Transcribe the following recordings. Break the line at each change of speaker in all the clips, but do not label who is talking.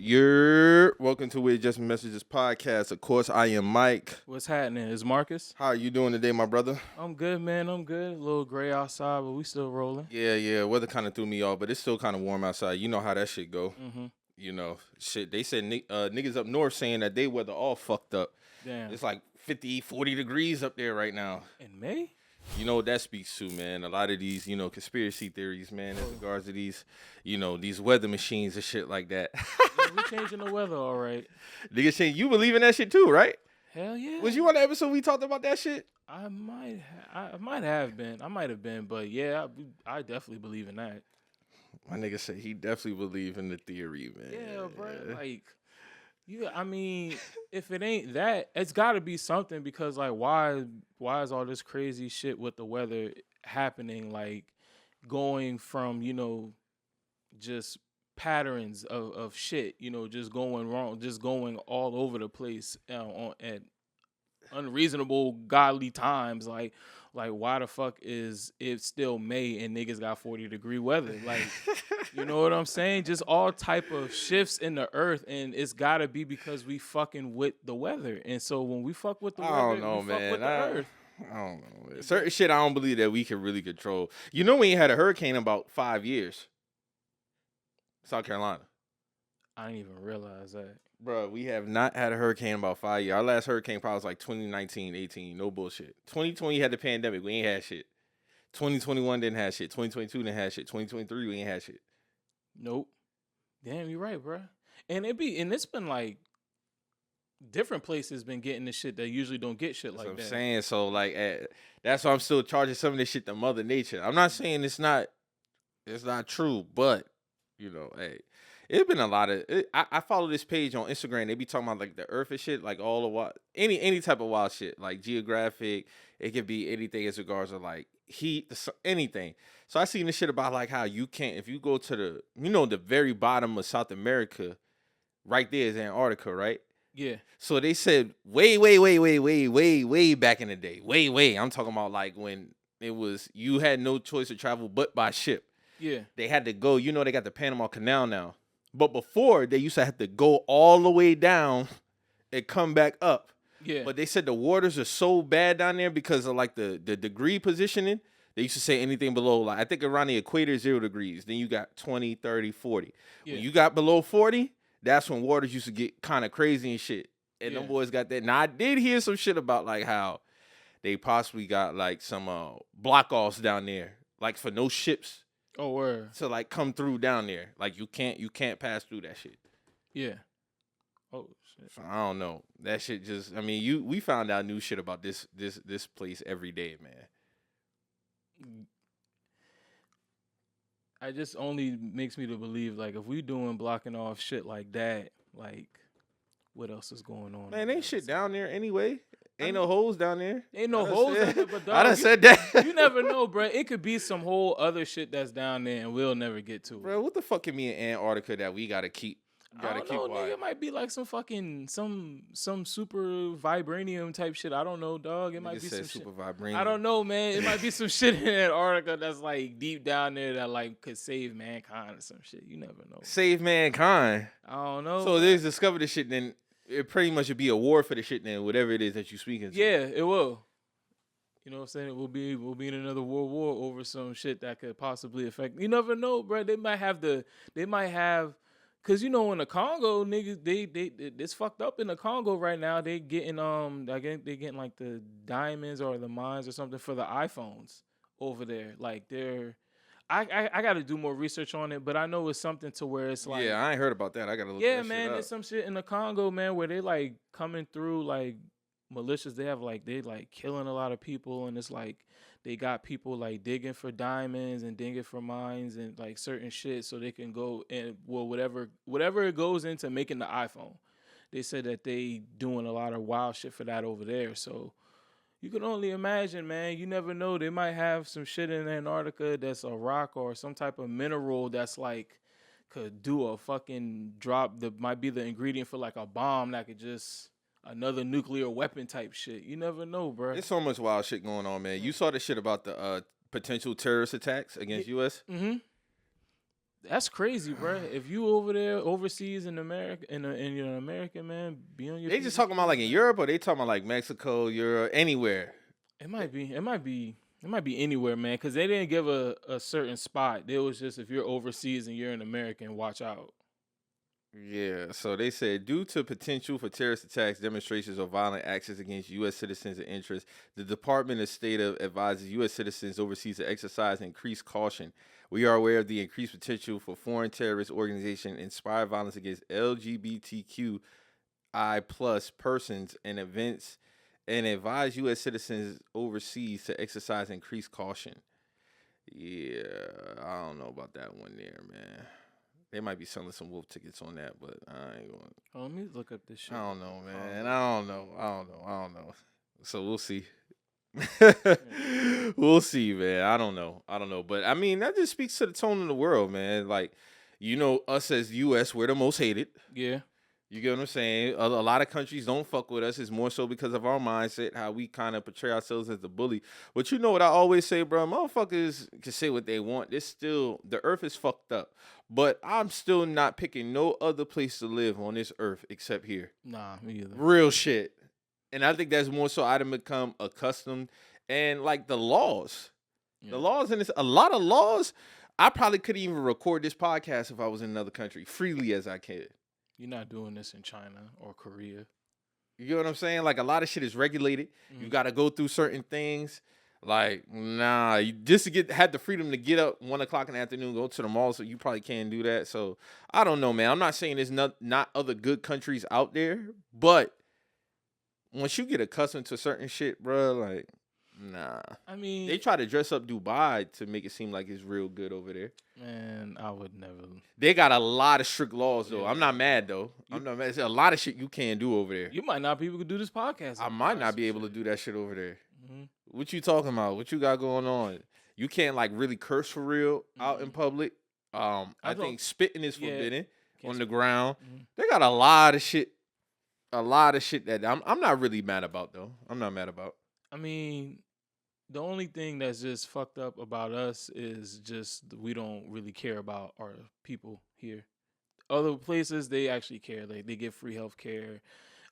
You're welcome to We're Just Messages podcast. Of course, I am Mike.
What's happening? Is Marcus?
How are you doing today, my brother?
I'm good, man. I'm good. A little gray outside, but we still rolling.
Yeah. Weather kind of threw me off, but it's still kind of warm outside. You know how that shit go.
Mm-hmm.
You know, shit. They said niggas up north saying that they weather all fucked up.
Damn.
It's like 50, 40 degrees up there right now.
In May?
You know what that speaks to, man. A lot of these, conspiracy theories, man, in regards to these, these weather machines and shit like that.
Yeah, we changing the weather, all right.
Niggas saying you believe in that shit too, right?
Hell yeah.
Was you on the episode we talked about that shit?
I might have been. I might have been, but yeah, I definitely believe in that.
My nigga said he definitely believe in the theory, man.
Yeah, bro. Like, if it ain't that, it's got to be something because, like, why is all this crazy shit with the weather happening? Like, going from, just patterns of shit, just going wrong, just going all over the place at unreasonable godly times. Like why the fuck is it still May and niggas got 40-degree weather? Like, you know what I'm saying? Just all type of shifts in the earth, and it's gotta be because we fucking with the weather. And so when we fuck with the weather,
I don't know,
we
man.
fuck with the earth.
I don't know. Man. Certain shit I don't believe that we can really control. You know, we ain't had a hurricane in about 5 years. South Carolina.
I didn't even realize that.
Bro, we have not had a hurricane in about 5 years. Our last hurricane probably was like 2019, 18. No bullshit. 2020 had the pandemic. We ain't had shit. 2021 didn't have shit. 2022 didn't have shit. 2023 we ain't had shit.
Nope. Damn, you're right, bro. And it's been like different places been getting this shit that usually don't get shit
That's
like
what I'm
that.
saying. So like that's why I'm still charging some of this shit to Mother Nature. I'm not saying it's not true, but hey. It's been a lot of. I follow this page on Instagram. They be talking about like the Earth and shit, like all the wild, any type of wild shit, like geographic. It could be anything as regards to like heat, anything. So I seen this shit about like how you can't if you go to the very bottom of South America, right there is Antarctica, right?
Yeah.
So they said way back in the day, way. I'm talking about like when it was you had no choice to travel but by ship.
Yeah.
They had to go. They got the Panama Canal now. But before, they used to have to go all the way down and come back up.
Yeah.
But they said the waters are so bad down there because of like the degree positioning. They used to say anything below, like I think around the equator, 0 degrees. Then you got 20, 30, 40.
Yeah.
When you got below 40, that's when waters used to get kind of crazy and shit. And them boys got that. Now, I did hear some shit about like how they possibly got like some block-offs down there, like for no ships.
Oh, word.
To like come through down there. Like you can't pass through that shit.
Yeah. Oh shit.
So I don't know. That shit just we found out new shit about this place every day, man.
I just only makes me to believe like if we doing blocking off shit like that, like what else is going on?
Man, ain't shit down there anyway. Ain't no holes down there.
Ain't no holes down there, but dog,
I done said that.
You never know, bro. It could be some whole other shit that's down there, and we'll never get to it.
Bro, what the fuck can be in Antarctica that we gotta keep?
I don't know, nigga. It might be like some fucking some super vibranium type shit. I don't know, dog. It might be some
super
shit.
vibranium.
I don't know, man. It might be some shit in Antarctica that's like deep down there that like could save mankind or some shit. You never know.
Save mankind.
I don't know.
So they discover this shit, then it pretty much would be a war for the shit then, whatever it is that you speaking to.
Yeah, it will. You know what I'm saying? We'll be in another world war over some shit that could possibly affect. You never know, bro. They might have, cause in the Congo, niggas, it's fucked up in the Congo right now. They getting they getting like the diamonds or the mines or something for the iPhones over there. Like I got to do more research on it, but I know it's something to where it's like.
Yeah, I ain't heard about that. I got to look.
Yeah,
that
man,
shit up.
there's some shit in the Congo, man, where they like coming through like militias. They have like they like killing a lot of people, and it's like they got people like digging for diamonds and digging for mines and like certain shit, so they can go and whatever it goes into making the iPhone. They said that they doing a lot of wild shit for that over there, so. You can only imagine, man. You never know. They might have some shit in Antarctica that's a rock or some type of mineral that's like could do a fucking drop that might be the ingredient for like a bomb that could just another nuclear weapon type shit. You never know, bro.
There's so much wild shit going on, man. You saw the shit about the potential terrorist attacks against U.S.?
Mm-hmm. That's crazy, bro. If you over there overseas in America, and you're an American man, be on your.
They just talking about like in Europe, or they talking about like Mexico, Europe, anywhere.
It might be. It might be. It might be anywhere, man. Because they didn't give a certain spot. It was just if you're overseas and you're an American, watch out.
Yeah, so they said due to potential for terrorist attacks, demonstrations, or violent actions against U.S. citizens and interests, the Department of State advises U.S. citizens overseas to exercise increased caution. We are aware of the increased potential for foreign terrorist organizations inspire violence against LGBTQI plus persons and events, and advise U.S. citizens overseas to exercise increased caution. Yeah, I don't know about that one there, man. They might be selling some wolf tickets on that, but I ain't going.
Oh, let me look up this shit.
I don't know, man. I don't know. So we'll see. We'll see, man. I don't know. But I mean, that just speaks to the tone of the world, man. Like, us as U.S., we're the most hated.
Yeah.
You get what I'm saying? A lot of countries don't fuck with us. It's more so because of our mindset, how we kind of portray ourselves as the bully. But you know what I always say, bro? Motherfuckers can say what they want. The earth is fucked up. But I'm still not picking no other place to live on this earth except here.
Nah, me either.
Real shit. And I think that's more so I'd become accustomed. And like the laws. Yeah. The laws in this, a lot of laws, I probably couldn't even record this podcast if I was in another country, freely as I can.
You're not doing this in China or Korea.
You get what I'm saying? Like, a lot of shit is regulated. Mm-hmm. You got to go through certain things. Like, nah, you just had the freedom to get up 1 o'clock in the afternoon, go to the mall, so you probably can't do that. So, I don't know, man. I'm not saying there's not other good countries out there, but once you get accustomed to certain shit, bro, like, nah. I mean, they try to dress up Dubai to make it seem like it's real good over there.
Man, I would never.
They got a lot of strict laws, though. Yeah. I'm not mad, though. I'm not mad. There's a lot of shit you can't do over there.
You might not be able to do this podcast.
I might not be able to do that shit over there. Mm-hmm. What you talking about? What you got going on? You can't, like, really curse for real out in public. I think spitting is forbidden on the ground. Mm-hmm. They got a lot of shit. A lot of shit that I'm not really mad about, though. I'm not mad about.
I mean, the only thing that's just fucked up about us is just we don't really care about our people here. Other places, they actually care. Like, they get free health care.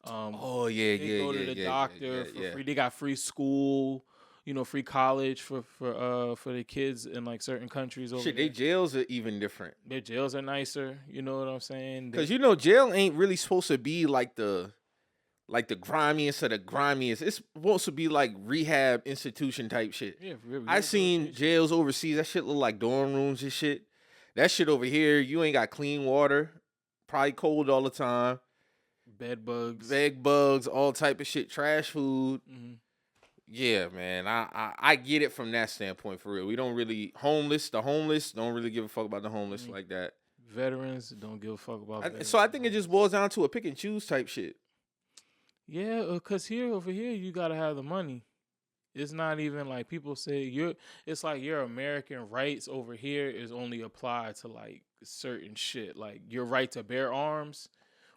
They go to the doctor for free. They got free school, free college for the kids in like certain countries over there.
Their jails are even different.
Their jails are nicer. You know what I'm saying?
Because jail ain't really supposed to be like the grimiest of the grimiest. It's supposed to be like rehab institution type shit. Yeah, I seen jails overseas. That shit look like dorm rooms and shit. That shit over here, you ain't got clean water. Probably cold all the time.
Bed
bugs, all type of shit. Trash food. Mm-hmm. Yeah, man. I get it from that standpoint for real. We don't really the homeless don't really give a fuck about the homeless like that.
Veterans don't give a fuck about that.
So I think it just boils down to a pick and choose type shit.
Yeah, because over here, you got to have the money. It's not even like people say it's like your American rights over here is only applied to like certain shit. Like your right to bear arms,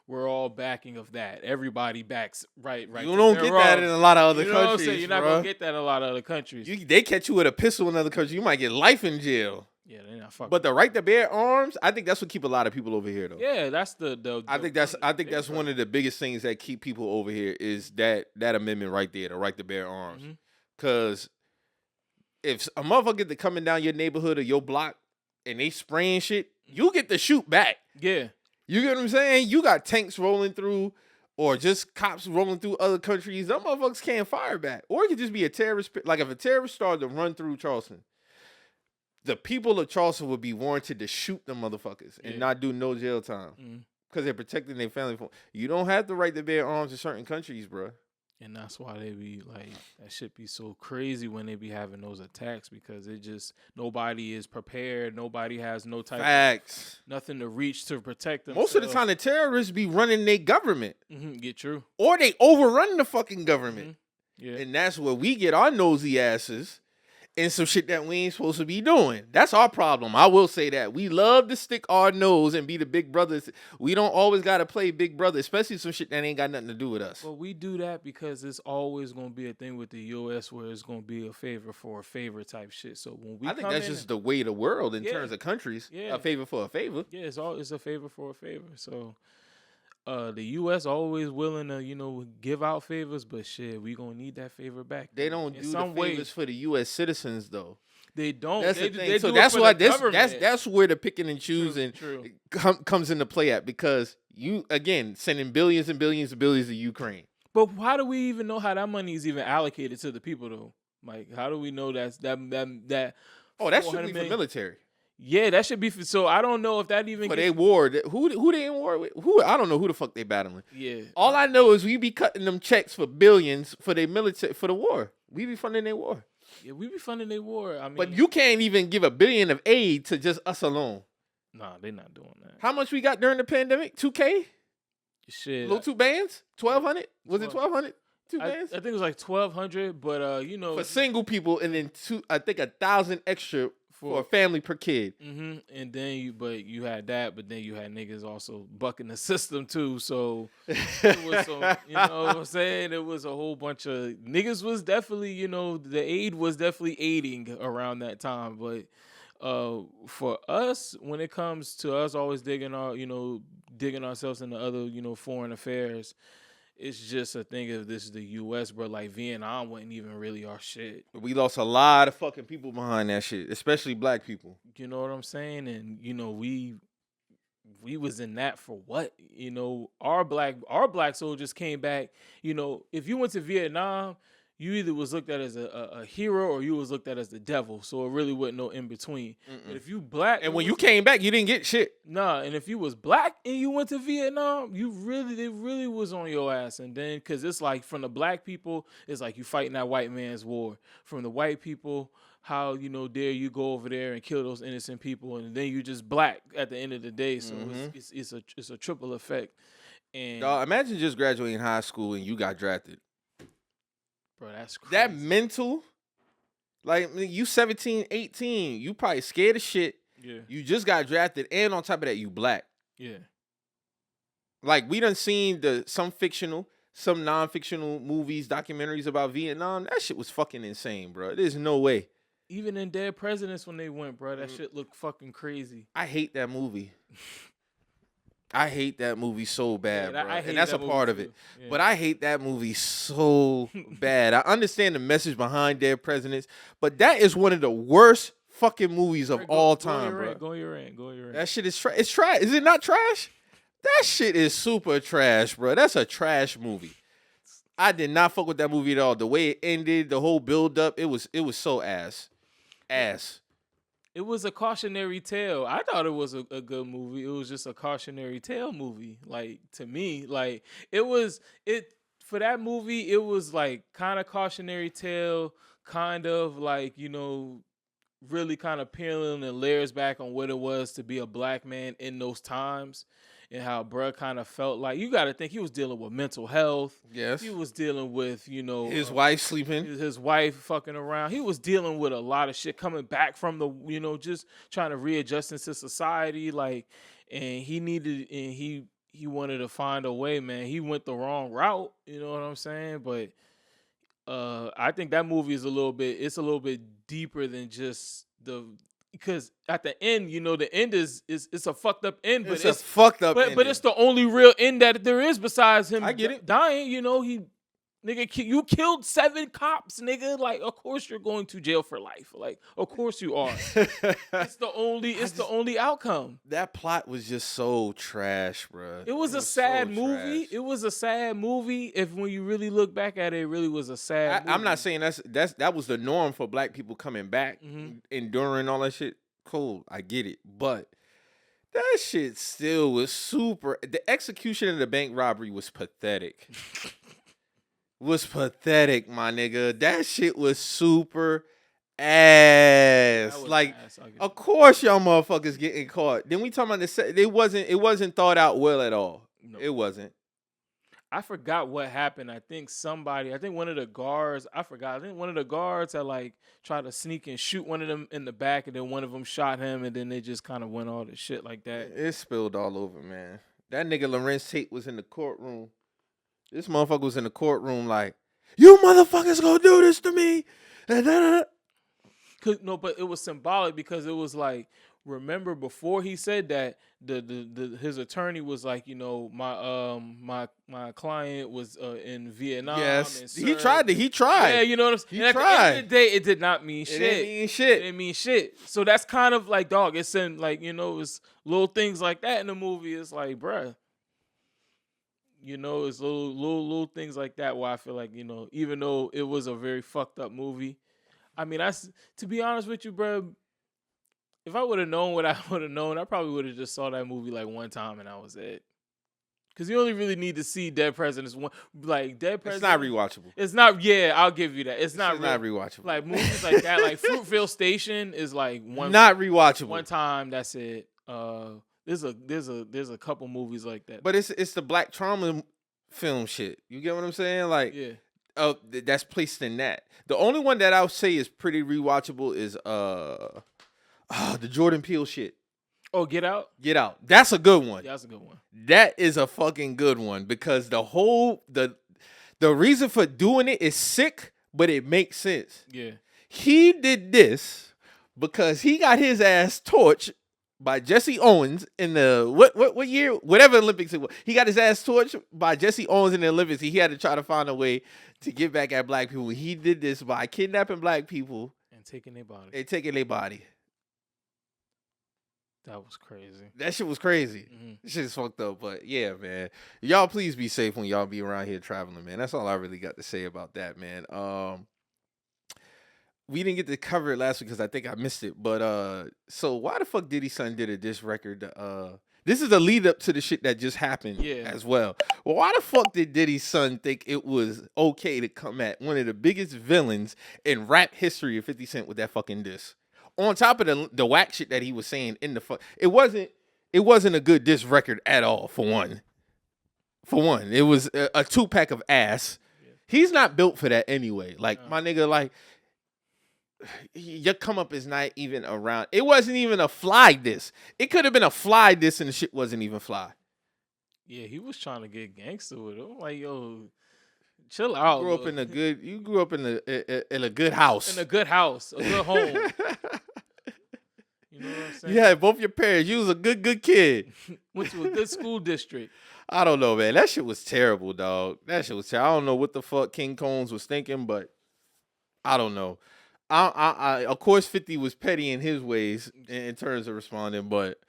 we're all backing of that. Everybody backs right.
You don't get that in a lot of other countries. What I'm saying?
You're not going to get that in a lot of other countries.
They catch you with a pistol in another country, you might get life in jail.
Yeah, they're not fucking.
But the right to bear arms, I think that's what keep a lot of people over here, though.
Yeah, that's the
I think that's one of the biggest things that keep people over here is that amendment right there, the right to bear arms. Because if a motherfucker get to coming down your neighborhood or your block and they spraying shit, you get to shoot back.
Yeah.
You get what I'm saying? You got tanks rolling through or just cops rolling through other countries. Them motherfuckers can't fire back. Or it could just be a terrorist. Like if a terrorist started to run through Charleston, the people of Charleston would be warranted to shoot them motherfuckers and not do no jail time because they're protecting their family. You don't have the right to bear arms in certain countries, bro.
And that's why they be like, that shit be so crazy when they be having those attacks because it just, nobody is prepared. Nobody has no type
Facts.
Nothing to reach to protect them.
Most of the time, the terrorists be running their government.
Get true.
Or they overrun the fucking government.
Yeah.
And that's where we get our nosy asses in some shit that we ain't supposed to be doing. That's our problem. I will say that. We love to stick our nose and be the big brothers. We don't always got to play big brother, especially some shit that ain't got nothing to do with us.
Well, we do that because it's always going to be a thing with the U.S. where it's going to be a favor for a favor type shit. So when we
I think
come
that's
in
just the way of the world in
Yeah.
terms of countries.
Yeah.
A favor for a favor.
yeah, it's a favor for a favor. So the U.S. always willing to, give out favors, but shit, we going to need that favor back.
They don't
in
do the
some way.
favors for the U.S. citizens though.
They don't.
That's
they,
the thing.
They
So
do
that's
it for
why
the government.
that's where the picking and choosing
True.
comes into play at, because you again sending billions and billions and billions to Ukraine.
But how do we even know how that money is even allocated to the people though? Like, how do we know that?
Oh, that's
400
strictly for
million?
military.
Yeah, that should be. So I don't know if that even.
For they war, who they in war with? Who, I don't know who the fuck they battling.
Yeah.
All I know is we be cutting them checks for billions for their military, for the war. We be funding their war.
Yeah, we be funding their war. I mean,
But you can't even give $1 billion of aid to just us alone.
nah, they not doing that.
How much we got during the pandemic? $2K?
Shit.
Little 2 bands? 1,200? Was it
12.
1,200? 2
I
bands?
think it was like 1,200, but
For single people, and then I think 1,000 extra for a family per kid.
And then you had that, but then you had niggas also bucking the system too. So it was you know what I'm saying? It was a whole bunch of niggas was definitely, the aid was definitely aiding around that time. But for us, when it comes to us always digging ourselves into other, foreign affairs, it's just a thing of this is the U.S., bro. Like Vietnam wasn't even really our shit.
We lost a lot of fucking people behind that shit, especially black people.
You know what I'm saying? And we was in that for what? Our black soldiers came back. If you went to Vietnam, you either was looked at as a hero or you was looked at as the devil. So it really wasn't no in between. But if you black,
And when you came back, you didn't get shit.
nah, and if you was black and you went to Vietnam, they really was on your ass. And then, cause it's like from the black people, it's like you fighting that white man's war. From the white people, how dare you go over there and kill those innocent people, and then you just black at the end of the day. So it's a triple effect. And
Dog, imagine just graduating high school and you got drafted.
bro, that's crazy.
That mental, like you 17, 18, you probably scared of shit.
Yeah,
You just got drafted, and on top of that, you black.
yeah.
Like we done seen some fictional, some non-fictional movies, documentaries about Vietnam. That shit was fucking insane, bro. There's no way.
Even in Dead Presidents when they went, bro, that shit looked fucking crazy.
I hate that movie. I hate that movie so bad,
Yeah,
bro.
I hate
And that's
that
a part of
movie
it.
too. Yeah.
But I hate that movie so bad. I understand the message behind Dead Presidents, but that is one of the worst fucking movies of all time, bro.
Go your rant.
That shit is trash. It's trash. Is it not trash? That shit is super trash, bro. That's a trash movie. I did not fuck with that movie at all. The way it ended, the whole build up, it was so ass.
It was a cautionary tale. I thought it was a good movie. It was just a cautionary tale movie. Like, to me, like for that movie, it was like kind of cautionary tale, kind of like, really kind of peeling the layers back on what it was to be a black man in those times. And how bruh kind of felt like, you got to think he was dealing with mental health.
Yes.
He was dealing with,
His wife sleeping.
his wife fucking around. He was dealing with a lot of shit coming back from the, just trying to readjust into society. Like, and he wanted to find a way, man. He went the wrong route. You know what I'm saying? But I think that movie is a little bit deeper than just because at the end, the end is it's a fucked up end, but
It's a fucked up
but
ending.
it's the only real end that there is besides him
I get it.
dying. You killed 7 cops, nigga. Like, of course you're going to jail for life. Like, of course you are. It's the only outcome.
That plot was just so trash, bro.
It was a sad
so
movie.
trash.
It was a sad movie. If when you really look back at it, it really was a sad movie.
I'm not saying that was the norm for black people coming back, enduring all that shit. Cool, I get it, but that shit still was super. The execution of the bank robbery was pathetic. Was pathetic, my nigga. That shit was super ass.
That was
Like,
ass, I'll give
of course y'all motherfuckers getting caught. Then we talking about it wasn't thought out well at all.
No.
It wasn't.
I forgot what happened. I think one of the guards, I forgot. I think one of the guards had like tried to sneak and shoot one of them in the back, and then one of them shot him, and then they just kind of went all the shit like that.
It spilled all over, man. That nigga Lorenz Tate was in the courtroom. This motherfucker was in the courtroom like, you motherfuckers gonna do this to me?
No, but it was symbolic because it was like, remember before he said that, his attorney was like, my client was in Vietnam.
Yes,
and
he
served.
He tried.
Yeah, you know what I'm saying.
He
And at the
tried.
end of the day, it did not mean shit.
It didn't mean shit.
It didn't mean shit. So that's kind of like, dog. It's in like, it's little things like that in the movie. It's like, bruh. It's little things like that where I feel like, even though it was a very fucked up movie, I mean, to be honest with you, bro, if I would have known what I would have known, I probably would have just saw that movie like one time and that was it. Because you only really need to see Dead Presidents one, like Dead Presidents.
It's not rewatchable.
It's not. Yeah, I'll give you that. It's not
rewatchable.
Like movies like that, like Fruitvale Station is like
not rewatchable.
One time, that's it. There's a couple movies like that.
But it's the black trauma film shit. You get what I'm saying? Like,
yeah.
That's placed in that. The only one that I'll say is pretty rewatchable is the Jordan Peele shit.
Oh, Get Out?
Get Out. That's a good one.
Yeah, that's a good one.
That is a fucking good one because the reason for doing it is sick, but it makes sense.
Yeah.
He did this because he got his ass torched by Jesse Owens in the what year? Whatever Olympics it was. He got his ass torched by Jesse Owens in the Olympics. He had to try to find a way to get back at black people. He did this by kidnapping black people
and taking their body. That was crazy.
That shit was crazy. Mm-hmm. Shit's fucked up. But yeah, man. Y'all please be safe when y'all be around here traveling, man. That's all I really got to say about that, man. We didn't get to cover it last week because I think I missed it. But so why the fuck Diddy's son did a diss record? This is a lead up to the shit that just happened as well. Well, why the fuck did Diddy's son think it was okay to come at one of the biggest villains in rap history of 50 Cent with that fucking diss? On top of the whack shit that he was saying in the fuck, it wasn't a good diss record at all. For one, it was a 2-pack of ass. Yeah. He's not built for that anyway. Like my nigga, like your come up is not even around. It wasn't even a fly diss. It could have been a fly diss, and the shit wasn't even fly.
Yeah, he was trying to get gangster with him. Like, yo, chill out.
You grew up in a good. You grew up in a good house.
In a good house, a good home. You know what I'm saying?
Yeah, both your parents. You was a good kid.
Went to a good school district.
I don't know, man. That shit was terrible, dog. That shit was terrible. I don't know what the fuck King Combs was thinking, but I don't know. I of course 50 was petty in his ways in terms of responding, but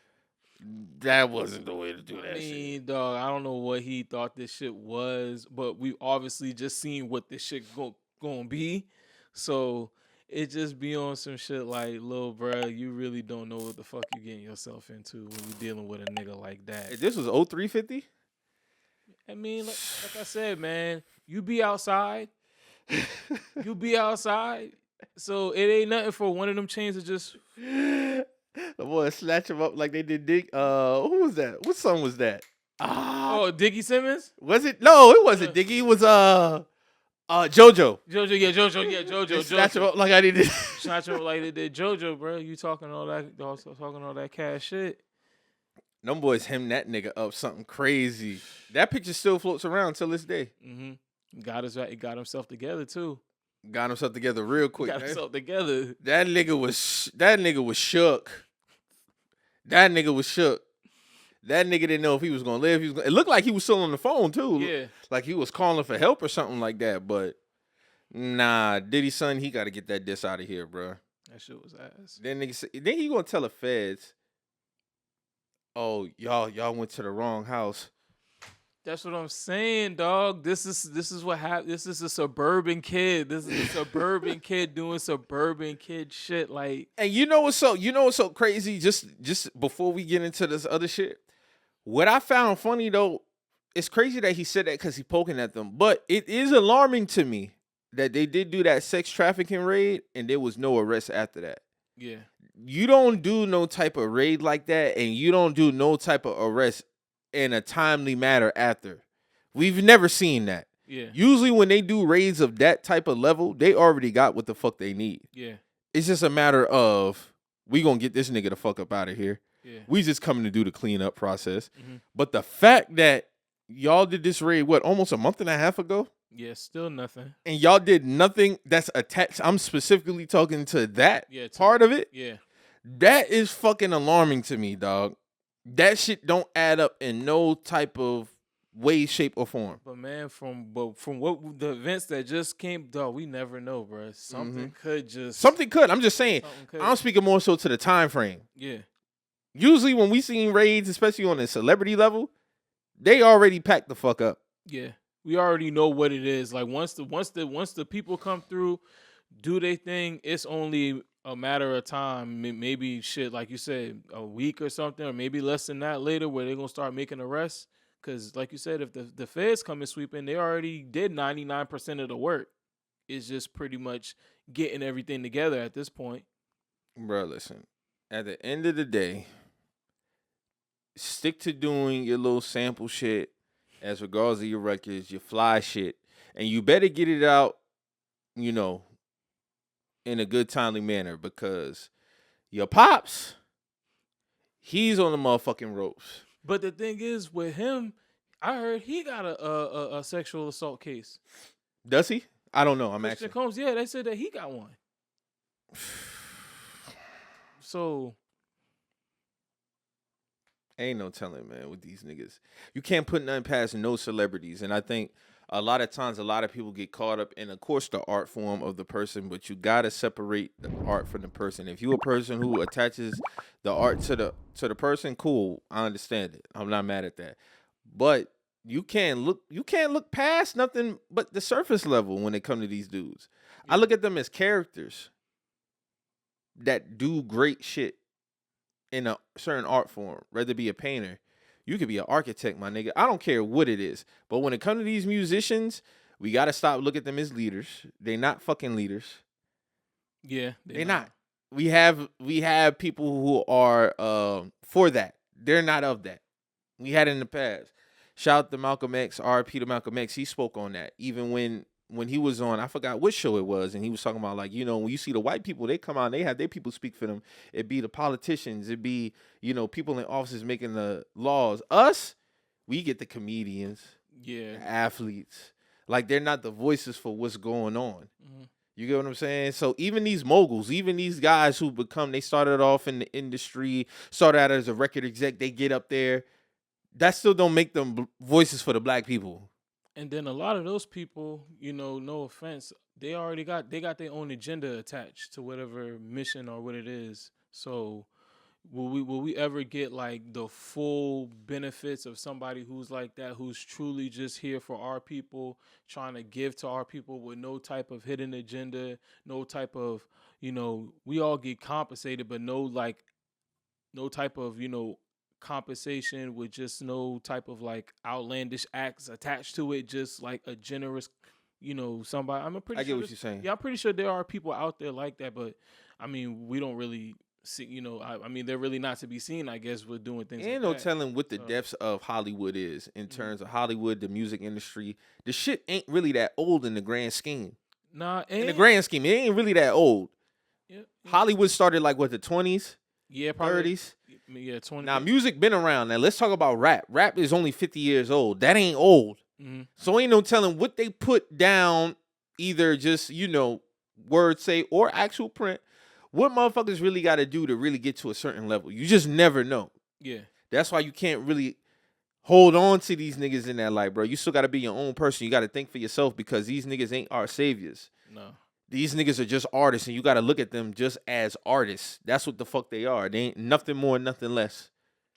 that wasn't the way to do that shit.
Dog, I don't know what he thought this shit was, but we obviously just seen what this shit gonna be. So it just be on some shit like, little bruh, you really don't know what the fuck you getting yourself into when you dealing with a nigga like that.
This was 0350?
I mean, like I said, man, you be outside. You be outside. So it ain't nothing for one of them chains to just
the boy snatch him up like they did Dick. Who was that? What song was that?
Oh, Diggy Simmons?
Was it? No, it wasn't Diggy. It was JoJo.
JoJo.
Snatch him up like I did.
Snatch him up like they did JoJo, bro. You talking all that cash shit.
Them boys hemmed that nigga up something crazy. That picture still floats around till this day.
Mm-hmm. Got himself together too.
Got himself together real quick.
Got himself together.
That nigga was shook. That nigga didn't know if he was gonna live. It looked like he was still on the phone too.
Yeah,
like he was calling for help or something like that. But nah, Diddy's son, he got to get that diss out of here, bro.
That shit was ass.
Then he gonna tell the feds, "Oh, y'all went to the wrong house."
That's what I'm saying, dog. This is what happened. This is a suburban kid. This is a suburban kid doing suburban kid shit. Like,
and you know what's so crazy? Just before we get into this other shit, what I found funny though, it's crazy that he said that because he poking at them. But it is alarming to me that they did do that sex trafficking raid and there was no arrest after that.
Yeah,
you don't do no type of raid like that, and you don't do no type of arrest in a timely manner after. We've never seen that.
Yeah.
Usually when they do raids of that type of level, they already got what the fuck they need.
Yeah.
It's just a matter of we gonna get this nigga the fuck up out of here.
Yeah.
We just coming to do the cleanup process.
Mhm.
But the fact that y'all did this raid, almost a month and a half ago?
Yeah, still nothing.
And y'all did nothing that's attached. I'm specifically talking to that part of it.
Yeah.
That is fucking alarming to me, dog. That shit don't add up in no type of way, shape, or form.
But man, from what the events that just came, dog, we never know, bro. Something could just
I'm just saying. I'm speaking more so to the time frame.
Yeah.
Usually when we seen raids, especially on the celebrity level, they already packed the fuck up.
Yeah. We already know what it is. Like once the people come through, do their thing, it's only a matter of time. Maybe shit, like you said, a week or something, or maybe less than that later, where they're gonna start making arrests. Because, like you said, if the feds come and sweeping, they already did 99% of the work. It's just pretty much getting everything together at this point.
Bro, listen. At the end of the day, stick to doing your little sample shit as regards to your records, your fly shit, and you better get it out, in a good, timely manner, because your pops, he's on the motherfucking ropes.
But the thing is, with him, I heard he got a sexual assault case.
Does he? I don't know.
Christian Combs, yeah, they said that he got one. So
ain't no telling, man, with these niggas. You can't put nothing past no celebrities. And I think a lot of times a lot of people get caught up in, of course, the art form of the person, but you gotta separate the art from the person. If you a person who attaches the art to the person, cool. I understand it. I'm not mad at that. But you can't look past nothing but the surface level when it comes to these dudes. Yeah. I look at them as characters that do great shit in a certain art form, whether it be a painter. You could be an architect, my nigga. I don't care what it is. But when it comes to these musicians, we got to stop looking at them as leaders. They not fucking leaders.
Yeah.
They not. We have people who are for that. They're not of that. We had it in the past. Shout out to Malcolm X, R.I.P. to Malcolm X. He spoke on that. Even when he was on, I forgot what show it was, and he was talking about, like, when you see the white people, they come out and they have their people speak for them. It be the politicians. It be, people in offices making the laws. Us, we get the comedians, the athletes. Like, they're not the voices for what's going on. Mm-hmm. You get what I'm saying? So even these moguls, even these guys who they started off in the industry, started out as a record exec, they get up there. That still don't make them voices for the black people.
And then a lot of those people, no offense, they got their own agenda attached to whatever mission or what it is. So will we ever get like the full benefits of somebody who's like that, who's truly just here for our people, trying to give to our people with no type of hidden agenda, no type of, we all get compensated, but no type of, compensation with just no type of like outlandish acts attached to it, just like a generous, somebody. I get what you're saying. Yeah, I'm pretty sure there are people out there like that, but I mean, we don't really see, they're really not to be seen, I guess, with doing things.
Ain't no telling what the depths of Hollywood is in terms of Hollywood, the music industry. The shit ain't really that old in the grand scheme.
Nah,
in the grand scheme, it ain't really that old. Yeah. Hollywood started like what, the 20s?
Yeah, probably
30s.
Yeah, 20.
Now, music been around. Now, let's talk about rap. Rap is only 50 years old. That ain't old. Mm-hmm. So ain't no telling what they put down, either just, word say or actual print. What motherfuckers really got to do to really get to a certain level? You just never know.
Yeah.
That's why you can't really hold on to these niggas in that light, bro. You still got to be your own person. You got to think for yourself, because these niggas ain't our saviors.
No.
These niggas are just artists, and you got to look at them just as artists. That's what the fuck they are. They ain't nothing more, nothing less.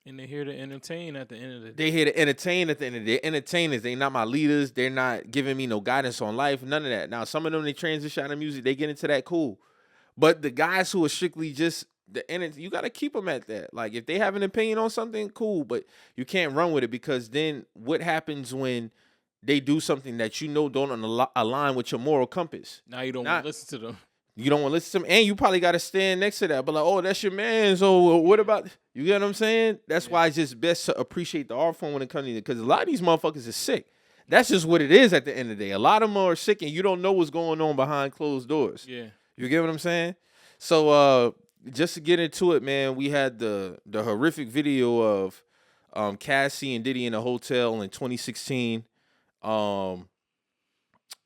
And they're here to entertain at the end of the day.
They here to entertain at the end of the day. Entertainers. They not my leaders. They're not giving me no guidance on life. None of that. Now, some of them, they transition out of music. They get into that, cool. But the guys who are strictly just you got to keep them at that. Like, if they have an opinion on something, cool. But you can't run with it, because then what happens when they do something that don't align with your moral compass?
Now you don't want to listen to them.
You don't want to listen to them, and you probably got to stand next to that. But like, oh, that's your man. So what about, you get what I'm saying? That's why it's just best to appreciate the art form when it comes to it, because a lot of these motherfuckers are sick. That's just what it is at the end of the day. A lot of them are sick and you don't know what's going on behind closed doors.
Yeah.
You get what I'm saying? So just to get into it, man, we had the horrific video of Cassie and Diddy in a hotel in 2016. And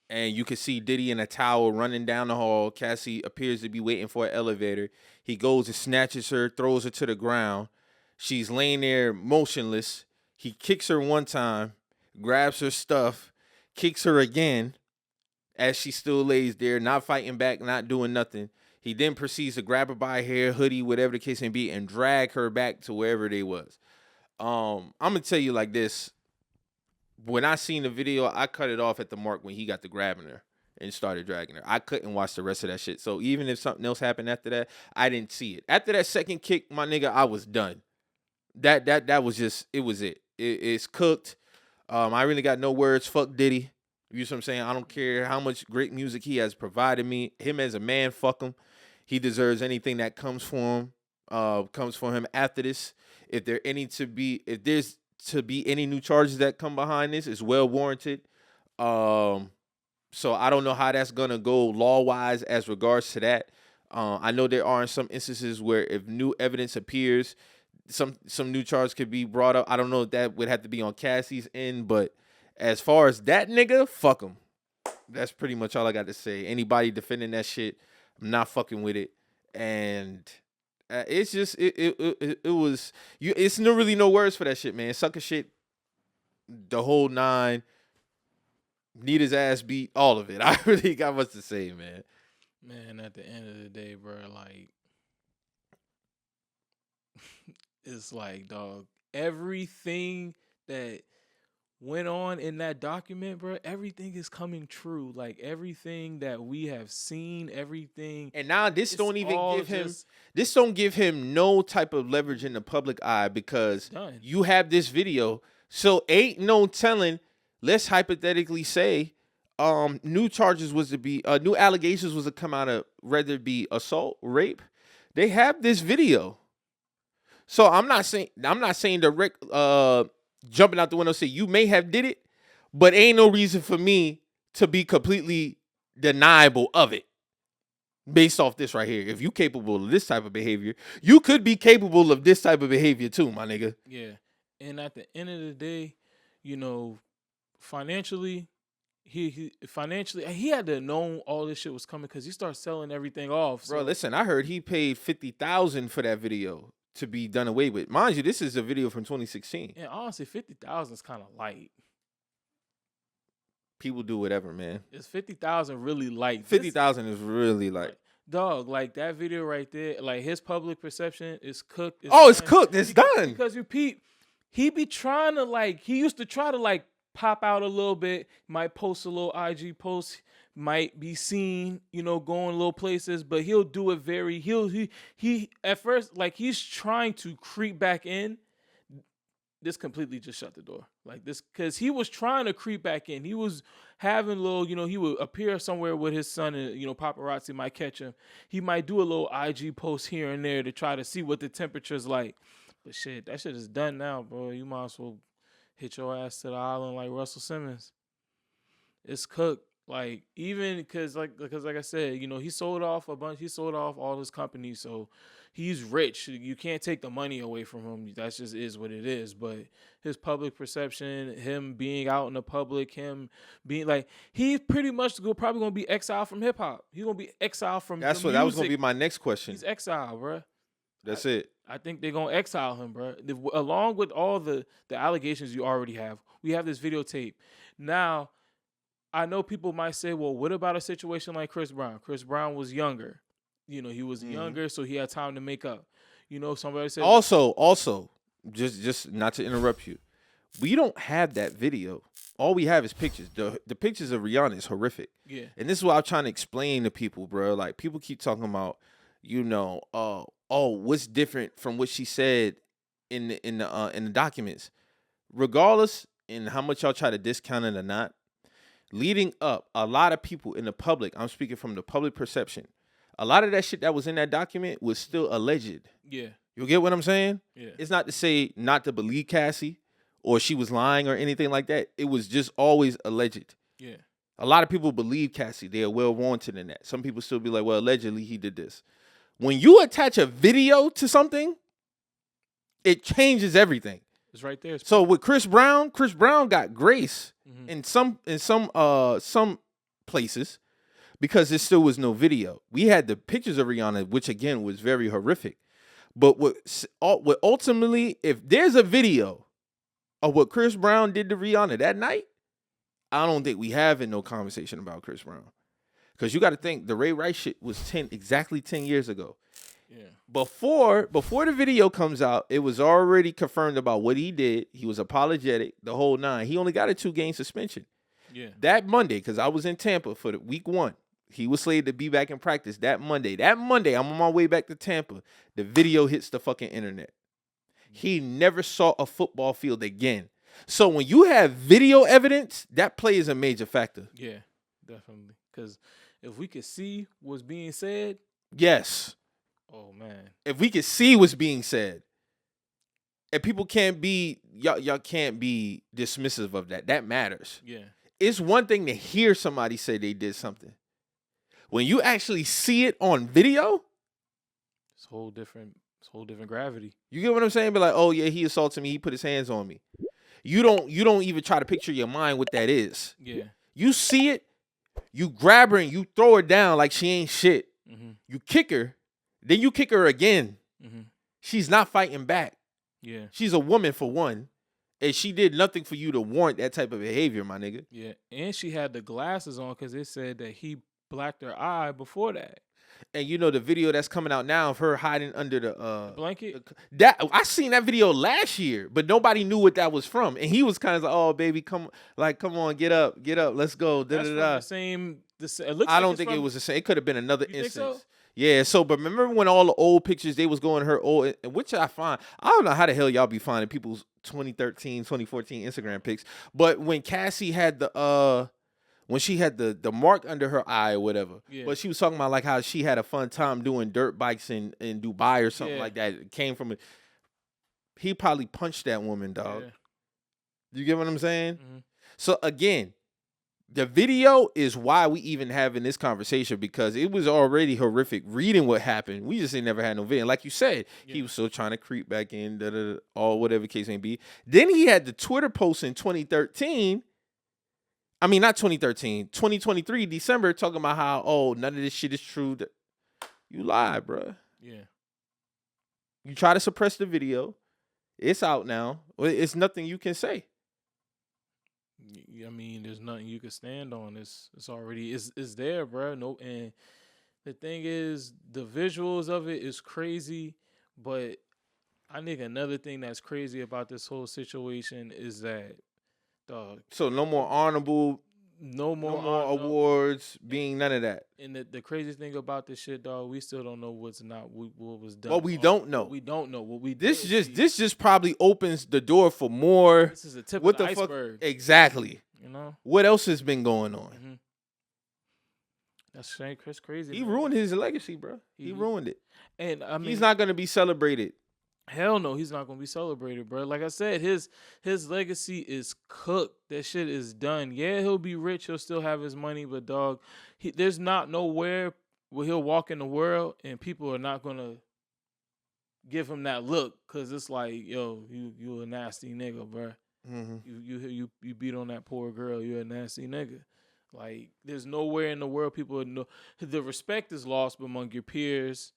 you can see Diddy in a towel running down the hall. Cassie appears to be waiting for an elevator. He goes and snatches her, throws her to the ground. She's laying there motionless. He kicks her one time, grabs her stuff, kicks her again as she still lays there, not fighting back, not doing nothing. He then proceeds to grab her by her hair, hoodie, whatever the case may be, and drag her back to wherever they was. I'm going to tell you like this. When I seen the video, I cut it off at the mark when he got to grabbing her and started dragging her. I couldn't watch the rest of that shit. So even if something else happened after that, I didn't see it. After that second kick, my nigga, I was done. That was just, it was it. It's cooked. I really got no words. Fuck Diddy. You know what I'm saying? I don't care how much great music he has provided me. Him as a man, fuck him. He deserves anything that comes for him after this. If there's to be any new charges that come behind this, is well warranted. So I don't know how that's gonna go law-wise as regards to that. I know there are some instances where if new evidence appears, some new charge could be brought up. I don't know if that would have to be on Cassie's end, but as far as that nigga, fuck him. That's pretty much all I got to say. Anybody defending that shit, I'm not fucking with it. And it's just it was you. It's really no words for that shit, man. Sucker shit, the whole nine. Need his ass beat, all of it. I really got much to say, man.
Man, at the end of the day, bro, like it's like, dog, everything that went on in that document, bro, everything is coming true. Like everything that we have seen, everything.
And now this
It's
don't even
all
give him
just
this don't give him no type of leverage in the public eye because
done.
you have this video. So ain't no telling. Let's hypothetically say new charges was to be new allegations was to come out of whether it be assault, rape. They have this video. So I'm not saying direct jumping out the window say you may have did it, but ain't no reason for me to be completely deniable of it based off this right here. If you capable of this type of behavior, you could be capable of this type of behavior too, my nigga.
Yeah. And at the end of the day, you know, financially, he had to know all this shit was coming because he started selling everything off.
Bro,
So,
listen, I heard he paid $50,000 for that video to be done away with. Mind you, this is a video from 2016.
and honestly, 50,000 is kind of light.
People do whatever, man.
Is 50,000 really light?
50,000 is really like,
Dog, like that video right there, like his public perception is cooked.
it's cooked. It's done.
Because you peep, he be trying to he used to try to pop out a little bit, might post a little IG post, might be seen, going little places, but he'll do it he at first, he's trying to creep back in. This completely just shut the door. Like this, because he was trying to creep back in. He was having little, he would appear somewhere with his son and, paparazzi might catch him. He might do a little IG post here and there to try to see what the temperature's like. But shit, that shit is done now, bro. You might as well hit your ass to the island like Russell Simmons. It's cooked. Like, even because like I said, he sold off all his companies, so he's rich. You can't take the money away from him. That just is what it is. But his public perception, him being out in the public, him being he's pretty much probably gonna be exiled from hip hop. He's gonna be exiled from
that
music.
was gonna be my next question.
He's exiled, bro.
That's it.
I think they're gonna exile him, bro. Along with all the allegations you already have, we have this videotape. Now, I know people might say, well, what about a situation like Chris Brown? Chris Brown was younger. He was younger, so he had time to make up. Somebody said
Also, just not to interrupt you, we don't have that video. All we have is pictures. The pictures of Rihanna is horrific.
Yeah.
And this is what I'm trying to explain to people, bro. Like, people keep talking about, what's different from what she said in the documents. Regardless, in how much y'all try to discount it or not, leading up, a lot of people in the public, I'm speaking from the public perception, a lot of that shit that was in that document was still alleged.
Yeah.
You get what I'm saying?
Yeah.
It's not to say not to believe Cassie or she was lying or anything like that. It was just always alleged.
Yeah.
A lot of people believe Cassie. They are well warranted in that. Some people still be like, well, allegedly he did this. When you attach a video to something, it changes everything.
It's right there.
So with Chris Brown got grace in some places because there still was no video. We had the pictures of Rihanna, which again was very horrific. But what ultimately, if there's a video of what Chris Brown did to Rihanna that night, I don't think we having no conversation about Chris Brown. Because you got to think the Ray Rice shit was exactly 10 years ago.
Yeah.
Before the video comes out, it was already confirmed about what he did. He was apologetic, the whole nine. He only got a 2-game suspension.
Yeah.
That Monday, because I was in Tampa for the week 1. He was slated to be back in practice that Monday. That Monday, I'm on my way back to Tampa. The video hits the fucking internet. He never saw a football field again. So when you have video evidence, that plays a major factor.
Yeah, definitely. Because if we could see what's being said,
yes.
Oh man.
If we could see what's being said, and people can't be y'all can't be dismissive of that. That matters.
Yeah.
It's one thing to hear somebody say they did something. When you actually see it on video,
it's whole different gravity.
You get what I'm saying? Be like, oh yeah, he assaulted me. He put his hands on me. You don't even try to picture your mind what that is.
Yeah.
You see it, you grab her and you throw her down like she ain't shit.
Mm-hmm.
You kick her, then you kick her again.
Mm-hmm.
She's not fighting back.
Yeah.
She's a woman for one. And she did nothing for you to warrant that type of behavior, my nigga.
Yeah. And she had the glasses on because it said that he blacked her eye before that.
And you know the video that's coming out now of her hiding under the
blanket?
That I seen that video last year, but nobody knew what that was from. And he was kind of like, "Oh, baby, come on, get up, let's go."
That's from the same. It looks
I
like
don't think it was the same. It could have been another
You
instance.
think so?
Yeah. So, but remember when all the old pictures they was going her old, which I don't know how the hell y'all be finding people's 2013, 2014 Instagram pics. But when Cassie had the when she had the mark under her eye or whatever.
Yeah.
But she was talking about like how she had a fun time doing dirt bikes in Dubai or something
Yeah.
like that. It came from it. He probably punched that woman, dog.
Yeah.
You get what I'm saying?
Mm-hmm.
So again, the video is why we even having this conversation because it was already horrific reading what happened. We just ain't never had no video. Like you said, he was still trying to creep back in, or whatever case may be. Then he had the Twitter post in 2013. I mean, not 2013, 2023, December, talking about how, oh, none of this shit is true. You lied, bruh.
Yeah.
You try to suppress the video. It's out now. It's nothing you can say.
I mean, there's nothing you can stand on. It's already it's there, bro. No, and the thing is, the visuals of it is crazy, but I think another thing that's crazy about this whole situation is that, dog.
So no more honorable,
no more
awards, being none of that.
And the crazy thing about this shit, dog, we still don't know what was done.
Well, we don't know.
We don't know what we.
This just probably opens the door for more.
This is the tip of the iceberg.
Exactly.
You know
what else has been going on?
Mm-hmm. That's Chris crazy.
He ruined his legacy, bro. He ruined it,
and I mean,
he's not gonna be celebrated.
Hell no, he's not gonna be celebrated, bro. Like I said, his legacy is cooked. That shit is done. Yeah, he'll be rich. He'll still have his money, but dog, there's not nowhere where he'll walk in the world and people are not gonna give him that look, cause it's like, yo, you a nasty nigga, bro.
Mm-hmm.
You beat on that poor girl. You're a nasty nigga. Like, there's nowhere in the world people would know. The respect is lost among your peers.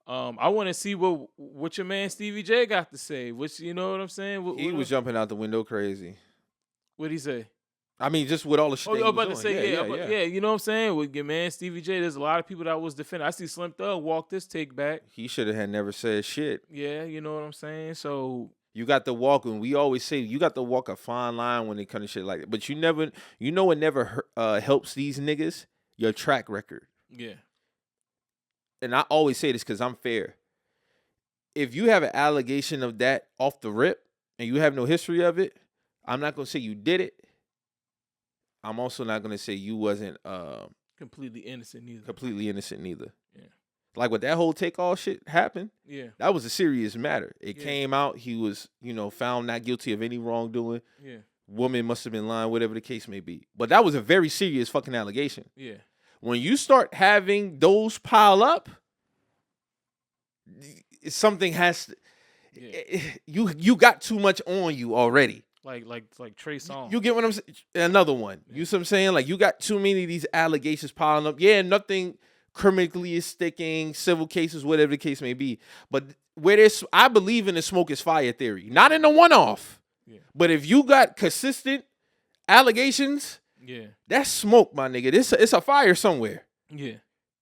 I want to see what your man Stevie J got to say. Which, you know what I'm saying?
He was jumping out the window crazy.
What'd he say?
I mean, just with all the shit.
I was about to say, yeah. You know what I'm saying? With your man Stevie J, there's a lot of people that was defending. I see Slim Thug walk this take back.
He should have never said shit.
Yeah, you know what I'm saying? So
you got to walk, and we always say you got to walk a fine line when it comes to shit like that. But you never, what never helps these niggas? Your track record.
Yeah.
And I always say this because I'm fair. If you have an allegation of that off the rip and you have no history of it, I'm not going to say you did it. I'm also not going to say you wasn't
completely innocent neither.
Completely innocent neither.
Yeah.
Like with that whole take all shit happened,
Yeah.
that was a serious matter. It
Yeah.
came out, he was, found not guilty of any wrongdoing.
Yeah.
Woman must have been lying, whatever the case may be. But that was a very serious fucking allegation.
Yeah.
When you start having those pile up, something has to,
Yeah.
you got too much on you already.
Like Trey Songz.
You get what I'm saying? Another one. You see what I'm saying? Like, you got too many of these allegations piling up. Yeah, nothing criminally is sticking, civil cases, whatever the case may be. But I believe in the smoke is fire theory. Not in the one-off.
Yeah.
But if you got consistent allegations,
Yeah.
that's smoke, my nigga. It's a fire somewhere.
Yeah.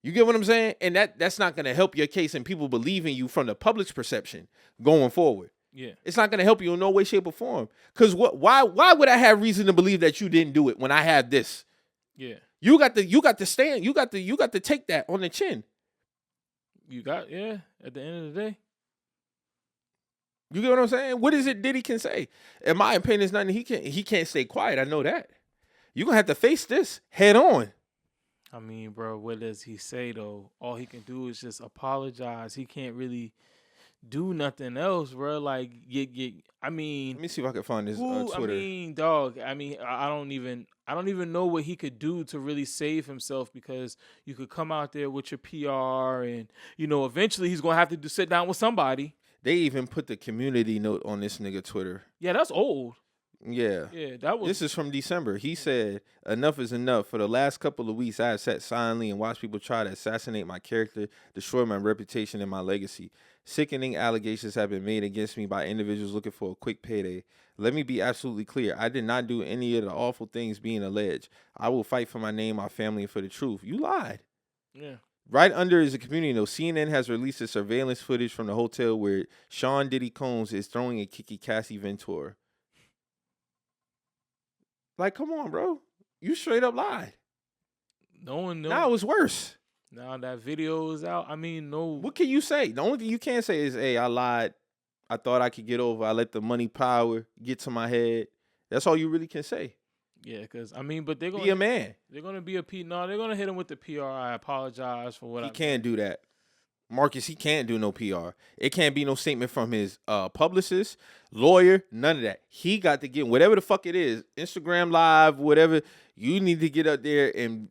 You get what I'm saying? And that's not gonna help your case and people believing you from the public's perception going forward.
Yeah.
It's not gonna help you in no way, shape, or form. Cause why would I have reason to believe that you didn't do it when I had this?
Yeah.
You got to stand, you got to take that on the chin.
You got at the end of the day.
You get what I'm saying? What is it Diddy can say? In my opinion, it's nothing he can't stay quiet. I know that. You're gonna have to face this head on.
I mean, bro, what does he say though? All he can do is just apologize. He can't really do nothing else, bro. Like, I mean,
Let me see if I can find his
who?
Twitter.
I mean, dog. I mean, I don't even know what he could do to really save himself, because you could come out there with your PR and eventually he's gonna have to sit down with somebody.
They even put the community note on this nigga Twitter.
Yeah, that's old.
Yeah.
Yeah, that was.
This is from December. He said, "Enough is enough. For the last couple of weeks, I have sat silently and watched people try to assassinate my character, destroy my reputation and my legacy. Sickening allegations have been made against me by individuals looking for a quick payday. Let me be absolutely clear. I did not do any of the awful things being alleged. I will fight for my name, my family, and for the truth." You lied.
Yeah.
Right under is a community note. CNN has released a surveillance footage from the hotel where Sean Diddy Combs is throwing a Kiki Cassie Ventura. Like, come on, bro. You straight up lied.
No one knows.
Now it was worse.
Now that video is out. I mean, no.
What can you say? The only thing you can say is, hey, I lied. I thought I could get over. I let the money power get to my head. That's all you really can say.
Yeah, because I mean, but they're
Be a man.
They're gonna be no, they're gonna hit him with the PR. I apologize for what
He can't do that. Marcus, he can't do no PR. It can't be no statement from his publicist, lawyer, none of that. He got to get whatever the fuck it is, Instagram Live, whatever. You need to get up there and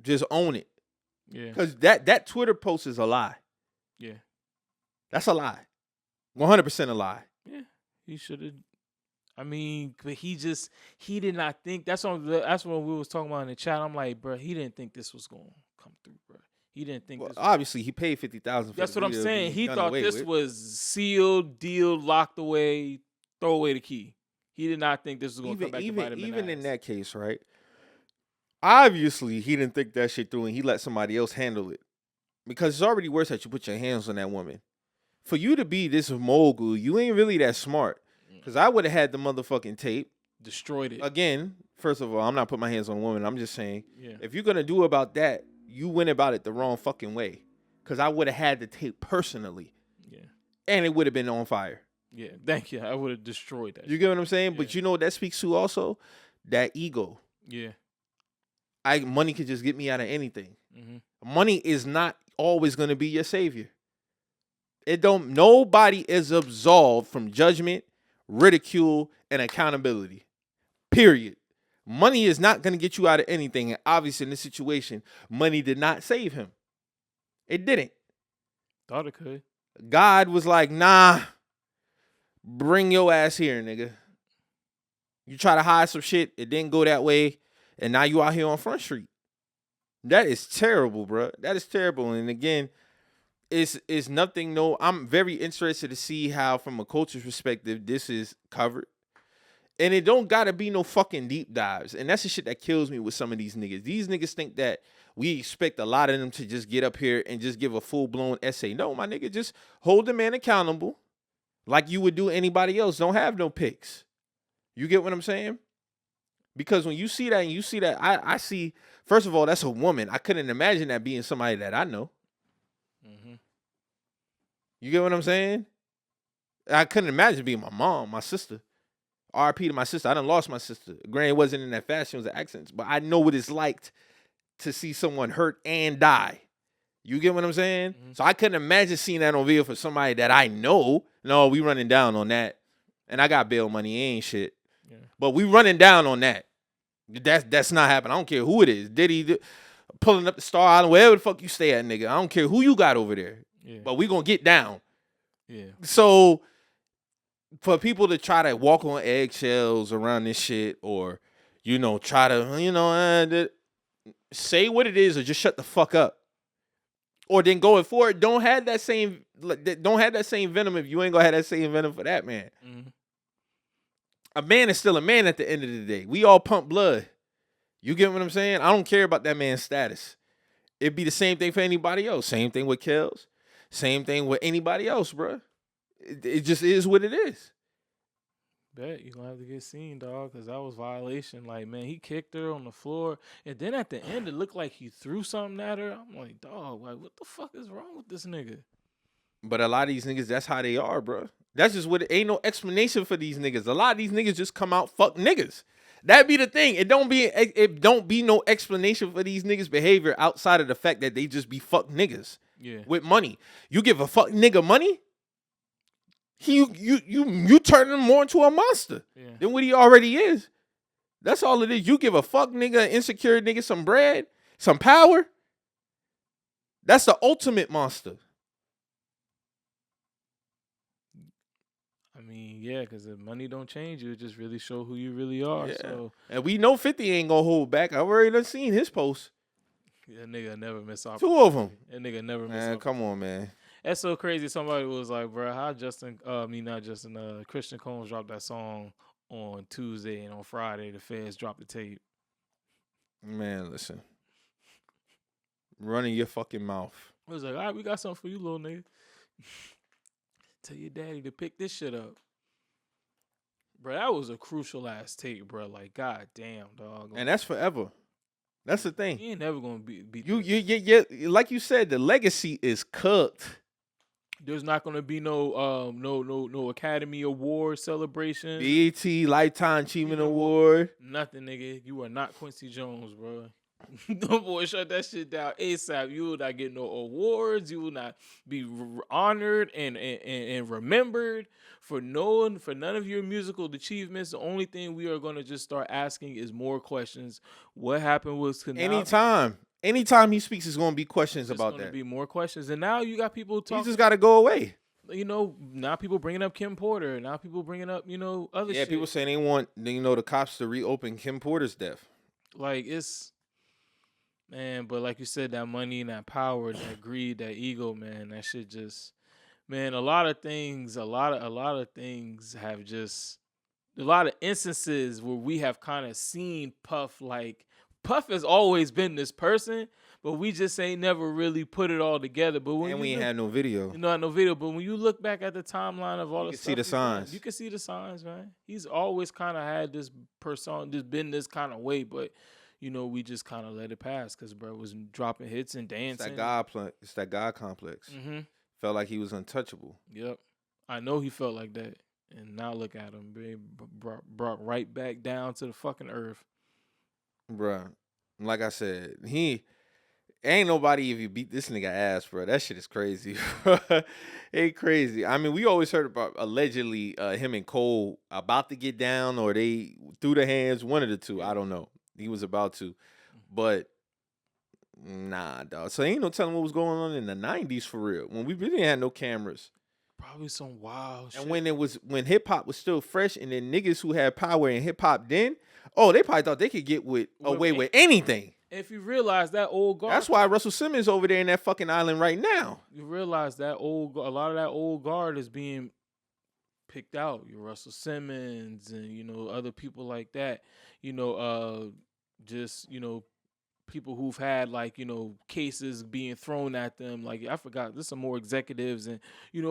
just own it.
Yeah.
Because that Twitter post is a lie.
Yeah.
That's a lie. 100% a lie.
Yeah. He should have. I mean, but he did not think. That's what we was talking about in the chat. I'm like, bro, he didn't think this was gonna come through, bro. He didn't think this.
Obviously, he paid $50,000.
That's what I'm saying. He thought this was sealed, deal, locked away, throw away the key. He did not think this was going to come back to bite him
even in
ass.
that case, right? Obviously, he didn't think that shit through, and he let somebody else handle it. Because it's already worse that you put your hands on that woman. For you to be this mogul, you ain't really that smart. Because I would have had the motherfucking tape.
Destroyed it.
Again, first of all, I'm not putting my hands on a woman. I'm just saying,
Yeah.
if you're going to do about that, you went about it the wrong fucking way. Because I would have had the tape personally.
Yeah.
And it would have been on fire.
Yeah. Thank you. I would have destroyed that.
You get what I'm saying?
Yeah.
But you know what that speaks to also? That ego.
Yeah.
Money could just get me out of anything.
Mm-hmm.
Money is not always going to be your savior. Nobody is absolved from judgment, ridicule, and accountability. Period. Money is not going to get you out of anything. And obviously in this situation, money did not save him. It didn't.
Thought it could.
God was like, nah, bring your ass here, nigga. You try to hide some shit, it didn't go that way, and now you out here on Front Street. That is terrible, bro. That is terrible. And again, it's nothing. No, I'm very interested to see how, from a culture's perspective, this is covered. And it don't gotta be no fucking deep dives. And that's the shit that kills me with some of these niggas. These niggas think that we expect a lot of them to just get up here and just give a full-blown essay. No, my nigga, just hold the man accountable like you would do anybody else. Don't have no picks. You get what I'm saying? Because when you see that and you see that, I see, first of all, that's a woman. I couldn't imagine that being somebody that I know.
Mm-hmm.
You get what I'm saying? I couldn't imagine being my mom, my sister. RP to my sister. I done lost my sister. Granny wasn't in that fashion, it was an accident. But I know what it's like to see someone hurt and die. You get what I'm saying?
Mhm.
So I couldn't imagine seeing that on video for somebody that I know. No, we running down on that. And I got bail money, ain't shit.
Yeah.
But we running down on that. That's not happening. I don't care who it is. Diddy pulling up the Star Island, wherever the fuck you stay at, nigga. I don't care who you got over there.
Yeah.
But we gonna get down.
Yeah.
So for people to try to walk on eggshells around this shit, or try to say what it is, or just shut the fuck up, or then going forward, don't have that same venom if you ain't gonna have that same venom for that man.
Mm-hmm.
A man is still a man at the end of the day. We all pump blood. You get what I'm saying? I don't care about that man's status. It'd be the same thing for anybody else. Same thing with Kels. Same thing with anybody else, bro. It just is what it is.
Bet you're gonna have to get seen, dog, because that was violation. Like, man, he kicked her on the floor, and then at the end, it looked like he threw something at her. I'm like, dog, like, what the fuck is wrong with this nigga?
But a lot of these niggas, that's how they are, bro. That's just what it ain't no explanation for these niggas. A lot of these niggas just come out fuck niggas. That be the thing. It don't be no explanation for these niggas' behavior outside of the fact that they just be fuck niggas.
Yeah.
With money. You give a fuck nigga money, you turn him more into a monster than what he already is. That's all it is. You give a fuck nigga, insecure nigga, some bread, some power. That's the ultimate monster.
I mean, yeah, because if money don't change you, it just really show who you really are.
Yeah.
So,
and we know 50 ain't gonna hold back. I've already done seen his posts.
that nigga never miss
2
opportunity.
of them.
That nigga never miss
Man, come on, man.
That's so crazy. Somebody was like, bro, how Christian Combs dropped that song on Tuesday, and on Friday, the feds dropped the tape.
Man, listen. Running your fucking mouth.
I was like, all right, we got something for you, little nigga. Tell your daddy to pick this shit up. Bro, that was a crucial ass tape, bro. Like, god damn, dog.
And that's forever. That's the thing.
He ain't never gonna be
You like you said, the legacy is cooked.
There's not gonna be no Academy Award celebration.
BET Lifetime Achievement Award.
Nothing, nigga. You are not Quincy Jones, bro. Don't boy, shut that shit down ASAP. You will not get no awards. You will not be honored and remembered for none of your musical achievements. The only thing we are gonna just start asking is more questions. What happened with
Anytime he speaks, there's gonna be questions about that.
There's gonna be more questions, and now you got people talking.
He just gotta go away.
Now people bringing up Kim Porter. Now people bringing up other shit.
Yeah, people saying they want the cops to reopen Kim Porter's death.
Like it's. Man, but like you said, that money and that power, that greed, that ego, man, that shit just, man, a lot of things have just, a lot of instances where we have kind of seen Puff, like, Puff has always been this person, but we just ain't never really put it all together. But when
we ain't had no video.
No video. But when you look back at the timeline of all the stuff,
see the signs.
You can see the signs, man. He's always kind of had this persona, just been this kind of way, but we just kind of let it pass because bro was dropping hits and dancing.
It's that God complex.
Mm-hmm.
Felt like he was untouchable.
Yep. I know he felt like that. And now look at him, being brought right back down to the fucking earth.
Bruh, like I said, ain't nobody if you beat this nigga ass, bro. That shit is crazy. Ain't crazy. I mean, we always heard about allegedly him and Cole about to get down or they threw the hands, one of the two. I don't know. He was about to, but nah, dog. So ain't no telling what was going on in the 90s for real. When we really had no cameras.
Probably some wild shit.
And when hip hop was still fresh, and then niggas who had power in hip hop then, they probably thought they could get away with anything.
If you realize that old guard,
that's why Russell Simmons over there in that fucking island right now.
You realize that a lot of that old guard is being picked out. Your Russell Simmons and other people like that. People who've had cases being thrown at them. Like I forgot, there's some more executives and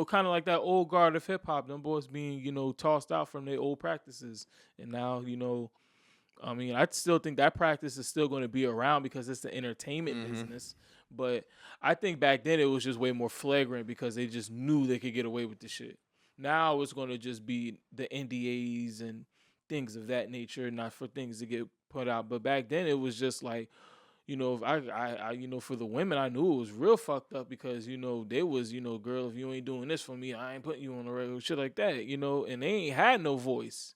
kind of like that old guard of hip hop. Them boys being tossed out from their old practices, and now I mean, I still think that practice is still going to be around because it's the entertainment business. But I think back then it was just way more flagrant because they just knew they could get away with the shit. Now it's going to just be the NDAs and things of that nature, not for things to get put out. But back then it was just like, If for the women, I knew it was real fucked up because, they was, girl, if you ain't doing this for me, I ain't putting you on the regular shit like that, and they ain't had no voice.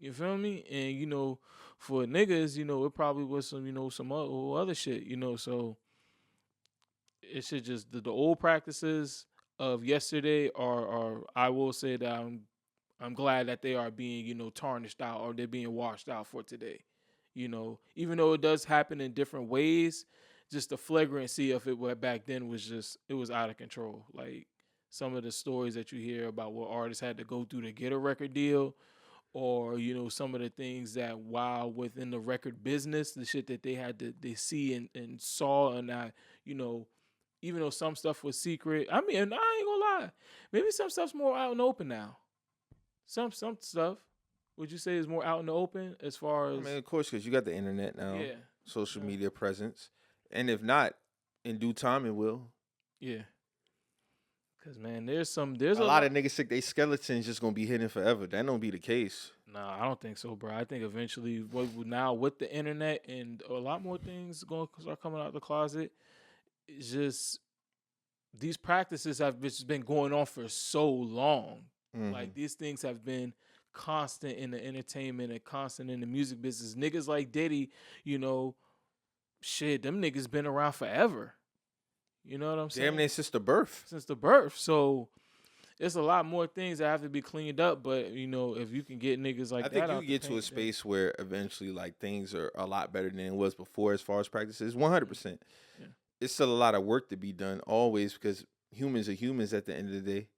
You feel me? And, for niggas, it probably was some, some other shit, so it should just, the old practices of yesterday are, I will say that I'm glad that they are being, tarnished out or they're being washed out for today. Even though it does happen in different ways, just the flagrancy of it back then was just, it was out of control. Like some of the stories that you hear about what artists had to go through to get a record deal, or, some of the things that while within the record business, the shit that they had to they see and saw, and that, even though some stuff was secret. I mean, I ain't gonna lie. Maybe some stuff's more out in the open now. Some stuff, would you say, is more out in the open as far as?
I mean, of course, because you got the internet now,
Yeah.
social media presence, and if not, in due time it will.
Yeah. Cause man, there's
a lot of niggas think they skeletons just gonna be hidden forever. That don't be the case.
Nah, I don't think so, bro. I think eventually, now with the internet and a lot more things going to start coming out of the closet, it's just these practices have just been going on for so long.
Mhm.
Like these things have been constant in the entertainment and constant in the music business. Niggas like Diddy, shit, them niggas been around forever. You know what I'm saying?
Damn near since the birth.
Since the birth. So it's a lot more things that have to be cleaned up. But, if you can get niggas like that,
I think you get to a space where eventually like things are a lot better than it was before as far as practices. 100%.
Yeah.
It's still a lot of work to be done always, because humans are humans at the end of the day,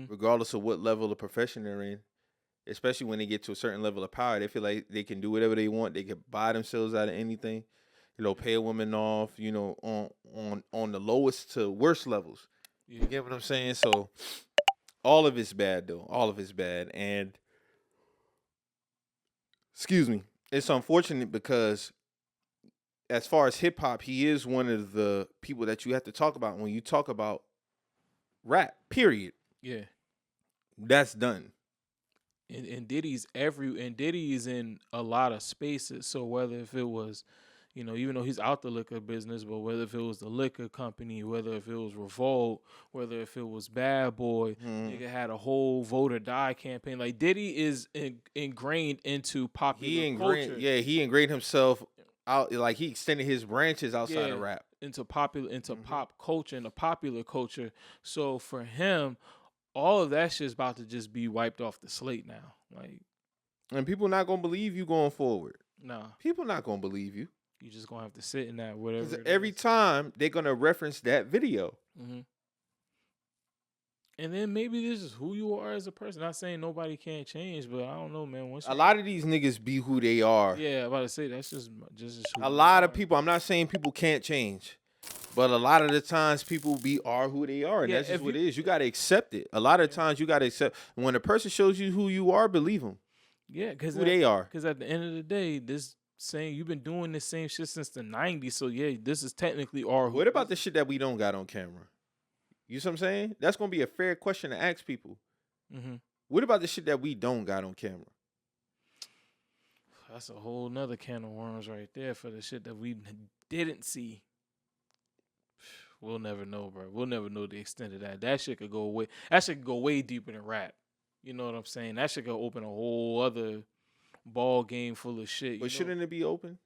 regardless of what level of profession they're in. Especially when they get to a certain level of power, they feel like they can do whatever they want. They can buy themselves out of anything. Pay a woman off, on the lowest to worst levels.
Yeah.
You get what I'm saying? So all of it's bad, though. All of it's bad. And, excuse me, it's unfortunate because as far as hip hop, he is one of the people that you have to talk about when you talk about rap, period.
Yeah.
That's done.
And Diddy's in a lot of spaces. So whether if it was, even though he's out the liquor business, but whether if it was the liquor company, whether if it was Revolt, whether if it was Bad Boy, nigga had a whole Vote or Die campaign. Like Diddy is ingrained into popular culture.
Yeah, he ingrained himself out. Like he extended his branches outside of rap
into pop culture and the popular culture. So for him, all of that shit's about to just be wiped off the slate now. Like,
and people not gonna believe you going forward.
Nah,
people not gonna believe you.
You just gonna have to sit in that whatever.
Because every time they're gonna reference that video.
And then maybe this is who you are as a person. Not saying nobody can't change, but I don't know, man.
A lot of these niggas be who they are.
Yeah, I'm about to say that's just who
a lot of people. I'm not saying people can't change, but a lot of the times people are who they are, and that's just what it is. You gotta accept it. A lot of times you gotta accept when a person shows you who you are, believe them.
Yeah, because
who they are.
Because at the end of the day, this saying you've been doing this same shit since the 90s, so yeah, this is technically our.
What about the shit that we don't got on camera? You see what I'm saying? That's gonna be a fair question to ask people. What about the shit that we don't got on camera?
That's a whole nother can of worms right there for the shit that we didn't see. We'll never know, bro. We'll never know the extent of that. That shit could go away. That shit could go way deeper than rap. You know what I'm saying? That shit could open a whole other ball game full of shit.
But shouldn't it be open?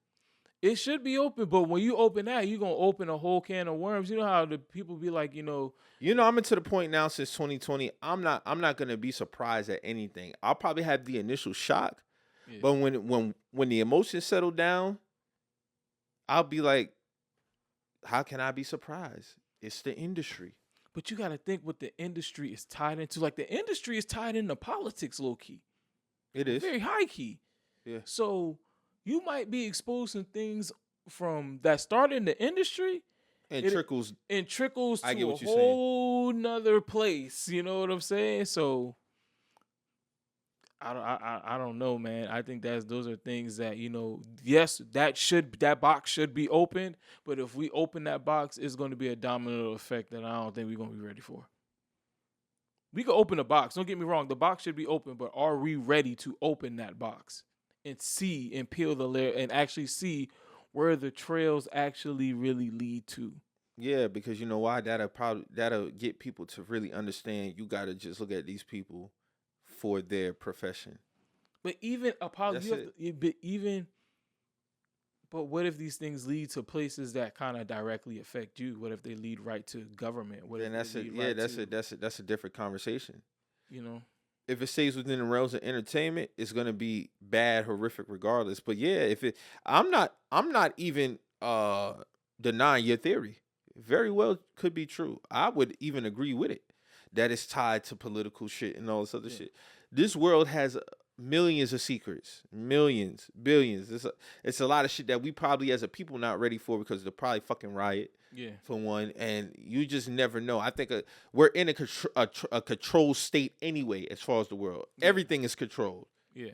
It should be open, but when you open that, you're gonna open a whole can of worms. You know how the people be like,
I'm into the point now since 2020. I'm not gonna be surprised at anything. I'll probably have the initial shock, but when the emotions settle down, I'll be like, how can I be surprised? It's the industry.
But you gotta think what the industry is tied into. Like the industry is tied into politics, low key.
It is
very high key.
Yeah.
So you might be exposing things from that start in the industry
and trickles
to a whole nother place. You know what I'm saying? So I don't know, man. I think those are things that, yes, that box should be open, but if we open that box, it's going to be a domino effect that I don't think we're going to be ready for. We could open the box. Don't get me wrong. The box should be open, but are we ready to open that box and see and peel the layer and actually see where the trails actually really lead to.
Yeah, because you know why? That'll get people to really understand. You gotta just look at these people for their profession.
But even
That's
you have
it.
to, but even but what if these things lead to places that kind of directly affect you? What if they lead right to government? What
Then
if
that's
they
it.
lead
Yeah,
right
that's
to
it. That's a different conversation.
you know?
If it stays within the realms of entertainment, it's gonna be bad, horrific, regardless. But yeah, if it, I'm not even denying your theory. Very well could be true. I would even agree with it that it's tied to political shit and all this other
Yeah,
shit. This world has millions of secrets, millions, billions. It's a lot of shit that we probably as a people not ready for because they'll probably fucking riot
yeah,
for one, and you just never know. I think we're in a controlled state anyway, as far as the world.
yeah,
Everything is controlled
yeah.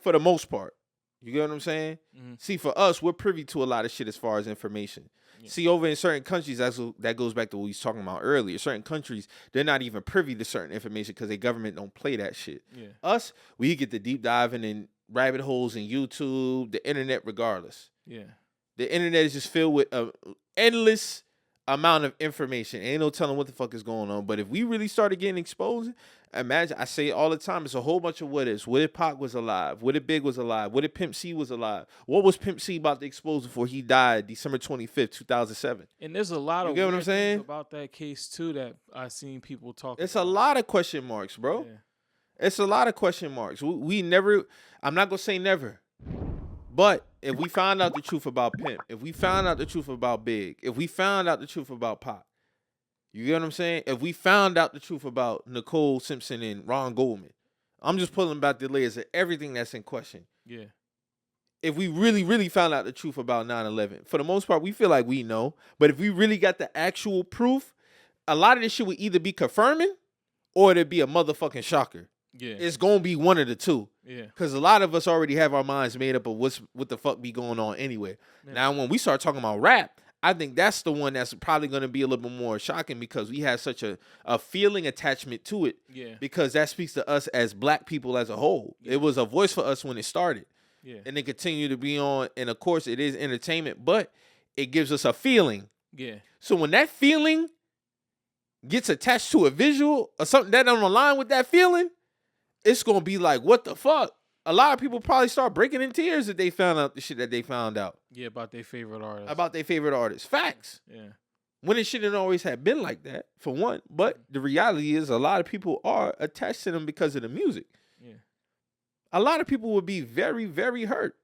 for the most part. You get what I'm saying?
Mm-hmm.
See, for us, we're privy to a lot of shit as far as information.
Yeah.
See, over in certain countries, that goes back to what we was talking about earlier. Certain countries, they're not even privy to certain information because their government don't play that shit.
Yeah.
Us, we get the deep diving in rabbit holes in YouTube, the internet, regardless.
Yeah.
The internet is just filled with an endless amount of information. Ain't no telling what the fuck is going on. But if we really started getting exposed, imagine, I say it all the time, it's a whole bunch of what ifs. What if Pac was alive? What if Big was alive? What if Pimp C was alive? What was Pimp C about to expose before he died December 25th, 2007?
And there's a lot
You
of
get what I'm
weird
saying?
things about that case too that I've seen people talk
It's a
about.
lot of question marks, bro.
Yeah.
It's a lot of question marks. We never, I'm not going to say never. But if we found out the truth about Pimp, if we found out the truth about Big, if we found out the truth about Pac, you get what I'm saying? If we found out the truth about Nicole Simpson and Ron Goldman, I'm just pulling back the layers of everything that's in question.
Yeah.
If we really, really found out the truth about 9/11, for the most part, we feel like we know. But if we really got the actual proof, a lot of this shit would either be confirming or it'd be a motherfucking shocker.
Yeah.
It's gonna be one of the two.
Yeah.
Because a lot of us already have our minds made up of what the fuck be going on anyway.
Yeah.
Now, when we start talking about rap, I think that's the one that's probably going to be a little bit more shocking because we have such a feeling attachment to it.
Yeah.
Because that speaks to us as black people as a whole.
Yeah.
It was a voice for us when it started.
Yeah.
And it continue to be on. And of course, it is entertainment, but it gives us a feeling.
Yeah.
So when that feeling gets attached to a visual or something that don't align with that feeling, it's going to be like, what the fuck? A lot of people probably start breaking in tears if they found out the shit that they found out
Yeah. About their favorite artist.
about their favorite artists. Facts.
Yeah.
When it shouldn't always have been like that, for one. But the reality is a lot of people are attached to them because of the music.
Yeah.
A lot of people would be very, very hurt.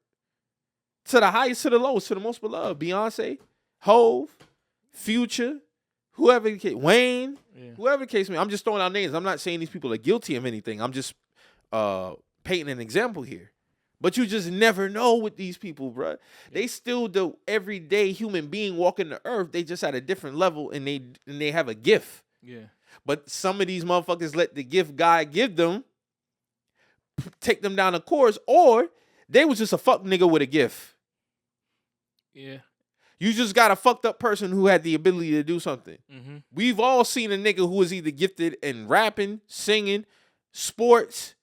To the highest, to the lowest, to the most beloved. Beyonce, Hove, Future, whoever the case, Wayne,
Yeah.
whoever the case may be. I'm just throwing out names. I'm not saying these people are guilty of anything. I'm just painting an example here. But you just never know with these people, bro. They still the everyday human being walking the earth. They just at a different level and they have a gift.
Yeah.
But some of these motherfuckers let the gift God give them take them down a course, or they was just a fuck nigga with a gift.
Yeah.
You just got a fucked up person who had the ability to do something.
Mm-hmm.
We've all seen a nigga who was either gifted in rapping, singing, sports.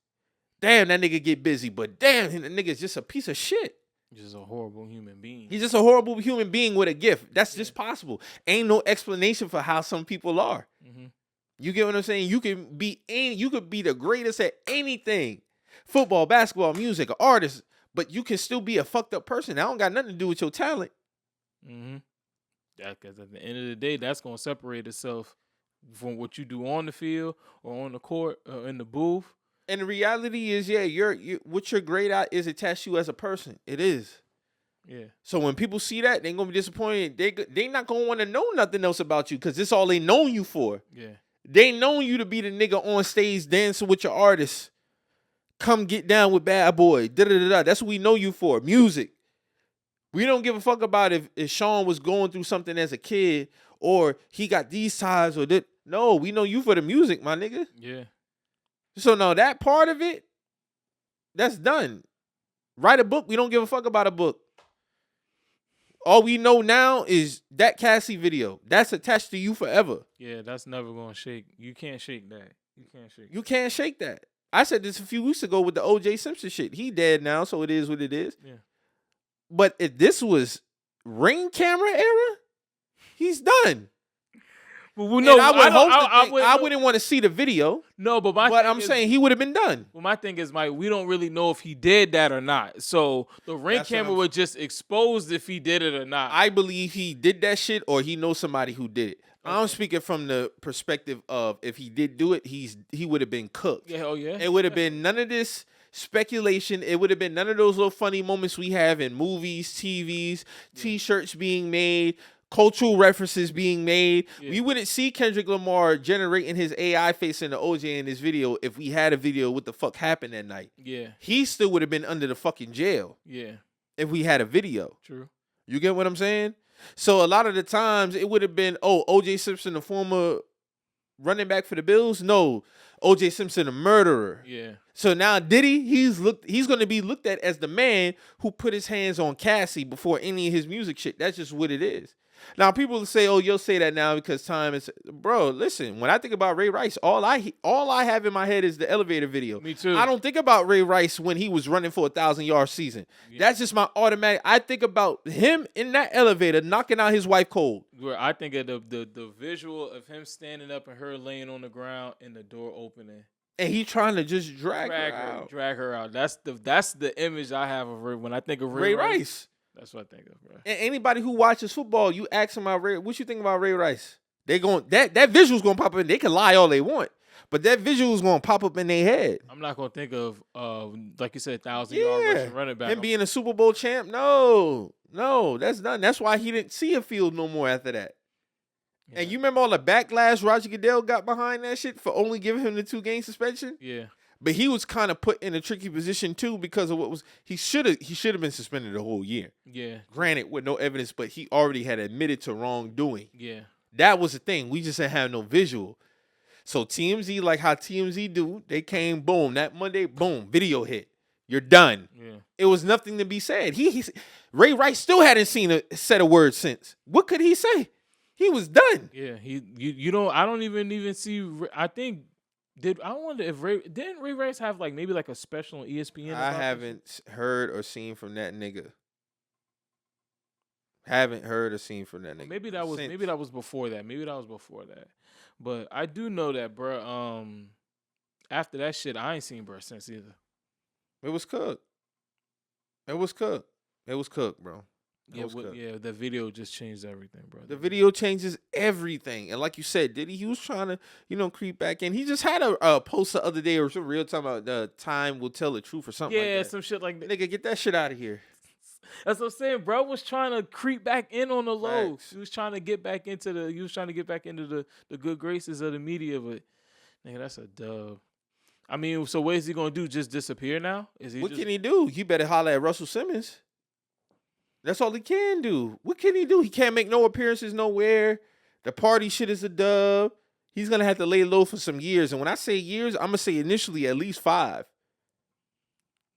Damn, that nigga get busy, but damn, the nigga's just a piece of shit.
Just a horrible human being.
He's just a horrible human being with a gift. That's just possible. Ain't no explanation for how some people are.
Mm-hmm.
You get what I'm saying? You could be the greatest at anything. Football, basketball, music, an artist, but you can still be a fucked up person. That don't got nothing to do with your talent.
Mm-hmm. Yeah, because at the end of the day, that's gonna separate itself from what you do on the field or on the court or in the booth.
And the reality is, yeah, you're what you're great at is attached to you as a person. It is.
Yeah.
So when people see that, they gonna be disappointed. They not gonna want to know nothing else about you because this all they know you for.
Yeah.
They know you to be the nigga on stage dancing with your artists. Come get down with Bad Boy. Da-da-da-da. That's what we know you for. Music. We don't give a fuck about if Sean was going through something as a kid or he got these ties or that. No, we know you for the music, my nigga.
Yeah.
So now that part of it, that's done. Write a book. We don't give a fuck about a book. All we know now is that Cassie video. That's attached to you forever.
Yeah, that's never gonna shake. You can't shake that. You can't shake.
You can't shake that. I said this a few weeks ago with the O.J. Simpson shit. He dead now, so it is what it is.
Yeah.
But if this was Ring camera era, he's done.
Well,
And
no,
I would hope that I
no,
wouldn't want to see the video,
no, but
I'm saying he would have been done.
well, my thing is, Mike, we don't really know if he did that or not. So the Ring
That's what
camera
I'm-
would just expose if he did it or not.
I believe he did that shit or he knows somebody who did it. I'm speaking from the perspective of if he did do it, he would have been cooked.
Yeah, oh yeah.
It would have been none of this speculation. It would have been none of those little funny moments we have in movies, TVs, T-shirts being made, cultural references being made.
Yeah.
We wouldn't see Kendrick Lamar generating his AI face in the OJ in this video if we had a video what the fuck happened that night.
Yeah,
He still would have been under the fucking jail
yeah,
if we had a video.
true.
You get what I'm saying? So a lot of the times it would have been, OJ Simpson, the former running back for the Bills. No, OJ Simpson, a murderer.
Yeah,
So now Diddy, he's going to be looked at as the man who put his hands on Cassie before any of his music shit. That's just what it is. Now people say, "Oh, you'll say that now because time is." Bro, listen. When I think about Ray Rice, all I have in my head is the elevator video.
me too.
I don't think about Ray Rice when he was running for 1,000-yard season.
Yeah.
That's just my automatic. I think about him in that elevator knocking out his wife cold.
Where I think of the visual of him standing up and her laying on the ground and the door opening.
And he trying to just drag her out.
Drag her out. That's the image I have of her when I think of
Ray
Ray Rice.
Rice.
That's what I think of, bro.
And anybody who watches football, you ask them about Ray. What you think about Ray Rice? They going that visual's gonna pop up. They can lie all they want, but that visual's gonna pop up in their head.
I'm not gonna think of like you said, 1,000-yard rushing running back.
Him being a Super Bowl champ. No, that's done. That's why he didn't see a field no more after that.
Yeah.
And you remember all the backlash Roger Goodell got behind that shit for only giving him the 2-game suspension?
Yeah.
But he was kind of put in a tricky position too because of what was he should have been suspended the whole year.
Yeah.
Granted, with no evidence, but he already had admitted to wrongdoing.
Yeah.
That was the thing. We just didn't have no visual. So TMZ, like how TMZ do, they came, boom, that Monday, boom, video hit. You're done.
Yeah.
It was nothing to be said. Ray Rice still hadn't seen a set of words since. What could he say? He was done.
Yeah. You don't. I don't even see. I think. I wonder if didn't Ray Rice have maybe a special on ESPN?
I haven't heard or seen from that nigga. Haven't heard or seen from that nigga.
Maybe that was before that. But I do know that, bro. After that shit, I ain't seen bro since either.
It was cooked. It was cooked, bro.
Yeah, the video just changed everything, bro.
The video changes everything. And like you said, Diddy, he was trying to, creep back in. He just had a post the other day or some real time about time will tell the truth or something like that.
Yeah, some shit like that.
Nigga, get that shit out of here.
That's what I'm saying. Bro was trying to creep back in on the low.
Facts.
He was trying to get back into the good graces of the media, but nigga, that's a dub. I mean, so what is he gonna do? Just disappear now?
What can he do? You better holler at Russell Simmons. That's all he can do. What can he do? He can't make no appearances nowhere. The party shit is a dub. He's going to have to lay low for some years. And when I say years, I'm going to say initially at least 5.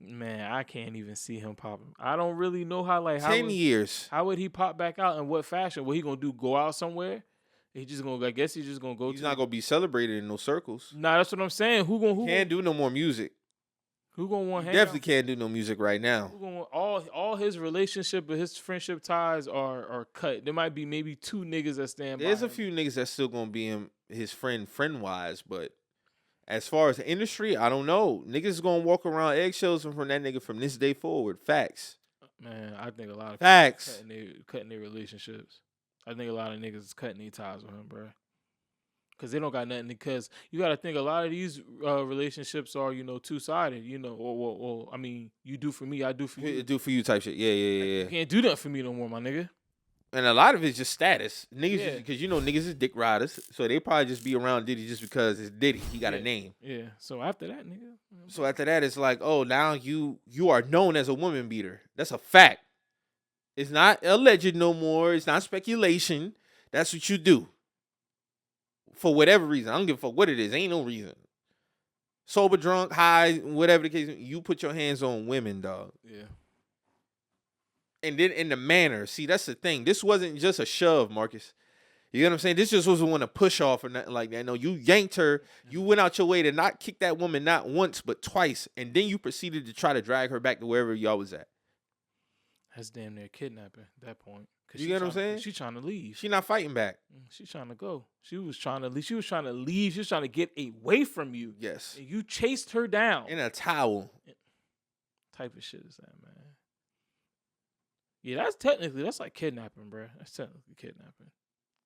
Man, I can't even see him popping. I don't really know how
10 years.
How would he pop back out in what fashion? What he going to do? Go out somewhere? I guess he's just going to go.
He's not going to be celebrated in no circles.
Nah, that's what I'm saying. Who
can't do no more music.
Who gonna want?
Definitely can't do no music right now.
All his relationship and his friendship ties are cut. There might be maybe 2 niggas that stand by.
There's a few niggas that's still gonna be his friend wise, but as far as the industry, I don't know. Niggas gonna walk around eggshells from that nigga from this day forward. Facts.
Man, I think a lot of
facts
cutting their relationships. I think a lot of niggas is cutting their ties with him, bro. Because they don't got nothing. Because you got to think a lot of these relationships are, 2-sided. Or I mean, you do for me, I do for you.
Do for you type shit. Yeah.
You can't do that for me no more, my nigga.
And a lot of it's just status. Niggas, because niggas is dick riders. So they probably just be around Diddy just because it's Diddy. He got a name.
Yeah. So after that, nigga.
So after that, it's like, oh, now you are known as a woman beater. That's a fact. It's not alleged no more. It's not speculation. That's what you do. For whatever reason. I don't give a fuck what it is. Ain't no reason. Sober, drunk, high, whatever the case, you put your hands on women, dog.
Yeah.
And then in the manner, see, that's the thing. This wasn't just a shove, Marcus. You know what I'm saying? This just wasn't a push off or nothing like that. No, you yanked her. You went out your way to not kick that woman not once, but twice. And then you proceeded to try to drag her back to wherever y'all was at.
That's damn near kidnapping at that point. Cause
You
she
get what I'm
tryna-
saying?
She trying to leave.
She not fighting back.
She's trying to go. She was trying to leave. She was trying to leave. She was trying to get away from you.
Yes.
And you chased her down.
In a towel.
Type of shit is that, man? Yeah, that's like kidnapping, bro. That's technically kidnapping.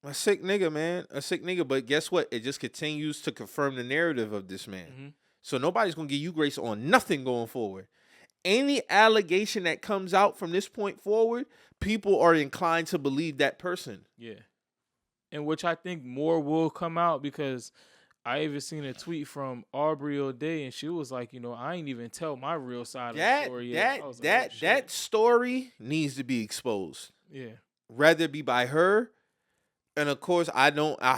A sick nigga, man. A sick nigga. But guess what? It just continues to confirm the narrative of this man.
Mm-hmm.
So nobody's going to give you grace on nothing going forward. Any allegation that comes out from this point forward, people are inclined to believe that person.
Yeah. And which I think more will come out, because I even seen a tweet from Aubrey O'Day, and she was like, I ain't even tell my real side of the story yet. I was like, oh,
that story needs to be exposed.
Yeah.
Rather it be by her. And of course, I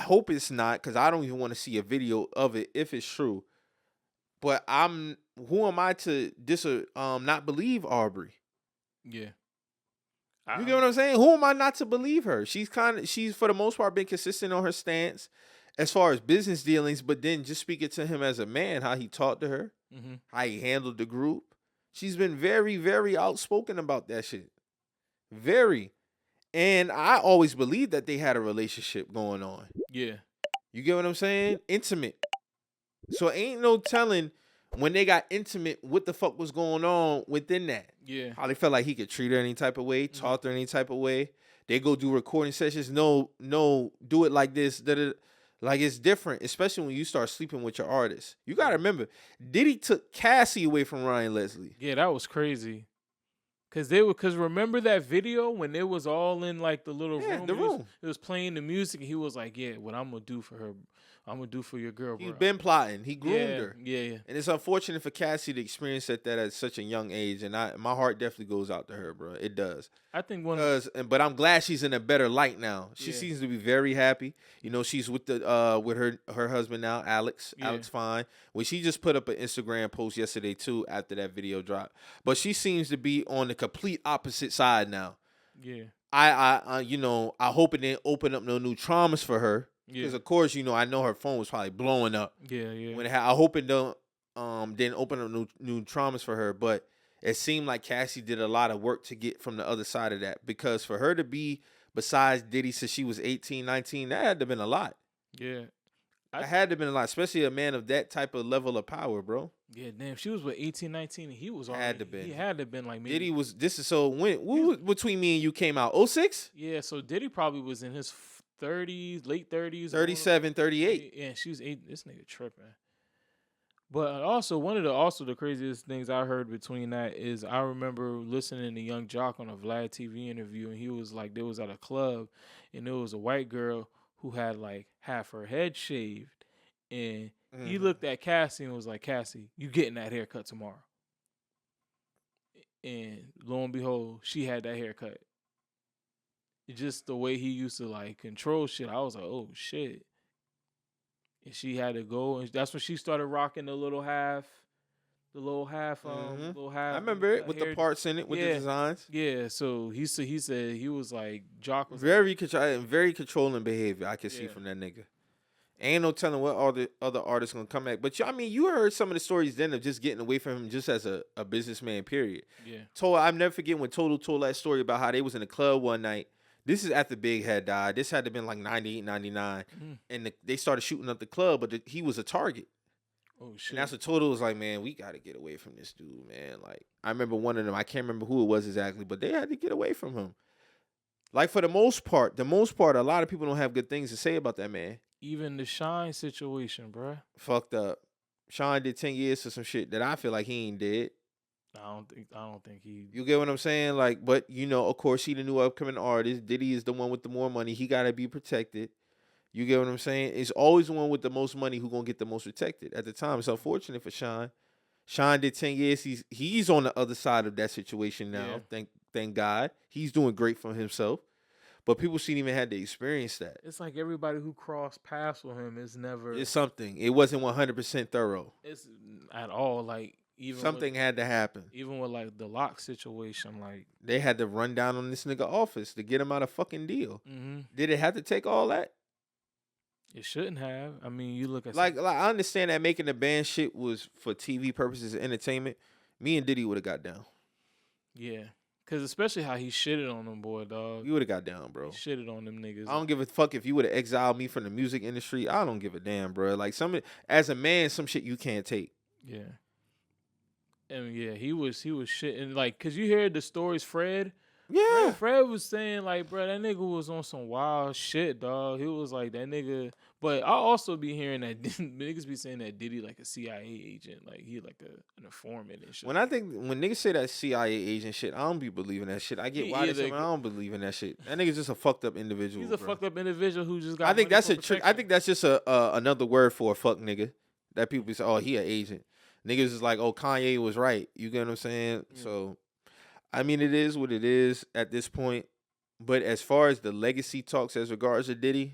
hope it's not, because I don't even want to see a video of it if it's true. But who am I to not believe Aubrey?
Yeah.
You get what I'm saying? Who am I not to believe her? She's for the most part been consistent on her stance as far as business dealings, but then just speaking to him as a man, how he talked to her, how he handled the group. She's been very, very outspoken about that shit. Very. And I always believed that they had a relationship going on.
Yeah.
You get what I'm saying? Intimate. So ain't no telling when they got intimate what the fuck was going on within that.
Yeah.
How they felt like he could treat her any type of way, talk to her any type of way. They go do recording sessions. No, do it like this. Like, it's different, especially when you start sleeping with your artist. You got to remember, Diddy took Cassie away from Ryan Leslie.
Yeah, that was crazy. Cause remember that video when it was all in like the little room?
The room.
It was playing the music, and he was like, "Yeah, what I'm gonna do for her, I'm gonna do for your girl, bro."
He's been plotting. He groomed her.
Yeah.
And it's unfortunate for Cassie to experience that at such a young age. And my heart definitely goes out to her, bro. It does.
I think
but I'm glad she's in a better light now. She
Yeah.
seems to be very happy. She's with her husband now, Alex.
Yeah.
Alex Fine. Well, she just put up an Instagram post yesterday too after that video dropped. But she seems to be on the complete opposite side now.
Yeah.
I hope it didn't open up no new traumas for her. Because
Yeah.
of course, I know her phone was probably blowing up.
Yeah. Yeah.
When I hope it don't didn't open up new traumas for her, but it seemed like Cassie did a lot of work to get from the other side of that, because for her to be besides Diddy since she was 18, 19, that had to have been a lot.
Yeah.
That had to have been a lot, especially a man of that type of level of power, bro.
Yeah, damn. She was with 18, 19, and he was already.
Had to been.
He had to have been like maybe.
Diddy was. This is so when. What between me and you came out? 06?
Yeah, so Diddy probably was in his 30s, late 30s.
37, 38.
Yeah, she was 8. This nigga tripping. But also, one of the craziest things I heard between that is I remember listening to Young Jock on a Vlad TV interview, and he was like, they was at a club, and there was a white girl who had like half her head shaved, and he looked at Cassie and was like, "Cassie, you getting that haircut tomorrow?" And lo and behold, she had that haircut. Just the way he used to like control shit, I was like, "Oh shit!" And she had to go, and that's when she started rocking the little half. I remember
it with the parts in it, with the designs.
Yeah, so he said he was like, Jock was
very controlling behavior. I can see from that nigga. Ain't no telling what all the other artists gonna come back. But you heard some of the stories then of just getting away from him just as a businessman. Period.
Yeah.
I'll never forget when Total told that story about how they was in the club one night. This is after Big had died. This had to been like 98, 99. And they started shooting up the club, but he was a target.
Oh shit!
And that's what Total was like, man, we got to get away from this dude, man. Like, I remember one of them, I can't remember who it was exactly, but they had to get away from him. Like, for the most part, a lot of people don't have good things to say about that man.
Even the Shine situation, bruh.
Fucked up. Sean did 10 years for some shit that I feel like he ain't did.
I don't think he.
You get what I'm saying? Like, but of course, he the new upcoming artist. Diddy is the one with the more money. He gotta be protected. You get what I'm saying? It's always the one with the most money who gonna get the most protected. At the time, it's unfortunate for Sean. Sean did 10 years. He's on the other side of that situation now.
Yeah.
Thank God. He's doing great for himself. But people shouldn't even have to experience that.
It's like everybody who crossed paths with him is never.
It's something. It wasn't 100% thorough.
It's at all like even
something had to happen.
Even with like the Lock situation, like
they had to run down on this nigga office to get him out of fucking deal.
Mm-hmm.
Did it have to take all that?
It shouldn't have. I mean, you look at
like I understand that making the band shit was for TV purposes and entertainment. Me and Diddy would have got down.
Yeah, Cause especially how he shitted on them, boy, dog.
You would have got down,
He
bro.
shitted on them niggas.
I don't give a fuck if you would have exiled me from the music industry. I don't give a damn, bro. Like as a man, some shit you can't take.
Yeah. And yeah, he was shitting like, cause you hear the stories, Fred.
Yeah.
Fred was saying like, bro, that nigga was on some wild shit, dog. He was like that nigga. But I also be hearing that niggas be saying that Diddy like a CIA agent, like he like an informant and shit.
When niggas say that CIA agent shit, I don't be believing that shit. I get
Me
why they say,
either.
but I don't believe in that shit. That nigga's just a fucked up individual.
He's a
bro.
fucked up individual who just got.
I think
money
that's
for
a trick. I
protection.
think that's just another word for a fuck nigga. That people say, oh, he an agent. Niggas is like, oh, Kanye was right. You get what I'm saying?
Yeah.
So, I mean, it is what it is at this point. But as far as the legacy talks as regards to Diddy,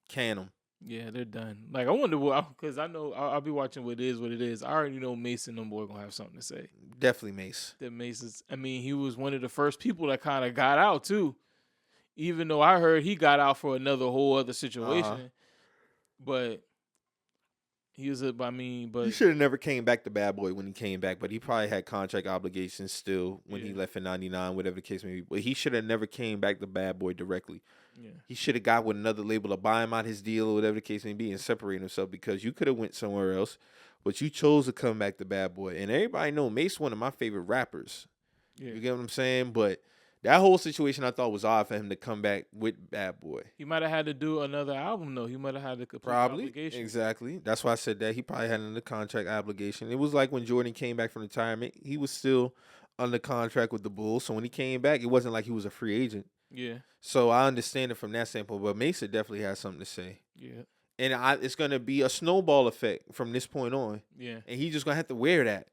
can him.
Yeah, they're done. Like I wonder what, because I know I'll be watching what it is. I already know Mason and them boy gonna have something to say.
Definitely Mace.
That Mason's. I mean, he was one of the first people that kind of got out too. Even though I heard he got out for another whole other situation, but he was a. I mean, but
He should have never came back to Bad Boy when he came back, but he probably had contract obligations still when he
Yeah.
left in '99, whatever the case may be. But he should have never came back to Bad Boy directly.
yeah,
He should have got with another label to buy him out his deal or whatever the case may be and separate himself, because you could have went somewhere else, but you chose to come back to Bad Boy. And everybody know Mace one of my favorite rappers.
yeah.
You get what I'm saying? But that whole situation I thought was odd for him to come back with Bad Boy.
He might have had to do another album though. He might have had to complete
Probably.
obligation.
Exactly. That's why I said that. He probably had another contract obligation. It was like when Jordan came back from retirement, he was still under contract with the Bulls. So when he came back, it wasn't like he was a free agent.
Yeah,
So I understand it from that standpoint. But Mesa definitely has something to say.
yeah,
And it's going to be a snowball effect from this point on.
yeah.
And he's just going to have to wear that.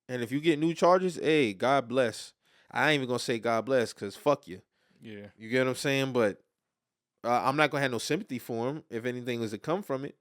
And if you get new charges, hey, God bless. I ain't even going to say God bless because fuck you.
Yeah,
You get what I'm saying? But I'm not going to have no sympathy for him if anything was to come from it.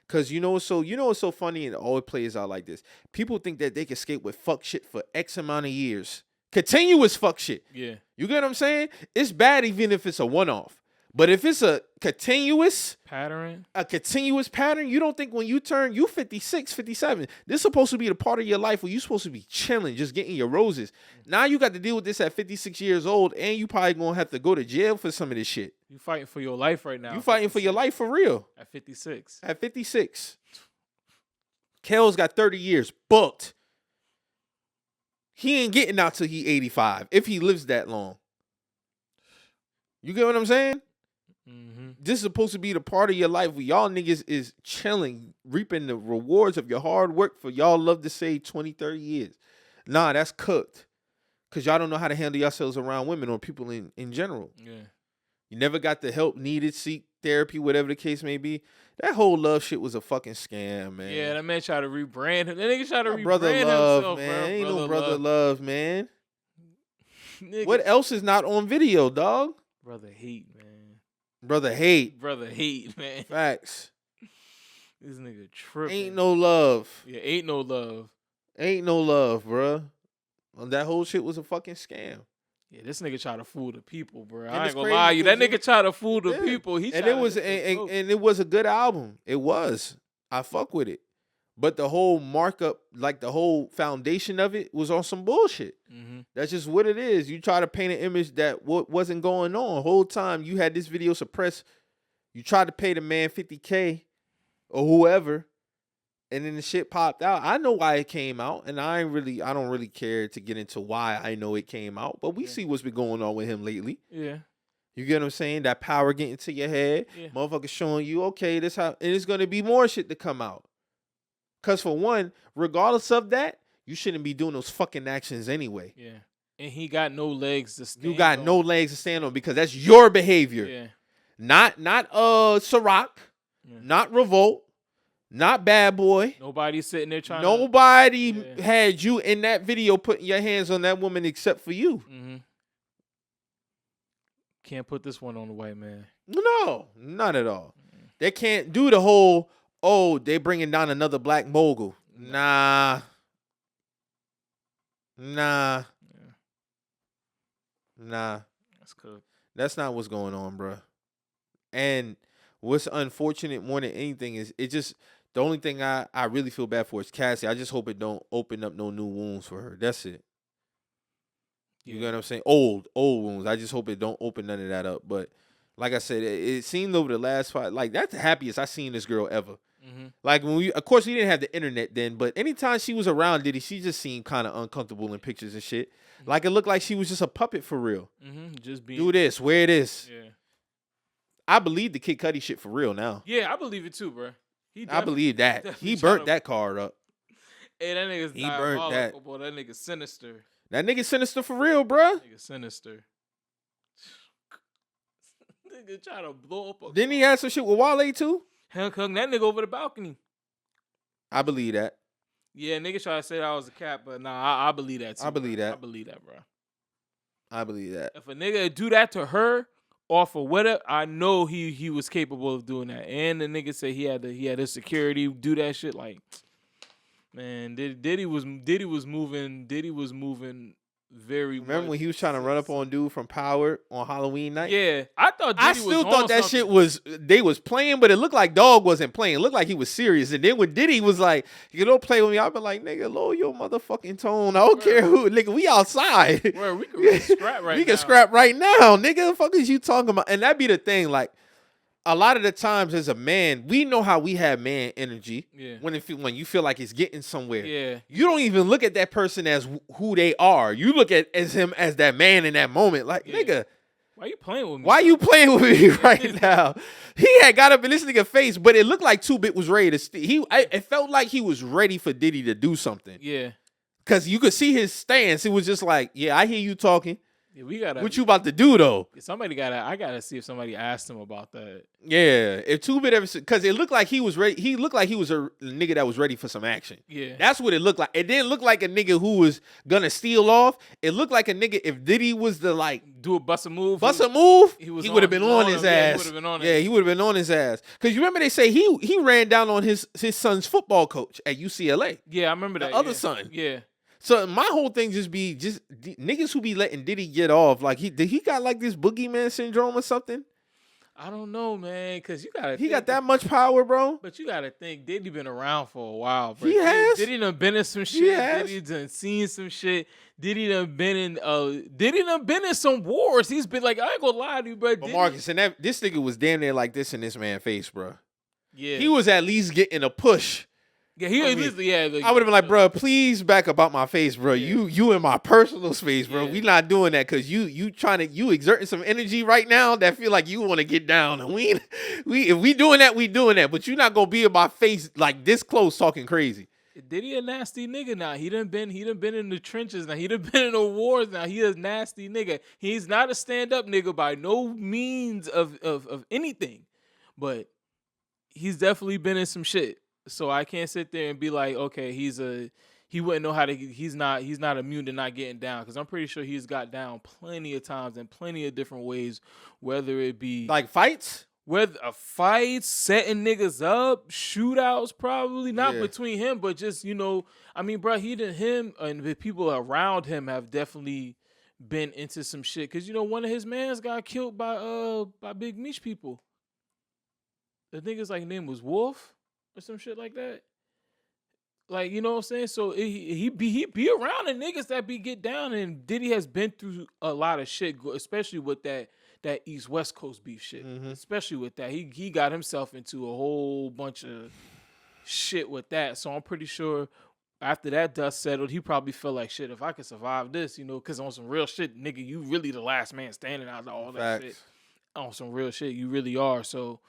Because you know what's so funny, and it always plays out like this. People think that they can skate with fuck shit for X amount of years. Continuous fuck shit.
yeah,
You get what I'm saying? It's bad even if it's a one-off. But if it's a continuous
pattern.
pattern, you don't think when you turn, you 56, 57, this is supposed to be the part of your life where you're supposed to be chilling, just getting your roses. Now you got to deal with this at 56 years old, and you probably going to have to go to jail for some of this shit.
You fighting for your life right now.
You fighting for your life for real.
At 56.
At 56. Kel's got 30 years booked. He ain't getting out till he 85, if he lives that long. You get what I'm saying?
Mm-hmm.
This is supposed to be the part of your life where y'all niggas is chilling, reaping the rewards of your hard work for y'all love to say 20, 30 years. Nah, that's cooked. Because y'all don't know how to handle yourselves around women or people in general.
Yeah.
You never got the help needed, seek therapy, whatever the case may be. That whole love shit was a fucking scam, man.
Yeah, that man tried to rebrand him. That nigga tried to rebrand
brother love,
himself,
man.
bro.
Ain't no brother love, man.
Nigga.
What else is not on video, dog?
Brother hate, man.
Brother hate.
Brother hate, man.
Facts.
This nigga tripping.
Ain't no love.
Yeah, ain't no love.
Ain't no love, bruh. That whole shit was a fucking scam.
Yeah, this nigga try to fool the people, bro.
And
I ain't
it's
gonna
crazy
lie, you that
because
nigga try to fool the
Yeah.
people. He
And
tried
it was
to
and it was a good album. It was. I fuck with it. But the whole markup, like the whole foundation of it, was on some bullshit.
Mm-hmm.
That's just what it is. You try to paint an image that wasn't going on. Whole time you had this video suppressed. You tried to pay the man $50K or whoever, and then the shit popped out. I know why it came out, and I don't really care to get into why I know it came out. But we
Yeah.
see what's been going on with him lately.
Yeah.
You get what I'm saying? That power getting to your head.
Yeah.
Motherfucker showing you, okay, this how, and it's gonna be more shit to come out. Cause for one, regardless of that, you shouldn't be doing those fucking actions anyway.
Yeah. And he got no legs to stand
You got
on.
no legs to stand on because that's your behavior.
Yeah.
Not Ciroc,
Yeah.
not Revolt, not Bad Boy.
Nobody sitting there trying
Nobody
Yeah.
had you in that video putting your hands on that woman except for you.
Mm-hmm. Can't put this one on the white man.
No, not at all. They can't do the whole, oh, they bringing down another black mogul. Nah.
Yeah.
Nah.
That's cool.
That's not what's going on, bruh. And what's unfortunate more than anything is it just, the only thing I really feel bad for is Cassie. I just hope it don't open up no new wounds for her. That's it. You
Yeah.
get what I'm saying? Old wounds. I just hope it don't open none of that up. But like I said, it seemed over the last 5, like that's the happiest I seen this girl ever.
Mm-hmm.
Like when of course, we didn't have the internet then, but anytime she was around Diddy, she just seemed kind of uncomfortable in pictures and shit. Like it looked like she was just a puppet for real.
Mm-hmm. Just being.
Do this, wear this.
Yeah.
I believe the Kid Cudi shit for real now.
Yeah, I believe it too, bro.
I believe that.
definitely
He
tryna-
burnt that card up.
Hey, that nigga's
He burnt that.
diabolical, boy. That nigga's sinister.
That nigga sinister for real, bruh.
Nigga sinister. Nigga trying to blow up a
Didn't he have some shit with Wale too?
hung that nigga over the balcony.
I believe that.
Yeah, nigga try to say that was a cap, but nah, I believe that too.
I believe
bro.
that.
I believe that, bro.
I believe that.
If a nigga do that to her off of whatever, I know he was capable of doing that. And the nigga said he had his security do that shit. Like, man, Diddy was moving very.
Remember
much
when he was trying to run up on dude from Power on Halloween night?
Yeah, I thought Diddy
I still
was
thought
on
that
something.
shit was they was playing, but it looked like Dog wasn't playing. It looked like he was serious. And then when Diddy was like, "You don't play with me," I've been like, "Nigga, lower your motherfucking tone. I don't care who, nigga. We outside.
Bro, we can really scrap right
we
now.
can scrap right now, nigga. The fuck is you talking about?" And that be the thing, like. A lot of the times as a man, we know how we have man energy.
Yeah.
When you feel like it's getting somewhere.
Yeah.
You don't even look at that person as who they are. You look at him as that man in that moment. Like,
Yeah.
nigga,
Why you playing with me?
why you playing with me right now? He had got up in this nigga face, but it looked like 2-Bit was ready to it felt like he was ready for Diddy to do something.
Yeah.
Cause you could see his stance. It was just like, yeah, I hear you talking.
Yeah, we gotta.
What you about to do though?
I gotta see if somebody asked him about that.
Yeah, if 2-Bit ever, because it looked like he was ready. He looked like he was a nigga that was ready for some action.
Yeah.
That's what it looked like. It didn't look like a nigga who was gonna steal off. It looked like a nigga if Diddy was the like
Do a bust a move.
he
was
would have been on his
him. Yeah, he
ass.
would've been on
Yeah,
it.
he would have been on his ass. Because you remember they say he ran down on his son's football coach at UCLA.
Yeah, I remember that.
The other
yeah.
son.
Yeah.
So my whole thing just niggas who be letting Diddy get off. Like he got like this boogeyman syndrome or something.
I don't know, man, because you gotta.
He got that much power, bro.
But you gotta think Diddy been around for a while, bro.
He has.
Diddy done been in some
He
shit.
has.
Diddy done seen some shit. Diddy done been in some wars. He's been like, I ain't gonna lie to you, bro.
But Marcus, and this nigga was damn near like this in this man's face, bro.
Yeah.
He was at least getting a push.
Yeah, he
I
at
mean,
least, yeah.
I would have been like, bro, please back up out my face, bro.
Yeah.
You in my personal space, bro.
Yeah.
We not doing that because you exerting some energy right now that feel like you want to get down. And if we doing that, we doing that. But you're not gonna be in my face like this close talking crazy.
Diddy a nasty nigga now. He done been in the trenches now. He done been in the wars now. He a nasty nigga. He's not a stand-up nigga by no means of anything. But he's definitely been in some shit. So I can't sit there and be like, okay, he wouldn't know how to. He's not immune to not getting down, because I'm pretty sure he's got down plenty of times in plenty of different ways, whether it be
Like fights.
whether a fight, setting niggas up, shootouts, probably not
Yeah.
between him, but just I mean, bro, him and the people around him have definitely been into some shit. Cause one of his mans got killed by Big Meech people. The nigga's like name was Wolf or some shit like that. Like, you know what I'm saying? So he be around the niggas that be get down, and Diddy has been through a lot of shit, especially with that East West Coast beef shit.
Mhm.
Especially with that. He got himself into a whole bunch of shit with that. So I'm pretty sure after that dust settled, he probably felt like, shit, if I could survive this, because on some real shit, nigga, you really the last man standing out of all that shit.
Facts.
On some real shit, you really are. So,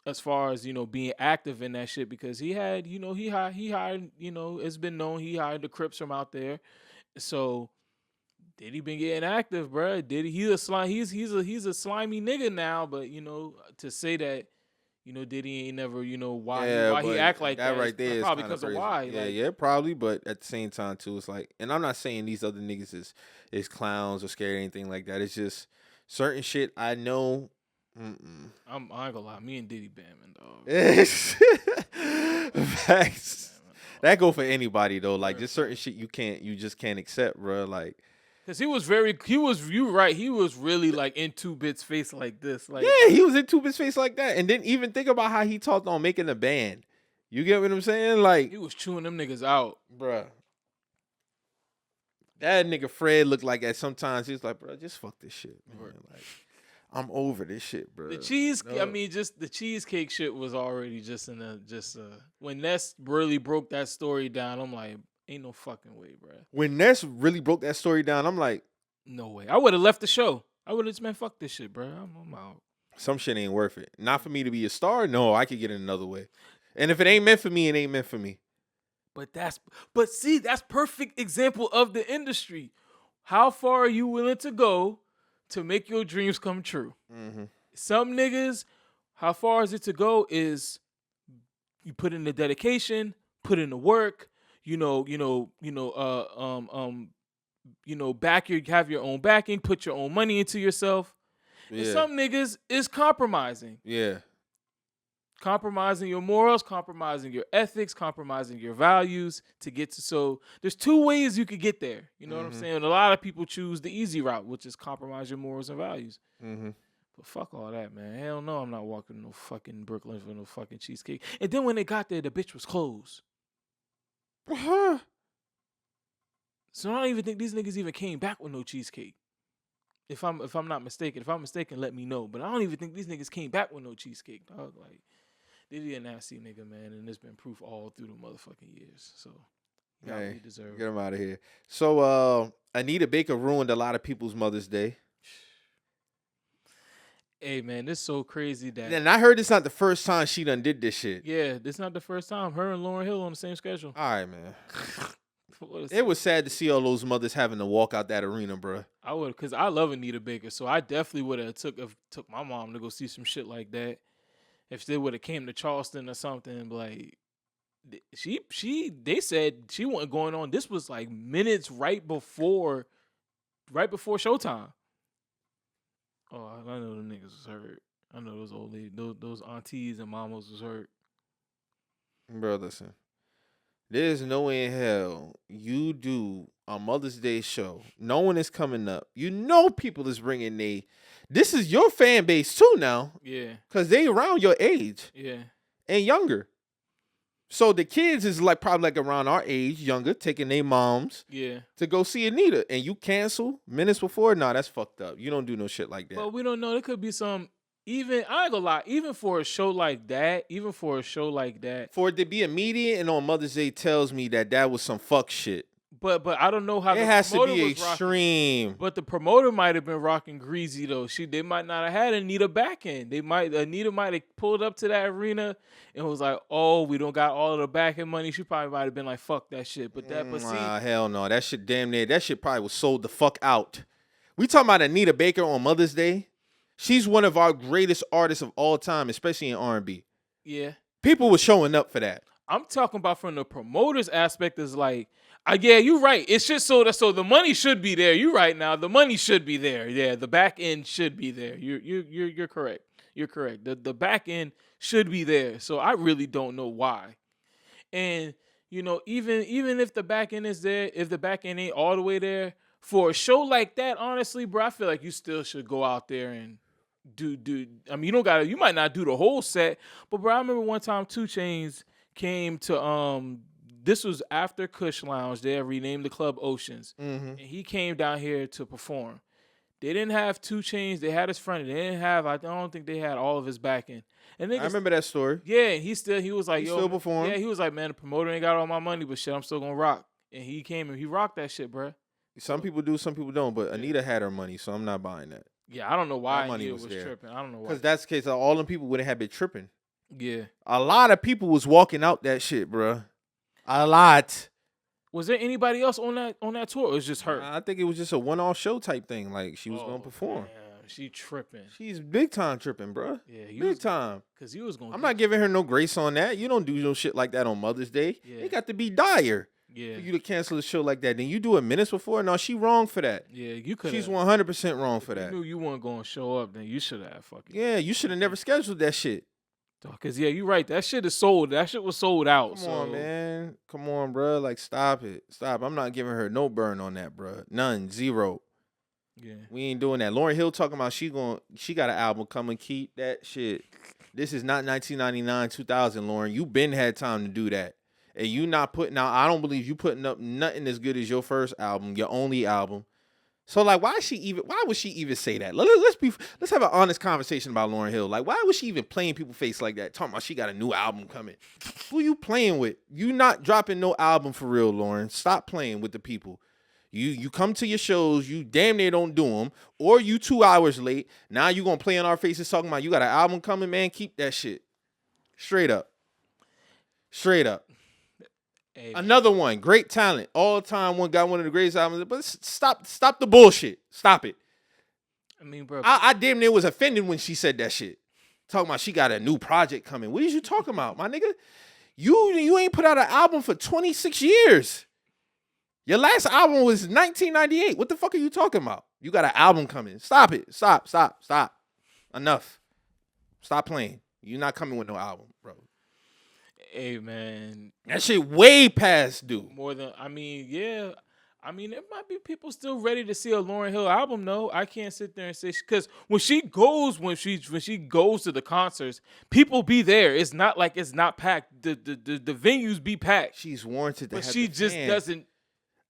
as far as being active in that shit, because he hired it's been known he hired the Crips from out there. So Diddy been getting active, bruh. Diddy, he's a slimy nigga now, but to say that Diddy ain't never why he
but
act like that
right there is
probably
kinda
because of
crazy.
why.
Yeah,
like,
yeah, probably. But at the same time too, it's like, and I'm not saying these other niggas is clowns or scared or anything like that. It's just certain shit I know.
I ain't gonna lie, me and Diddy bamming, dog.
Facts. That go for anybody though. Like just certain shit you just can't accept, bro. Like,
Cause you right. He was really like in 2-Bit's face like this. Like,
yeah, he was in 2-Bit's face like that, and then even think about how he talked on making a band. You get what I'm saying? Like,
he was chewing them niggas out.
bruh. That nigga Fred looked like at sometimes he's like, bro, just fuck this shit, man.
Right.
Like, I'm over this shit, bro.
The cheese,
No.
I mean, just the cheesecake shit was already just when Ness really broke that story down, I'm like, ain't no fucking way, bro.
When Ness really broke that story down, I'm like,
No way. I would have left the show. I would have just, man, fuck this shit, bro. I'm out.
some shit ain't worth it. Not for me to be a star. No, I could get it another way. And if it ain't meant for me, it ain't meant for me.
But see, that's perfect example of the industry. How far are you willing to go to make your dreams come true?
Mm-hmm.
Some niggas, how far is it to go is you put in the dedication, put in the work, have your own backing, put your own money into yourself.
Yeah.
And some niggas is compromising.
Yeah.
Compromising your morals, compromising your ethics, compromising your values to get to. So there's two ways you could get there. You know what I'm
Mhm.
saying? A lot of people choose the easy route, which is compromise your morals and values.
Mm-hmm.
But fuck all that, man. Hell no, I'm not walking to no fucking Brooklyn for no fucking cheesecake. And then when they got there, the bitch was closed.
Huh?
So I don't even think these niggas even came back with no cheesecake. If I'm not mistaken. If I'm mistaken, let me know. But I don't even think these niggas came back with no cheesecake, dog. Like, they be a nasty nigga, man, and there's been proof all through the motherfucking years. So you got what
Hey,
you deserve.
get him out of here. So, Anita Baker ruined a lot of people's Mother's Day.
Hey man, this so crazy that
And I heard it's not the first time she done did this shit.
yeah, this not the first time her and Lauryn Hill on the same schedule.
All right, man.
What a
It was sad to see all those mothers having to walk out that arena, bro.
I would, cause I love Anita Baker, so I definitely would have took my mom to go see some shit like that. If they would have came to Charleston or something, like they said she wasn't going on. This was like minutes right before showtime. Oh, I know the niggas was hurt. I know those old ladies, those aunties and mamas was hurt.
Bro, listen. There's no way in hell you do a Mother's Day show. No one is coming up. You know people is bringing this is your fan base too now.
Yeah,
Because they around your age
yeah,
and younger. So the kids is like probably like around our age, younger, taking their moms
yeah.
to go see Anita. And you cancel minutes before? Nah, that's fucked up. You don't do no shit like that.
But we don't know. There could be some. Even I ain't gonna lie. Even for a show like that,
For it to be immediate and on Mother's Day tells me that was some fuck shit.
But I don't know how
It
the
has to
promoter
be
was rocking.
extreme.
But the promoter might have been rocking greasy though. They might not have had Anita back in. Anita might have pulled up to that arena and was like, "Oh, we don't got all of the back end money." She probably might have been like, "Fuck that shit." But see,
Hell no. That shit damn near. That shit probably was sold the fuck out. We talking about Anita Baker on Mother's Day. She's one of our greatest artists of all time, especially in R&B.
yeah,
People were showing up for that.
I'm talking about from the promoter's aspect is like, yeah, you're right. It's just so the money should be there. You're right now. The money should be there. Yeah, the back end should be there. You're correct. You're correct. The back end should be there. So I really don't know why. And even if the back end is there, if the back end ain't all the way there for a show like that, honestly, bro, I feel like you still should go out there and do. I mean, you might not do the whole set, but bro, I remember one time 2 Chainz came to this was after Kush Lounge. They had renamed the club Oceans.
Mm-hmm.
And he came down here to perform. They didn't have 2 Chainz. They had his friend. They didn't have, I don't think they had all of his backing. And
I remember that story.
yeah, he was like,
He
yo,
still performed.
yeah, he was like, man, the promoter ain't got all my money, but shit, I'm still gonna rock. And he came and he rocked that shit, bro.
Some people do, some people don't. But Anita had her money, so I'm not buying that.
Yeah, I don't know why
money
he
was
was
there.
tripping. I don't know why.
Because that's the case. All them people would have been tripping.
Yeah.
A lot of people was walking out that shit, bro. A lot.
Was there anybody else on that tour? Or it was just her?
I think it was just a one-off show type thing. Like she was gonna perform.
Damn, she tripping.
She's big time tripping, bro.
Yeah,
Big time.
Because he was going.
I'm not giving her no grace on that. You don't do no shit like that on Mother's Day.
Yeah.
It got to be dire
Yeah.
for you to cancel a show like that. Then you do it minutes before. No, she wrong for that.
Yeah, you could.
She's 100% wrong for
You
that.
knew you weren't going to show up, then you should have fucking.
Yeah, you should have never scheduled that shit.
Because yeah, you're right. That shit is sold. That shit was sold out.
Come on, man. Come on, bro. Like, stop it. Stop. I'm not giving her no burn on that, bro. None. Zero.
Yeah.
We ain't doing that. Lauryn Hill talking about she got an album coming. Keep that shit. This is not 1999, 2000, Lauren. You been had time to do that. and you not putting out, I don't believe you putting up nothing as good as your first album, your only album. So like, why would she even say that? Let's have an honest conversation about Lauryn Hill. Like, why was she even playing people's face like that? Talking about she got a new album coming. Who you playing with? You not dropping no album for real, Lauryn. Stop playing with the people. You come to your shows, you damn near don't do them, or you 2 hours late. Now you gonna play in our faces talking about you got an album coming, man. Keep that shit. Straight up. Hey, another one, great talent, all time one, got one of the greatest albums. But stop the bullshit. Stop it.
I mean, bro,
I damn near was offended when she said that shit. Talking about she got a new project coming. What is you talking about, my nigga? You ain't put out an album for 26 years. Your last album was 1998. What the fuck are you talking about? You got an album coming. Stop it. Stop. Enough. Stop playing. You're not coming with no album, bro.
Hey, man.
That shit way past due.
More than, I mean, yeah. I mean, there might be people still ready to see a Lauryn Hill album, though. I can't sit there and say, because when she goes to the concerts, people be there. It's not like it's not packed. The venues be packed.
She's warranted to
but
have
she
the
just
fans.
doesn't.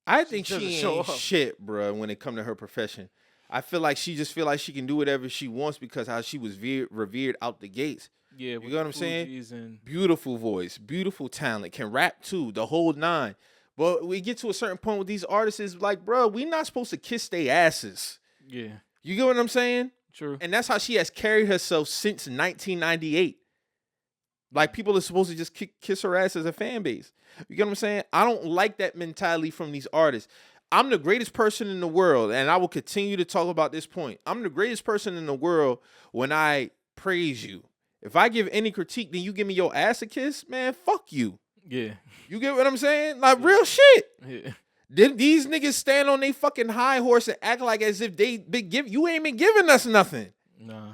I think she
show
ain't
up.
shit, bro, when it come to her profession. I feel like she just feel like she can do whatever she wants because how she was revered out the gates.
Yeah,
you know what I'm saying?
And
beautiful voice, beautiful talent, can rap too, the whole nine. But we get to a certain point with these artists is like, bro, we not supposed to kiss their asses.
Yeah.
You get what I'm saying?
True.
And that's how she has carried herself since 1998. Like, people are supposed to just kiss her ass as a fan base. You get what I'm saying? I don't like that mentality from these artists. I'm the greatest person in the world, and I will continue to talk about this point. I'm the greatest person in the world when I praise you. If I give any critique, then you give me your ass a kiss, man, fuck you.
Yeah.
You get what I'm saying? Like, real shit.
Yeah.
These niggas stand on their fucking high horse and act like as if they been you ain't been giving us nothing.
Nah.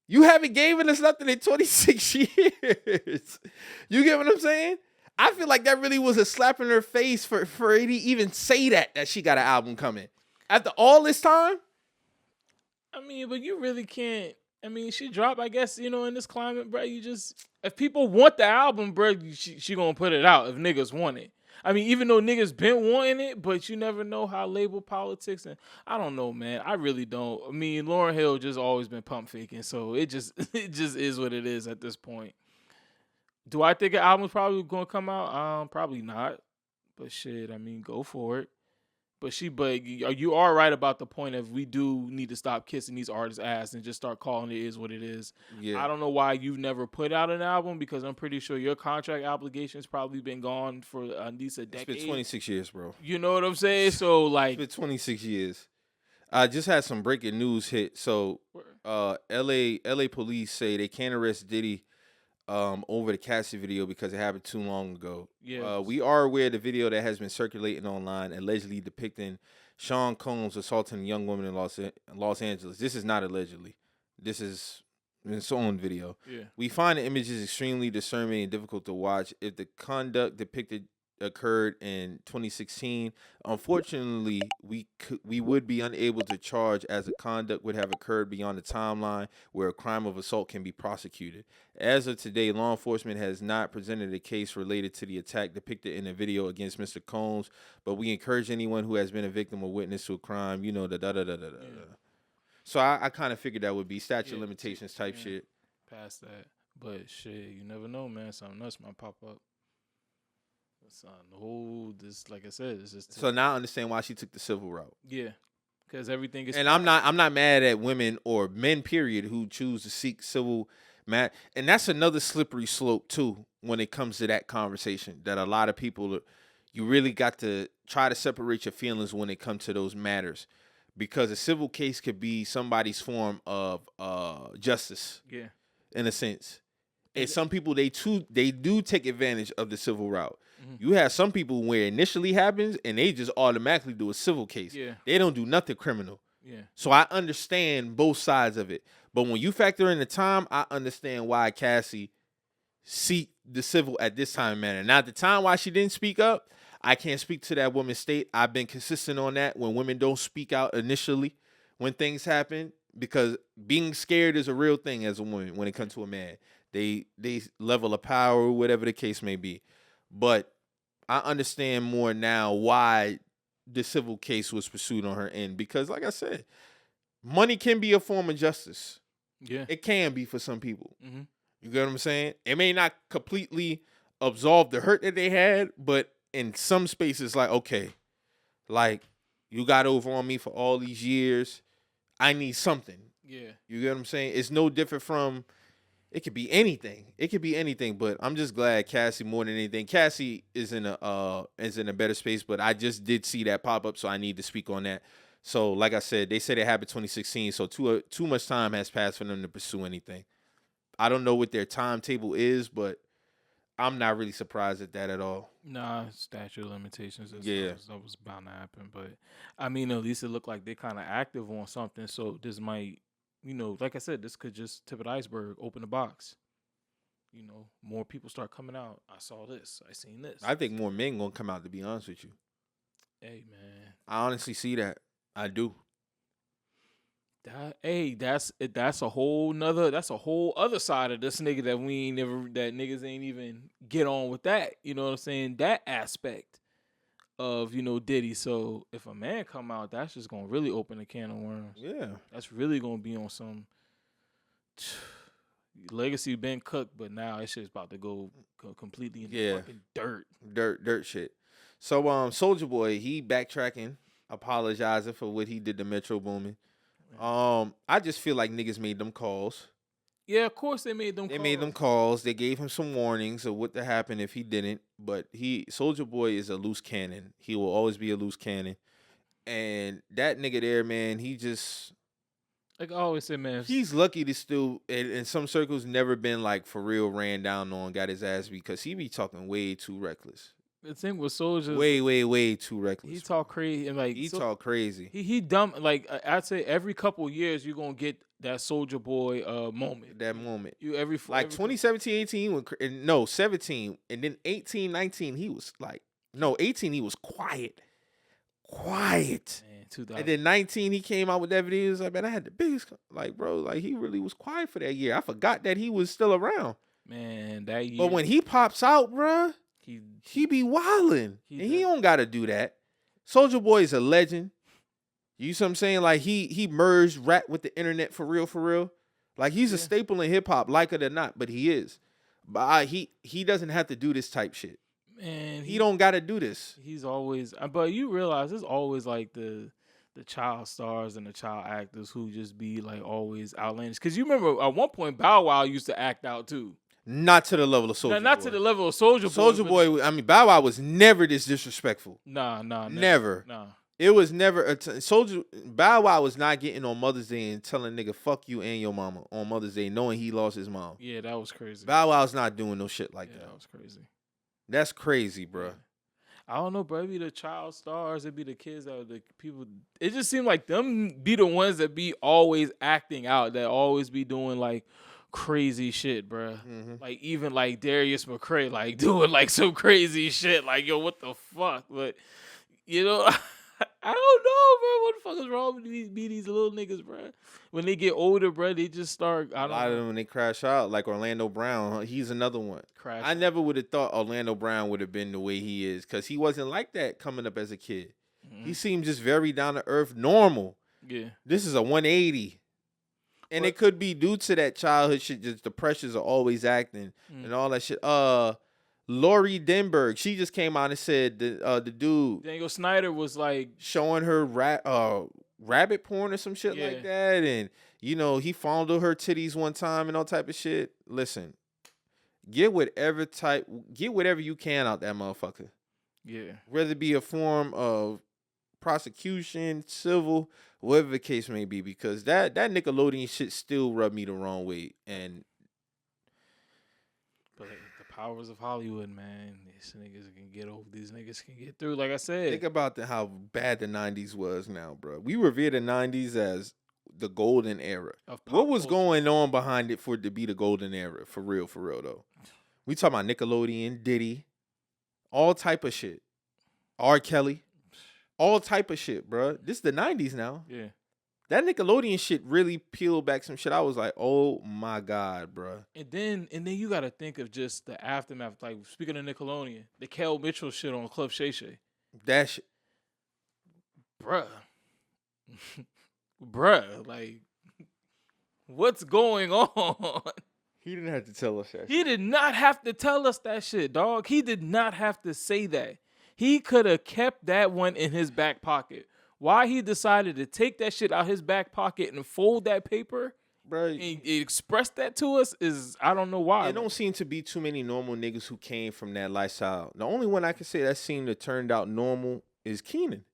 You haven't given us nothing in 26 years. You get what I'm saying? I feel like that really was a slap in her face for her to even say that she got an album coming. After all this time?
I mean, but you really can't. I mean, she dropped, I guess, you know, in this climate, bro, you just, if people want the album, bro, she gonna put it out if niggas want it. I mean, even though niggas been wanting it, but you never know how label politics, and I don't know, man. I really don't. I mean, Lauryn Hill just always been pump faking, so it just is what it is at this point. Do I think an album's probably gonna come out? Probably not. But shit, I mean, go for it. But you are right about the point of we do need to stop kissing these artists' ass and just start calling it is what it is.
Yeah.
I don't know why you've never put out an album because I'm pretty sure your contract obligation's probably been gone for at least a decade.
It's been 26 years, bro.
You know what I'm saying? So like,
it's been 26 years. I just had some breaking news hit. So, LA police say they can't arrest Diddy over the Cassie video because it happened too long ago.
Yeah.
We are aware of the video that has been circulating online, allegedly depicting Sean Combs assaulting a young woman in Los Angeles. This is not allegedly. This is its own video.
Yeah.
We find the images extremely disturbing and difficult to watch. If the conduct depicted occurred in 2016, unfortunately, we would be unable to charge as the conduct would have occurred beyond the timeline where a crime of assault can be prosecuted. As of today, law enforcement has not presented a case related to the attack depicted in the video against Mr. Combs, but we encourage anyone who has been a victim or witness to a crime, you know, So I kind of figured that would be statute of limitations type shit.
Past that. But shit, you never know, man. Something else might pop up. Like I said, it's just
so now I understand why she took the civil route.
Yeah, because everything is.
And I'm not mad at women or men, period, who choose to seek civil and that's another slippery slope too when it comes to that conversation. That a lot of people, you really got to try to separate your feelings when it comes to those matters, because a civil case could be somebody's form of justice.
Yeah,
in a sense. And some people they do take advantage of the civil route.
Mm-hmm.
You have some people where it initially happens and they just automatically do a civil case.
Yeah.
They don't do nothing criminal.
Yeah.
So I understand both sides of it. But when you factor in the time, I understand why Cassie seek the civil at this time manner. Now, at the time why she didn't speak up, I can't speak to that woman's state. I've been consistent on that when women don't speak out initially when things happen, because being scared is a real thing as a woman when it comes to a man. They level of power, whatever the case may be. But I understand more now why the civil case was pursued on her end because, like I said, money can be a form of justice.
Yeah.
It can be for some people.
Mm-hmm.
You get what I'm saying? It may not completely absolve the hurt that they had, but in some spaces, like, okay, like, you got over on me for all these years. I need something.
Yeah.
You get what I'm saying? It's no different from, it could be anything. It could be anything, but I'm just glad Cassie, more than anything, Cassie is in a better space, but I just did see that pop up, so I need to speak on that. So, like I said, they said it happened 2016, so too much time has passed for them to pursue anything. I don't know what their timetable is, but I'm not really surprised at that at all.
Nah, statute of limitations.
Yeah.
That was bound to happen. But I mean, at least it looked like they're kind of active on something. So this might, like I said, this could just tip of the iceberg, open the box. More people start coming out. I saw this. I seen this.
I think more men gonna come out, to be honest with you.
Hey man,
I honestly see that. I do.
That's a whole other side of this nigga that that niggas ain't even get on with that. You know what I'm saying? That aspect of Diddy. So if a man come out, that's just gonna really open a can of worms.
Yeah.
That's really gonna be on some legacy been cooked, but now that shit's about to go completely in the fucking dirt.
Dirt shit. So Soulja Boy, he backtracking, apologizing for what he did to Metro Boomin. I just feel like niggas made them calls.
Yeah, of course they made them.
Made them calls. They gave him some warnings of what to happen if he didn't. But Soulja Boy is a loose cannon. He will always be a loose cannon. And that nigga there, man, he just,
like I always say, man,
he's lucky to still in some circles never been like for real ran down on, got his ass beat, because he be talking way too reckless.
The thing with Soulja,
way too reckless.
He talk crazy and
talk crazy.
He dumb. Like I'd say every couple years you're gonna get that Soulja Boy moment.
That moment.
You every
2017, 18, 17, and then 18, 19 he was like, 18 he was quiet.
Man, 2000.
And then 19 he came out with that video. He was like, man, I had the biggest, like, bro, like he really was quiet for that year. I forgot that he was still around.
Man, that year.
But when he pops out, bruh, he be wildin'. And he don't gotta do that. Soulja Boy is a legend. You see what I'm saying? Like he merged rap with the internet for real. Like he's a staple in hip hop, like it or not, but he is. But he doesn't have to do this type shit.
Man,
he don't gotta do this.
He's always, but you realize it's always like the child stars and the child actors who just be like always outlandish. Because you remember at one point Bow Wow used to act out too.
Not to the level of Soulja Boy.
Not to the level of Soulja Boy.
Soulja Boy, I mean, Bow Wow was never this disrespectful.
Nah.
Never.
Nah.
It was never Bow Wow was not getting on Mother's Day and telling nigga fuck you and your mama on Mother's Day, knowing he lost his mom.
Yeah, that was crazy.
Bow Wow's not doing no shit like that.
That was crazy.
That's crazy, bro.
I don't know, bro. It'd be the child stars. It'd be the kids that are the people. It just seemed like them be the ones that be always acting out, that always be doing like crazy shit, bro.
Mm-hmm.
Like even like Darius McCray, like doing like some crazy shit. Like, yo, what the fuck? But I don't know, bro. What the fuck is wrong with these little niggas, bro? When they get older, bro, they just start.
A lot of them when they crash out, like Orlando Brown. He's another one. I never would have thought Orlando Brown would have been the way he is, because he wasn't like that coming up as a kid. Mm-hmm. He seemed just very down to earth, normal.
Yeah.
This is a 180. And it could be due to that childhood shit, just the pressures of always acting and all that shit. Lori Denberg, she just came out and said the dude
Daniel Snyder was like
showing her rabbit porn or some shit like that, and he fondled her titties one time and all type of shit. Listen, get whatever you can out that motherfucker.
Yeah.
Whether it be a form of prosecution, civil, whatever the case may be, because that Nickelodeon shit still rubbed me the wrong way.
But the powers of Hollywood, man, these niggas can get over. These niggas can get through. Like I said,
think about how bad the 90s was now, bro. We revere the 90s as the golden era. What was going on behind it for it to be the golden era? For real though. We talking about Nickelodeon, Diddy, all type of shit. R. Kelly, all type of shit, bro. This is the 90s now.
Yeah.
That Nickelodeon shit really peeled back some shit. I was like, oh my God, bruh.
And then you got to think of just the aftermath. Like speaking of Nickelodeon, the Kel Mitchell shit on Club Shay Shay,
That shit.
bruh, bruh, like what's going on?
He didn't have to tell us that
He
shit.
did not have to tell us that shit, dog. He did not have to say that. He could have kept that one in his back pocket. Why he decided to take that shit out his back pocket and fold that paper
Bruh,
and express that to us is I don't know why.
it don't seem to be too many normal niggas who came from that lifestyle. The only one I can say that seemed to turned out normal is Keenan.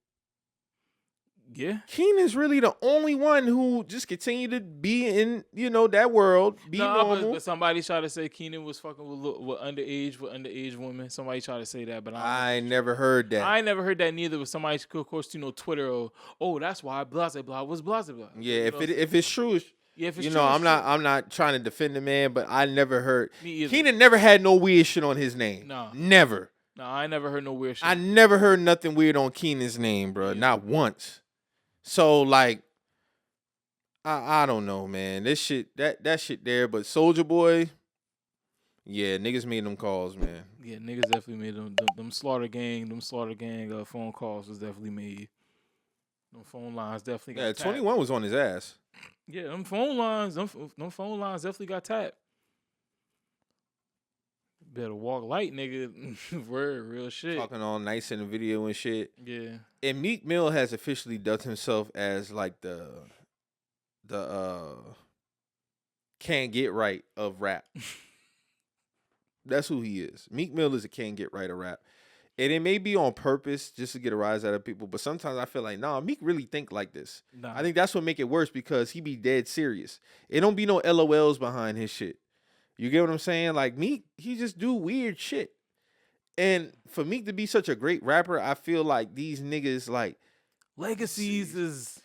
Yeah.
Keenan's really the only one who just continued to be in, that world, be normal.
But somebody tried to say Keenan was fucking with underage women. Somebody tried to say that, but
I never heard that.
I never heard that neither. But somebody, of course, Twitter. Oh, that's why blah blah was blah blah.
Yeah, if it's true,
yeah, if it's true,
I'm
it's true.
I'm not trying to defend the man, but I never heard
Me either.
Keenan never had no weird shit on his name.
No.
Never.
No, I never heard no weird shit.
I never heard nothing weird on Keenan's name, bro.
Yeah.
Not once. So like, I don't know, man. This shit that shit there, but Soulja Boy, yeah, niggas made them calls, man.
Yeah, niggas definitely made them slaughter gang phone calls was definitely made. Them phone lines definitely got
Yeah,
tapped.
21 was on his ass.
Yeah, them phone lines definitely got tapped. Better walk light, nigga. Word, real shit.
Talking all nice in the video and shit.
Yeah.
And Meek Mill has officially dubbed himself as like the can't get right of rap. That's who he is. Meek Mill is a can't get right of rap. And it may be on purpose just to get a rise out of people, but sometimes I feel like, nah, Meek really think like this.
Nah.
I think that's what make it worse because he be dead serious. It don't be no LOLs behind his shit. You get what I'm saying? Like Meek, he just do weird shit. And for Meek to be such a great rapper, I feel like these niggas like
Legacies is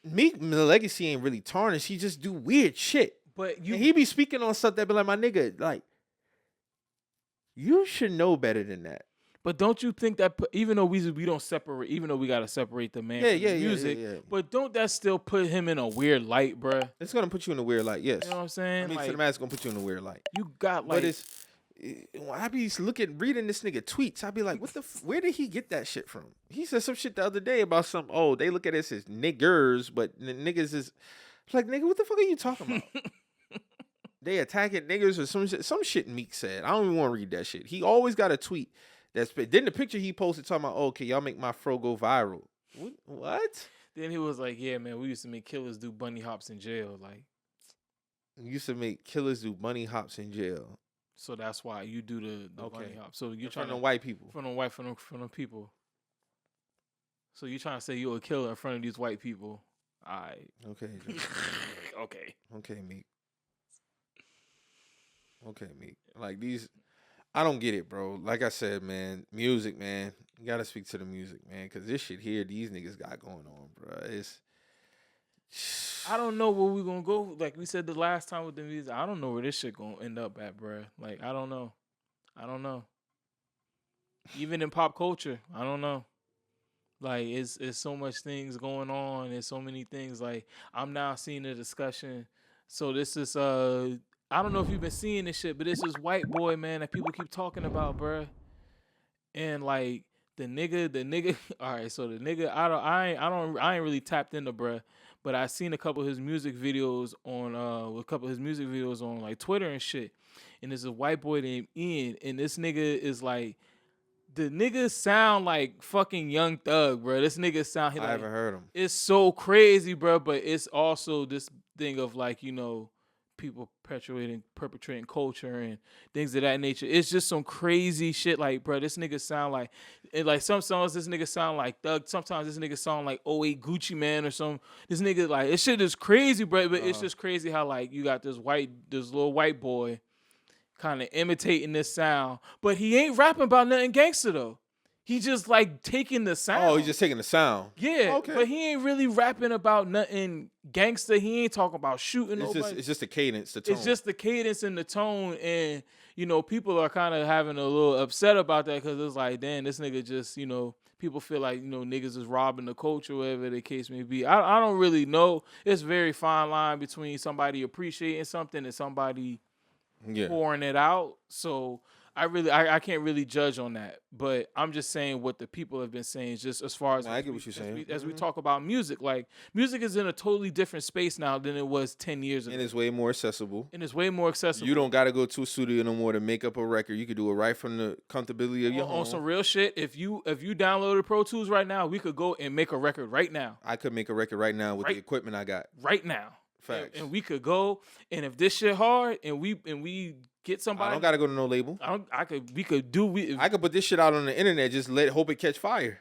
Meek, the legacy ain't really tarnished. He just do weird shit.
but
And he be speaking on stuff that be like, my nigga, like, you should know better than that.
But don't you think that even though we don't separate, even though we gotta separate the man from the music,
yeah.
but don't that still put him in a weird light, bruh?
It's gonna put you in a weird light, yes.
You know what I'm saying?
I mean,
like,
cinematic's gonna put you in a weird light.
you got like,
But it's, when I be reading this nigga tweets, I be like, what the, where did he get that shit from? He said some shit the other day about they look at us as niggers, but niggas is, like, nigga, what the fuck are you talking about? They attacking niggas or some shit Meek said. I don't even want to read that shit. He always got a tweet then the picture he posted talking about, okay, y'all make my fro go viral. What?
Then he was like, yeah, man, we used to make killers do bunny hops in jail, like,
Used to make killers do bunny hops in jail.
so that's why you do the
Okay.
bunny hop. So you're
In
trying
front of
to
white people.
from the people. So you trying to say you're a killer in front of these white people? Alright.
Okay.
Okay.
Okay, Meek. Okay, Meek. Like these, I don't get it, bro. Like I said, man, music, man. You gotta speak to the music, man, because this shit here, these niggas got going on, bro. It's.
I don't know where we gonna go. Like we said the last time with the music, I don't know where this shit gonna end up at, bruh. Like I don't know. Even in pop culture, I don't know. Like it's so much things going on. There's so many things. Like I'm now seeing a discussion. So this is I don't know if you've been seeing this shit, but this is white boy, man, that people keep talking about, bruh. And like the nigga. All right, so the nigga, I ain't really tapped into, bruh. But I seen a couple of his music videos on like Twitter and shit. And there's a white boy named Ian, and this nigga is like, the nigga sound like fucking Young Thug, bro. This nigga sound.
I haven't heard him.
It's so crazy, bro. But it's also this thing of like, you know, people perpetrating culture and things of that nature. It's just some crazy shit. Like, bro, this nigga sound like, and like some songs, this nigga sound like Thug. Sometimes this nigga sound like 08 Gucci Man or some. This nigga like, this shit is crazy, bro. But it's just crazy how like you got this little white boy kind of imitating this sound, but he ain't rapping about nothing gangster though. He just like taking the sound.
Oh, he's just taking the sound.
Yeah,
Okay.
but he ain't really rapping about nothing gangster. He ain't talking about shooting
It's
nobody.
just the cadence, the tone.
It's just the cadence and the tone, and you know, people are kind of having a little upset about that because it's like, damn, this nigga just, you know, people feel like, niggas is robbing the culture, whatever the case may be. I don't really know. It's a very fine line between somebody appreciating something and somebody pouring it out. So I can't really judge on that. But I'm just saying what the people have been saying, just as far as
I get what you're saying.
as we talk about music. Like, music is in a totally different space now than it was 10 years ago.
And it's way more accessible.
You
don't got to go to a studio no more to make up a record. You could do it right from the comfortability of your home.
On some real shit, if you downloaded Pro Tools right now, we could go and make a record right now.
I could make a record right now with the equipment I got.
Right now.
Facts.
And we could go, and if this shit hard, and we get somebody,
I don't gotta go to no label.
I could
put this shit out on the internet. Just hope it catch fire.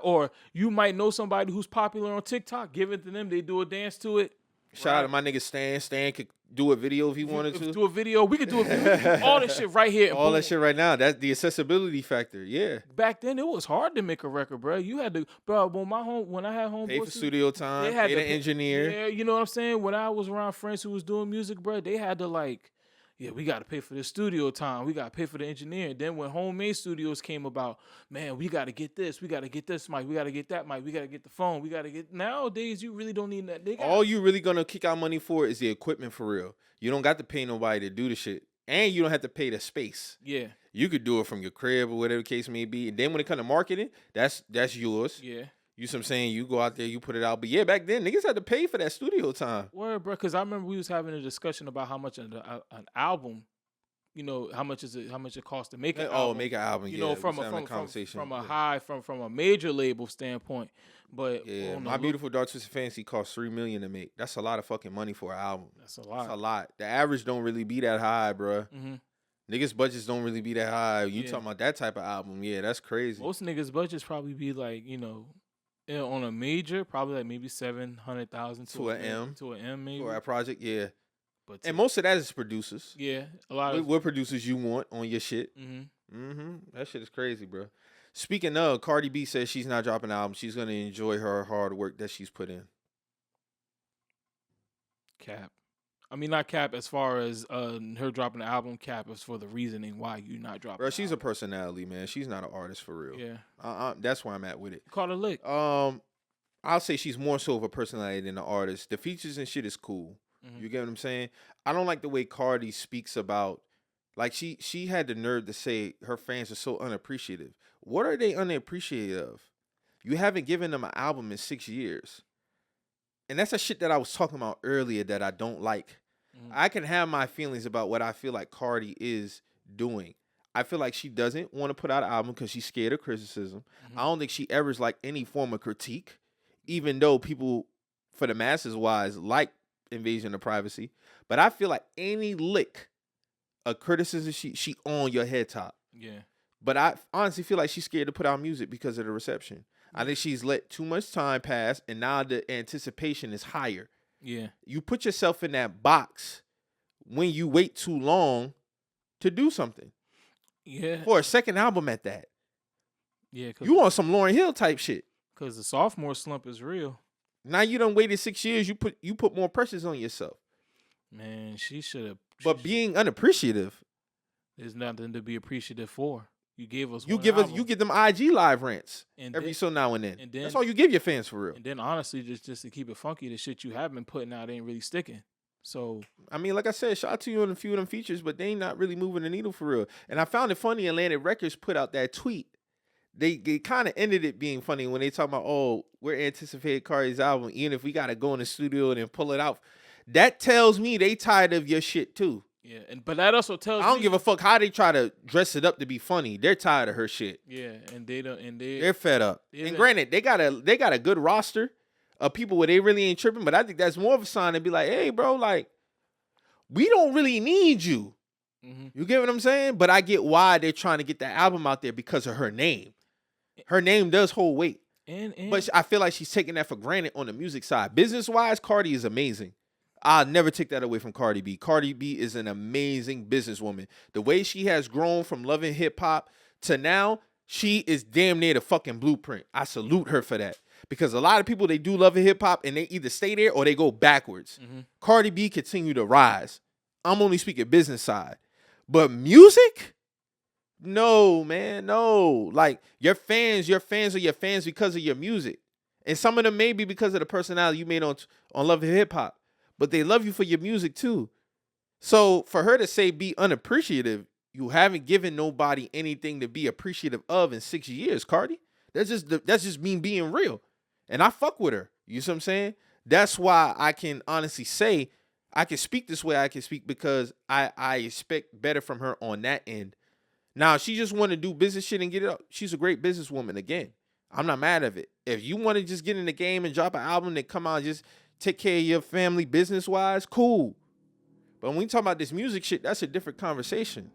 Or you might know somebody who's popular on TikTok. Give it to them. They do a dance to it.
Shout out to my nigga Stan. Stan could do a video if he wanted to.
Do a video. We could do a video. All this shit right here.
All that shit right now. That's the accessibility factor. Yeah.
Back then, it was hard to make a record, bro. You had to, bro. When I had homeboys,
pay for studio time, pay the engineer.
Yeah, you know what I'm saying. When I was around friends who was doing music, bro, they had to we got to pay for the studio time. We got to pay for the engineer. And then when homemade studios came about, man, we got to get this. We got to get this mic. We got to get that mic. We got to get the phone. We got to get. Nowadays, you really don't need that.
All you really gonna kick out money for is the equipment for real. You don't got to pay nobody to do the shit, and you don't have to pay the space.
Yeah,
you could do it from your crib or whatever the case may be. And then when it comes to marketing, that's yours.
Yeah.
You see what I'm saying? You go out there, you put it out. But yeah, back then, niggas had to pay for that studio time.
Word, bro, because I remember we was having a discussion about how much an album, how much it costs to make an album.
Make an album,
from a major label standpoint. But
yeah, My Beautiful Dark Twisted Fantasy cost $3 million to make. That's a lot of fucking money for an album.
That's a lot.
That's a lot. The average don't really be that high, bro.
Mm-hmm.
Niggas' budgets don't really be that high. You talking about that type of album? Yeah, that's crazy.
Most niggas' budgets probably be like, on a major, probably like maybe $700,000
to an M.
To an M, maybe.
For a project, yeah. And most of that is producers.
Yeah, a lot of
what producers you want on your shit. That shit is crazy, bro. Speaking of, Cardi B says she's not dropping an album. She's gonna enjoy her hard work that she's put in.
Cap. I mean, not cap as far as her dropping the album. Cap is for the reasoning why you not dropping.
Bro, she's a personality, man. She's not an artist for real.
Yeah.
That's where I'm at with it.
Call her lick.
I'll say she's more so of a personality than an artist. The features and shit is cool. You get what I'm saying? I don't like the way Cardi speaks about, like, she had the nerve to say her fans are so unappreciative. What are they unappreciative of? You haven't given them an album in 6 years. And that's a shit that I was talking about earlier that I don't like. I can have my feelings about what I feel like Cardi is doing. I feel like she doesn't want to put out an album because she's scared of criticism. I don't think she ever is like any form of critique, even though people, for the masses wise, like invasion of privacy. But I feel like any lick of criticism, she on your head top.
Yeah.
But I honestly feel like she's scared to put out music because of the reception. I think she's let too much time pass, and now the anticipation is higher.
Yeah.
You put yourself in that box when you wait too long to do something.
Yeah.
For a second album at that.
Yeah.
You want some Lauryn Hill type shit.
Because the sophomore slump is real.
Now you done waited 6 years. You put more pressures on yourself.
Man, she should have.
But being unappreciative,
there's nothing to be appreciative for. You gave us.
You give them IG live rants every so now and then. That's all you give your fans for real.
And then honestly, just to keep it funky, the shit you have been putting out ain't really sticking. So
I mean, like I said, shout out to you on a few of them features, but they ain't not really moving the needle for real. And I found it funny. Atlantic Records put out that tweet. They kind of ended it being funny when they talk about, oh, we're anticipating Cardi's album, even if we got to go in the studio and then pull it out. That tells me they tired of your shit too.
Yeah, but that also tells
I don't give a fuck how they try to dress it up to be funny. They're tired of her shit.
Yeah, and
they're fed up. And granted, they got a good roster of people where they really ain't tripping, but I think that's more of a sign to be like, hey, bro, like, we don't really need you. You get what I'm saying? But I get why they're trying to get that album out there because of her name. Her name does hold weight. But I feel like she's taking that for granted on the music side. Business-wise, Cardi is amazing. I'll never take that away from Cardi B. Cardi B is an amazing businesswoman. The way she has grown from loving hip-hop to now, she is damn near the fucking blueprint. I salute her for that. Because a lot of people, they do love hip-hop, and they either stay there or they go backwards. Cardi B continue to rise. I'm only speaking business side. But music, No, man, no. Like your fans are your fans because of your music, and some of them maybe because of the personality you made on Love and Hip Hop, but they love you for your music too. So for her to say be unappreciative, you haven't given nobody anything to be appreciative of in 6 years, Cardi. That's just me being real, and I fuck with her. You see what I'm saying? That's why I can honestly say I can speak this way. I can speak because I expect better from her on that end. Now, if she just want to do business shit and get it up, she's a great businesswoman. Again, I'm not mad at it. If you want to just get in the game and drop an album that come out and just take care of your family business wise, cool. But when we talk about this music shit, that's a different conversation.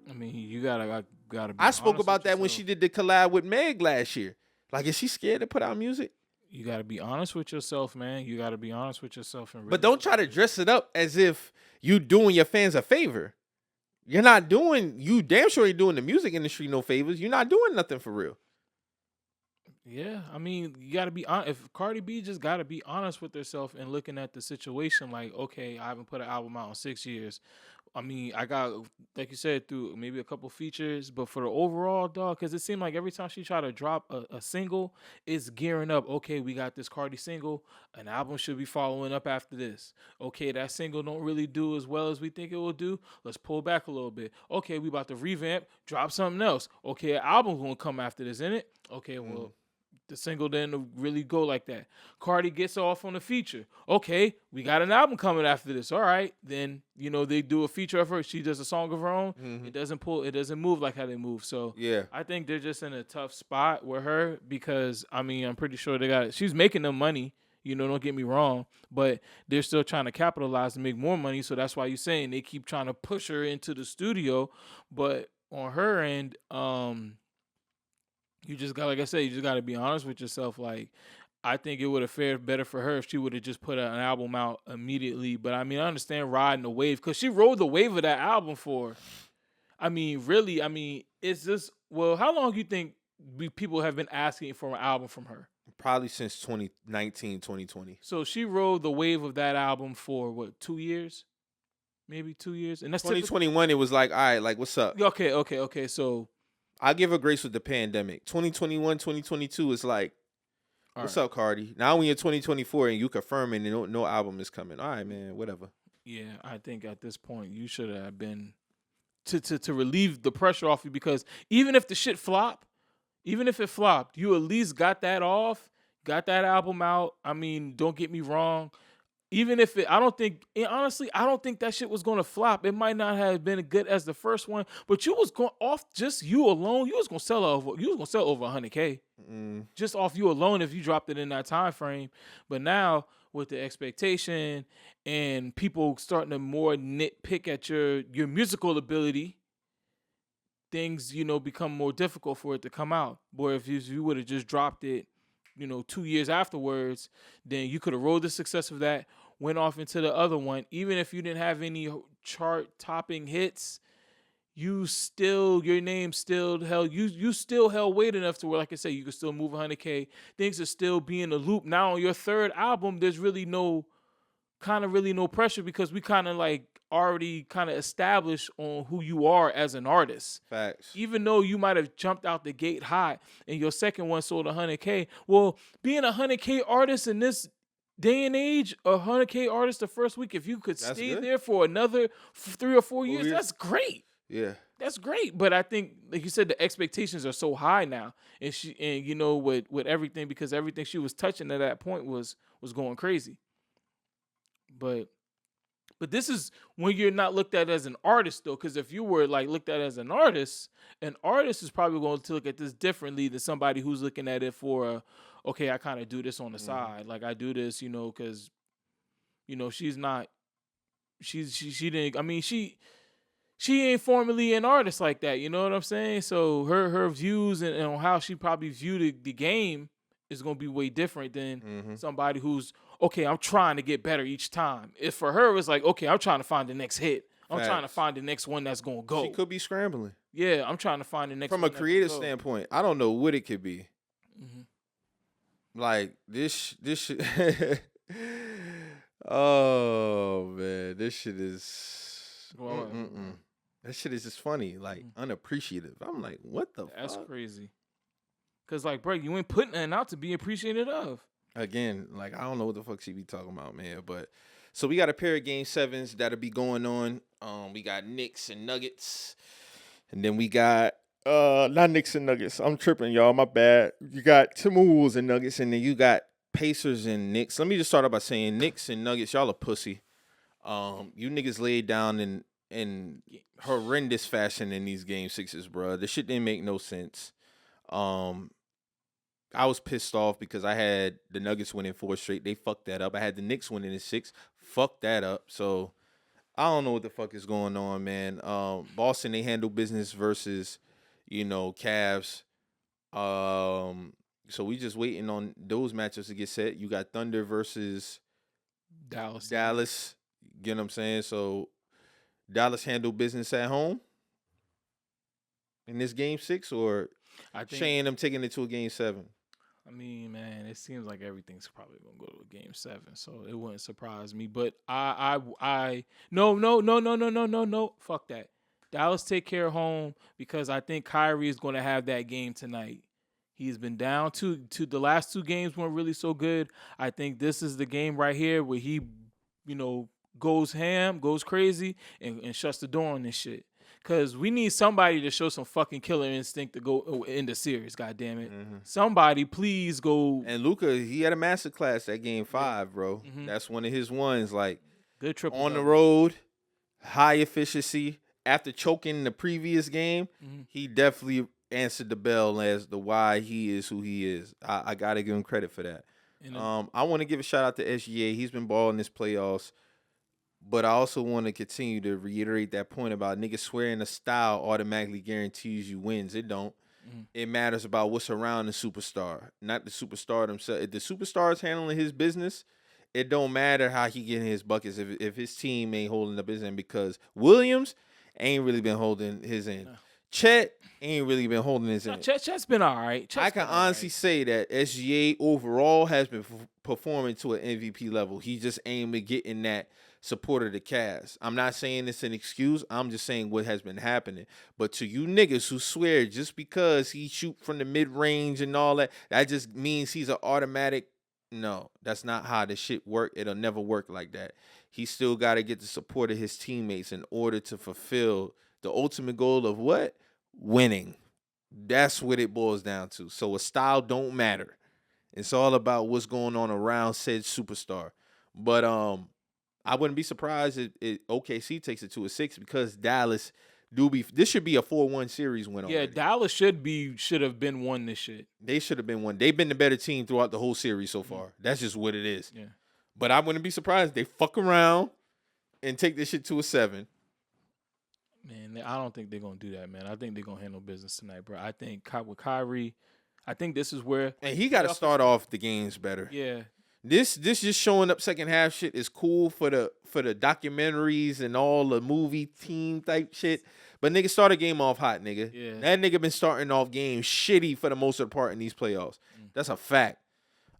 I mean, you gotta be
I spoke
honest
about
with
that when
yourself.
she did the collab with Meg last year. Like, is she scared to put out music?
You gotta be honest with yourself, man. You gotta be honest with yourself and really
But don't try to dress it up as if you doing your fans a favor. You're not doing, you damn sure you're doing the music industry no favors. You're not doing nothing for real.
Yeah, I mean, you gotta be honest. If Cardi B just gotta be honest with herself and looking at the situation, like, okay, I haven't put an album out in 6 years. I mean, I got, like you said, through maybe a couple features, but for the overall, dog, because it seemed like every time she tried to drop a single, it's gearing up. Okay, we got this Cardi single, an album should be following up after this. Okay, that single don't really do as well as we think it will do. Let's pull back a little bit. Okay, we about to revamp, drop something else. Okay, an album's gonna come after this, isn't it? Okay, well. The single didn't really go like that. Cardi gets off on a feature. Okay, we got an album coming after this. All right, then they do a feature of her. She does a song of her own. It doesn't move like how they move. So
Yeah.
I think they're just in a tough spot with her because I mean I'm pretty sure she's making them money. Don't get me wrong, but they're still trying to capitalize and make more money. So that's why you're saying they keep trying to push her into the studio. But on her end, you just got, like I said, you just got to be honest with yourself. Like, I think it would have fared better for her if she would have just put an album out immediately. But I mean, I understand riding the wave because she rode the wave of that album for. I mean, really, it's just, well, how long do you think people have been asking for an album from her?
Probably since 2019, 2020.
So she rode the wave of that album for what, 2 years? Maybe 2 years? And that's
2021, it was like, all right, like, what's up?
Okay. So
I'll give her grace with the pandemic. 2021, 2022 is like, what's up, Cardi? Now when you're 2024 and you confirming and no album is coming. All right, man, whatever.
Yeah, I think at this point you should have been to relieve the pressure off you because even if the shit flopped, even if it flopped, you at least got that off, got that album out. I mean, don't get me wrong. Even if honestly, I don't think that shit was going to flop. It might not have been as good as the first one, but you was going off just you alone. You was going to sell over 100K just off you alone if you dropped it in that time frame. But now with the expectation and people starting to more nitpick at your musical ability, things become more difficult for it to come out. Where if you would have just dropped it 2 years afterwards, then you could have rolled the success of that, went off into the other one. Even if you didn't have any chart-topping hits, your name still held, you still held weight enough to where, like I said, you could still move 100K. Things are still be in the loop. Now on your third album, there's really no pressure because we kind of like already kind of established on who you are as an artist.
Facts.
Even though you might have jumped out the gate hot and your second one sold 100K. Well, being a 100K artist in this day and age, a 100K artist the first week, if you could stay there for another 3 or 4 years, that's great.
Yeah.
That's great. But I think, like you said, the expectations are so high now. And with everything, because everything she was touching at that point was going crazy. But this is when you're not looked at as an artist, though, because if you were like looked at as an artist is probably going to look at this differently than somebody who's looking at it for, okay, I kind of do this on the side. Like I do this, because, she's not, she didn't, I mean, she ain't formally an artist like that. You know what I'm saying? So her views and on how she probably viewed the game is going to be way different than somebody who's, okay, I'm trying to get better each time. If for her, it's like, okay, I'm trying to find the next hit. I'm trying to find the next one that's going to go.
She could be scrambling.
Yeah, I'm trying to find the next
one. From a creative standpoint, I don't know what it could be. Like, this shit. Oh, man. This shit is. That shit is just funny, like unappreciative. I'm like, what the
That's
fuck?
crazy. Cause like, bro, you ain't putting nothing out to be appreciated of.
Again, like I don't know what the fuck she be talking about, man. But so we got a pair of game sevens that'll be going on. We got Knicks and Nuggets, and then we got not Knicks and Nuggets. I'm tripping, y'all. My bad. You got Timberwolves and Nuggets, and then you got Pacers and Knicks. Let me just start out by saying Knicks and Nuggets, y'all are pussy. You niggas laid down in horrendous fashion in these game sixes, bro. The shit didn't make no sense. I was pissed off because I had the Nuggets winning 4 straight. They fucked that up. I had the Knicks winning in 6. Fucked that up. So I don't know what the fuck is going on, man. Boston, they handle business versus, Cavs. So we just waiting on those matchups to get set. You got Thunder versus
Dallas.
You know what I'm saying? So Dallas handle business at home in this game 6, or
I think.
Shane them taking it to a game 7.
I mean, man, it seems like everything's probably gonna go to a game 7, so it wouldn't surprise me. But no, fuck that. Dallas take care of home because I think Kyrie is gonna have that game tonight. He's been down to the last 2 games weren't really so good. I think this is the game right here where he, goes ham, goes crazy, and shuts the door on this shit. Because we need somebody to show some fucking killer instinct to go in the series, goddamn it.
Mm-hmm.
Somebody, please go.
And Luka, he had a masterclass that game 5, bro.
Mm-hmm.
That's one of his ones. Like,
good triple
on the road, high efficiency. After choking the previous game, he definitely answered the bell as to why he is who he is. I got to give him credit for that. I want to give a shout out to SGA. He's been balling this playoffs. But I also want to continue to reiterate that point about niggas swearing a style automatically guarantees you wins. It don't. It matters about what's around the superstar, not the superstar themselves. If the superstar is handling his business, it don't matter how he getting his buckets if his team ain't holding up his end, because Williams ain't really been holding his end. Chet ain't really been holding his end.
Chet's been all right.
I can honestly say that SGA overall has been performing to an MVP level. He just ain't been getting that support of the cast. I'm not saying it's an excuse. I'm just saying what has been happening. But to you niggas who swear just because he shoot from the mid-range and all that, that just means he's an automatic. No, that's not how this shit work. It'll never work like that. He still got to get the support of his teammates in order to fulfill the ultimate goal of what? Winning. That's what it boils down to. So a style don't matter. It's all about what's going on around said superstar. But I wouldn't be surprised if OKC takes it to a 6, because Dallas this should be a 4-1 series win already.
Yeah, Dallas should have been won this shit.
They should have been won. They've been the better team throughout the whole series so far. That's just what it is.
Yeah.
But I wouldn't be surprised if they fuck around and take this shit to a 7.
Man, I don't think they're gonna do that, man. I think they're gonna handle business tonight, bro. I think with Kyrie, I think this is where,
and he got to start off the games better.
Yeah.
This just showing up second half shit is cool for the documentaries and all the movie team type shit. But nigga, start a game off hot, nigga.
Yeah.
That nigga been starting off games shitty for the most of the part in these playoffs. That's a fact.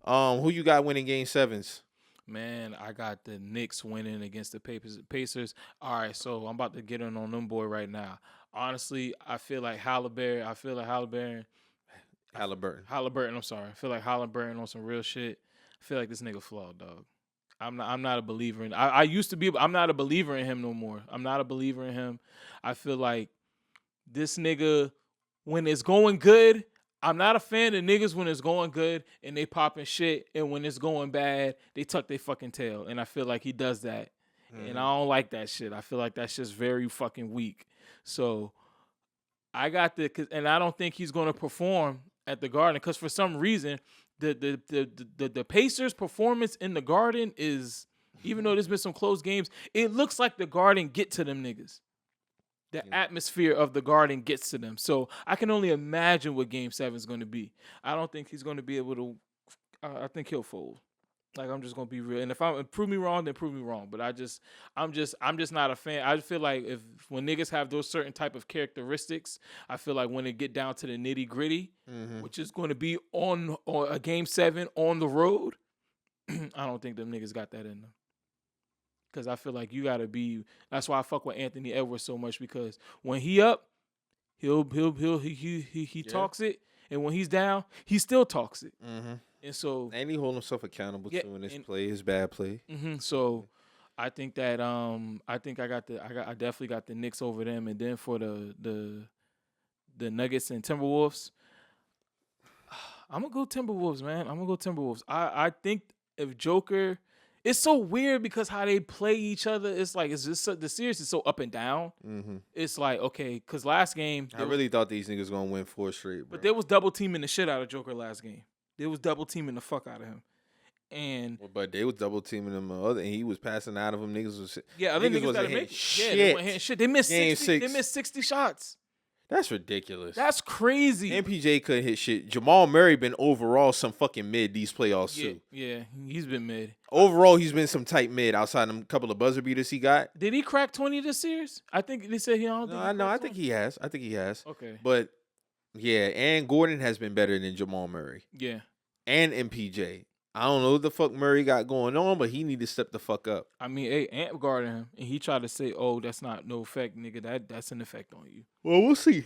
Who you got winning game 7s?
Man, I got the Knicks winning against the Pacers. All right, so I'm about to get in on them boy right now. Honestly, I feel like Halliburton. I'm sorry. I feel like Halliburton on some real shit. I feel like this nigga flawed, dog. I'm not a believer in. I used to be. I'm not a believer in him no more. I'm not a believer in him. I feel like this nigga, when it's going good, I'm not a fan of niggas when it's going good and they popping shit, and when it's going bad, they tuck their fucking tail. And I feel like he does that. And I don't like that shit. I feel like that's just very fucking weak. So I got and I don't think he's gonna perform at the Garden, because for some reason the Pacers' performance in the Garden is, even though there's been some close games, it looks like the Garden get to them niggas. The atmosphere of the Garden gets to them. So I can only imagine what Game 7 is going to be. I don't think he's going to be able to. I think he'll fold. Like, I'm just going to be real. And if prove me wrong, then prove me wrong. But I'm just not a fan. I feel like when niggas have those certain type of characteristics, I feel like when it get down to the nitty gritty, which is going to be on a Game 7 on the road, I don't think them niggas got that in them. because I feel like you gotta be. That's why I fuck with Anthony Edwards so much, because when he up, he
Yeah.
talks it, and when he's down, he still talks it.
Mm-hmm.
And so
And he hold himself accountable
Yeah,
too in his
and-
play, his bad play.
so I think that I definitely got the Knicks over them, and then for the Nuggets and Timberwolves, I'm gonna go Timberwolves, man. I'm gonna go Timberwolves. I think if Joker, it's so weird because how they play each other. It's like it's just the series is so up and down.
Mm-hmm.
It's like, okay, because last game
I really thought these niggas gonna win 4 straight, bro.
but they was double teaming the shit out of Joker last game. They was double teaming the fuck out of him, and
But they was double teaming him other, and he was passing out of them. Niggas was
yeah, other niggas
wasn't
gotta
hitting
make it.
shit.
Yeah, they weren't hitting shit. They missed
Game
60. They
6.
missed 60 shots.
That's ridiculous.
That's crazy.
MPJ couldn't hit shit. Jamal Murray been overall some fucking mid these playoffs too.
Yeah, he's been mid.
Overall, he's been some tight mid outside them couple of buzzer beaters he got.
Did he crack 20 this series? I think they said he don't.
No, I think he has. I think he has.
Okay.
But yeah, and Gordon has been better than Jamal Murray
Yeah.
and MPJ. I don't know what the fuck Murray got going on, but he need to step the fuck up.
I mean, hey, Ant guarded him, and he tried to say, "Oh, that's not no effect, nigga. That's an effect on you."
Well, we'll see.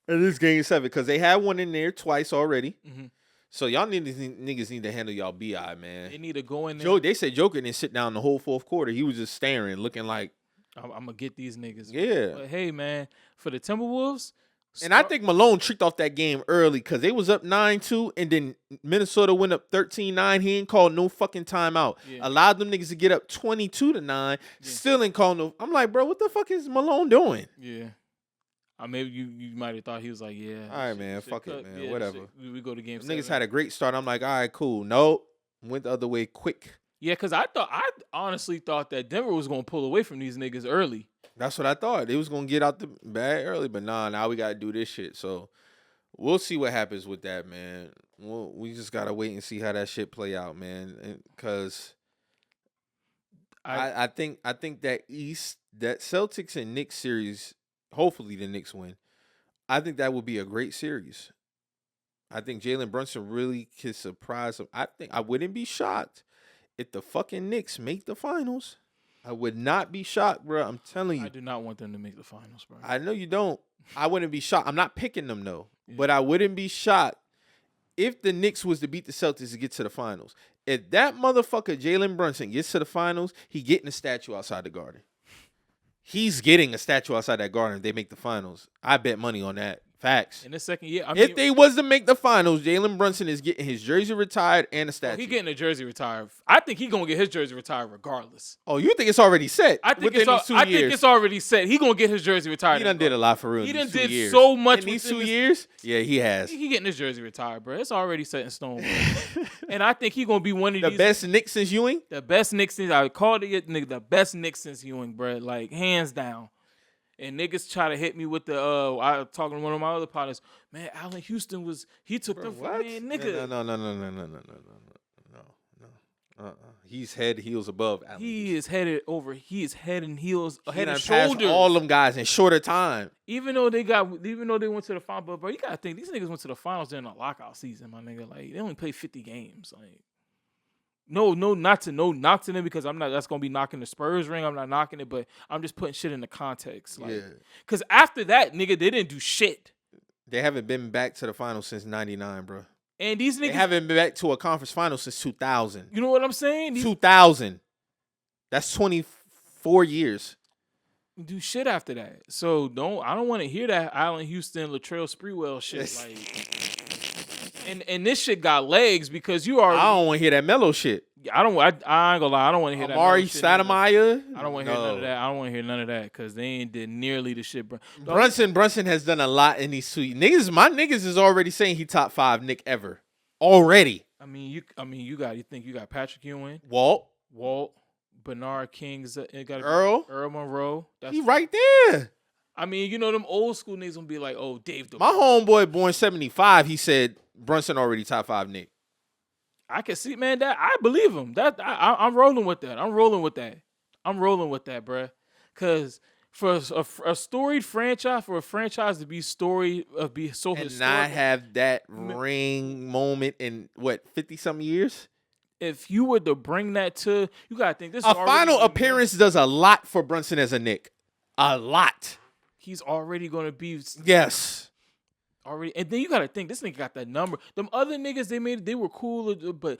In this game 7, because they had one in there twice already.
Mm-hmm.
So y'all niggas need to handle y'all BI, man.
They need to go in there.
They said Joker didn't sit down the whole fourth quarter. He was just staring, looking like,
I'm gonna get these niggas.
yeah.
But hey, man, for the Timberwolves,
And I think Malone tricked off that game early because they was up 9-2, and then Minnesota went up 13-9. He ain't called no fucking timeout.
Yeah.
Allowed them niggas to get up 22-9. Still ain't called no. I'm like, bro, what the fuck is Malone doing?
Yeah. Maybe you might have thought he was like, yeah.
All right, man, fuck it, man,
yeah,
whatever.
We go to game
Them
7.
niggas had a great start. I'm like, all right, cool. Nope. Went the other way quick.
Yeah, because I honestly thought that Denver was gonna pull away from these niggas early.
That's what I thought. They was gonna get out the bag early, but nah, now we gotta do this shit. So we'll see what happens with that, man. We just gotta wait and see how that shit play out, man. Because I think that that Celtics and Knicks series, hopefully the Knicks win. I think that would be a great series. I think Jalen Brunson really could surprise them. I think I wouldn't be shocked if the fucking Knicks make the finals. I would not be shocked, bro. I'm telling you.
I do not want them to make the finals, bro.
I know you don't. I wouldn't be shocked. I'm not picking them though,
Yeah.
but I wouldn't be shocked if the Knicks was to beat the Celtics to get to the finals. If that motherfucker Jalen Brunson gets to the finals, he getting a statue outside the Garden. He's getting a statue outside that Garden if they make the finals. I bet money on that. Facts.
In the second year, I
If
mean,
they was to make the finals, Jalen Brunson is getting his jersey retired and a statue.
he getting a jersey retired. I think he gonna get his jersey retired regardless.
Oh, you think it's already set?
I think
within these 2
I
years?
think it's already set. He gonna get his jersey retired.
He done did a lot for real.
He
in
done
these 2
did
years.
so much
in these
within
2
this-
years. Yeah, he has.
He getting his jersey retired, bro. It's already set in stone. Bro. And I think he gonna be one of
The
these
best Knick since Ewing.
the best Knicks since I called it nigga the best Knicks since Ewing, bro. Like hands down. And niggas try to hit me with the I was talking to one of my other partners. Man, Allen Houston he took them from
What?
man, nigga.
No. He's head heels above. Allen
He is head and heels,
Houston. He
head
done
and
passed
shoulders.
all them guys in shorter time.
Even though they went to the final, but bro, you gotta think these niggas went to the finals during a lockout season, my nigga. Like they only played 50 games. Like no knock to them because I'm not. That's gonna be knocking the Spurs ring. I'm not knocking it, but I'm just putting shit into context. Like,
Yeah.
Cause after that, nigga, they didn't do shit.
They haven't been back to the finals since '99, bro.
And these
They
niggas
haven't been back to a conference final since 2000.
You know what I'm saying? These
2000. That's 24 years.
do shit after that. So I don't want to hear that Allen Houston, Latrell Sprewell shit.
Yes.
Like, and this shit got legs because you already.
I don't want to hear that mellow shit.
I ain't gonna lie. I don't want to hear that.
Amari
mellow shit either.
Stoudemire.
I don't want to hear none of that. I don't want to hear none of that because they ain't did nearly the shit, bro.
Brunson has done a lot in these 2 years. My niggas is already saying he top 5 Nick ever. Already.
I mean, you think you got Patrick Ewing,
Walt,
Bernard King, got
Earl.
Earl Monroe. That's
He right there.
I mean, you know them old school niggas gonna be like, oh, Dave.
My homeboy born 75, he said Brunson already top 5 Nick.
I can see, man. That I believe him. I'm rolling with that. I'm rolling with that, bruh. Cause for a storied franchise, for a franchise to be so
And
historic,
not have that ring moment in what 50 something years.
if you were to bring that to, you gotta think this is
A
already
final
the
appearance does a lot for Brunson as a Knick. A lot.
He's already gonna be
Yes.
already, and then you gotta think this nigga got that number. Them other niggas they were cool, but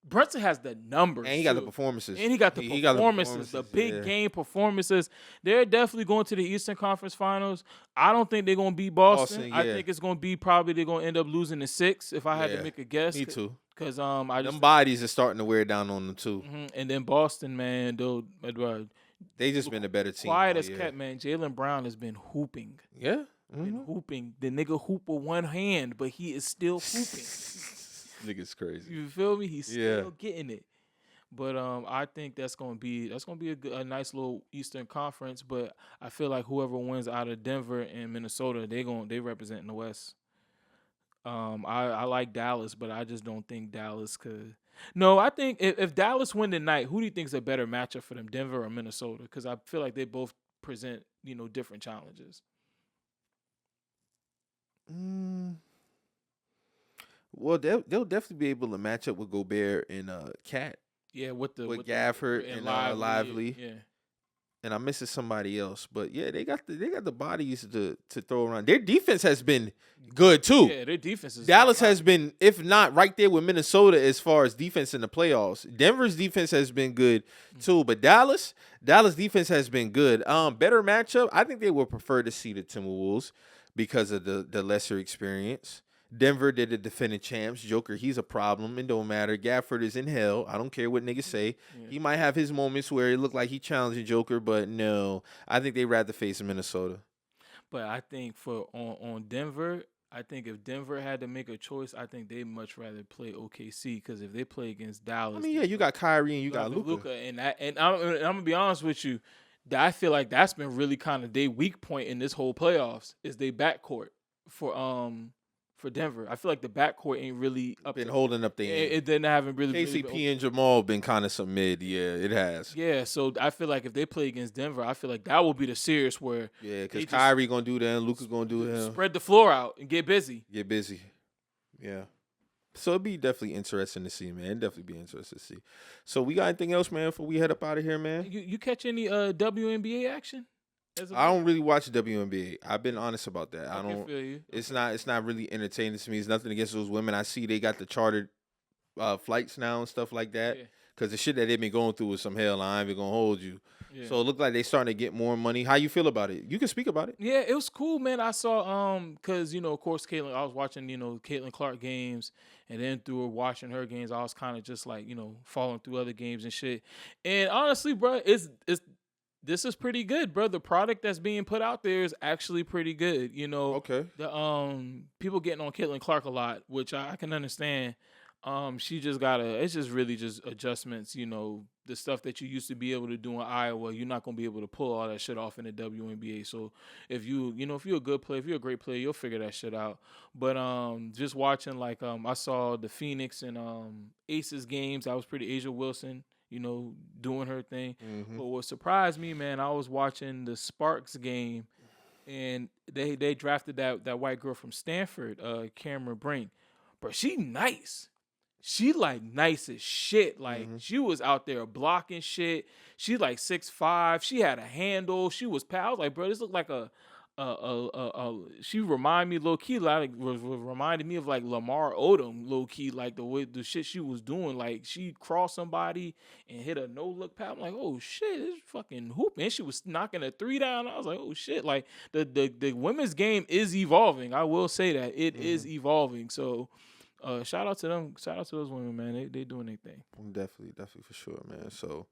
Brunson has the numbers.
And he got the
too.
performances.
And he got the performances, the big
yeah.
game performances. They're definitely going to the Eastern Conference Finals. I don't think they're going to beat Boston. I think it's going to be probably they're going to end up losing in 6 if I had to make a guess.
Me too.
Because
them bodies are starting to wear down on them too.
And then Boston, man,
they just been a better team.
Quiet as kept, man. Jaylen Brown has been hooping.
Yeah.
Been hooping. The nigga hoop with one hand, but he is still hooping.
Nigga's crazy.
You feel me? He's still getting it. But I think that's gonna be a nice little Eastern Conference. But I feel like whoever wins out of Denver and Minnesota, they represent in the West. I like Dallas, but I just don't think Dallas could. No, I think if Dallas win tonight, who do you think is a better matchup for them, Denver or Minnesota? Because I feel like they both present different challenges.
Well, they'll definitely be able to match up with Gobert and Cat.
Yeah, with
Gafford and Lively.
Yeah.
And I'm missing somebody else, but yeah, they got the bodies to throw around. Their defense has been good too.
Yeah, their defense is.
Dallas has been, if not right there with Minnesota as far as defense in the playoffs. Denver's defense has been good too, but Dallas defense has been good. Better matchup. I think they would prefer to see the Timberwolves because of the lesser experience. Denver, they're the defending champs. Joker, he's a problem. It don't matter. Gafford is in hell. I don't care what niggas say. Yeah. He might have his moments where it looked like he challenging Joker, but no. I think they rather face Minnesota.
But I think on Denver, I think if Denver had to make a choice, I think they'd much rather play OKC because if they play against Dallas.
I mean, yeah, you got Kyrie and you got Luka.
And I'm going to be honest with you. I feel like that's been really kind of their weak point in this whole playoffs is their backcourt for Denver. I feel like the backcourt ain't really
holding up the end.
It didn't haven't really
KCP and Jamal been kind of some mid. Yeah, it has.
Yeah, so I feel like if they play against Denver, I feel like that will be the series where
because Kyrie gonna do that, and Luka's gonna do him.
Spread the floor out and get busy.
Yeah. So it'd be definitely interesting to see, man. Definitely be interesting to see. So we got anything else, man? Before we head up out of here, man.
You catch any WNBA action?
I don't really watch WNBA. I've been honest about that. I don't.
Feel you.
It's not really entertaining to me. It's nothing against those women. I see they got the chartered flights now and stuff like that. Because the shit that they've been going through is some hell. I ain't even gonna hold you. Yeah. So it looked like they starting to get more money. How you feel about it? You can speak about it.
Yeah, it was cool, man. I saw because of course Caitlin. I was watching Caitlin Clark games, and then through watching her games, I was kind of just like following through other games and shit. And honestly, bro, this is pretty good, bro. The product that's being put out there is actually pretty good.
Okay.
The people getting on Caitlin Clark a lot, which I can understand. She just it's just really just adjustments, the stuff that you used to be able to do in Iowa, you're not gonna be able to pull all that shit off in the WNBA. So if if you're a good player, if you're a great player, you'll figure that shit out. But just watching I saw the Phoenix and Aces games, that was pretty Asia Wilson, doing her thing. Mm-hmm. But what surprised me, man, I was watching the Sparks game and they drafted that white girl from Stanford, Cameron Brink. But she nice. She nice as shit. She was out there blocking shit. She 6'5". She had a handle. She was I was like, bro, this looked like she reminded me low key reminded me of Lamar Odom low key, the way the shit she was doing. She crossed somebody and hit a no look pass. I'm like, oh shit, this fucking hooping. And she was knocking a 3 down. I was like, oh shit, the women's game is evolving. I will say that it is evolving. So. Shout out to them. Shout out to those women, man. They doing their thing.
Definitely for sure, man. So,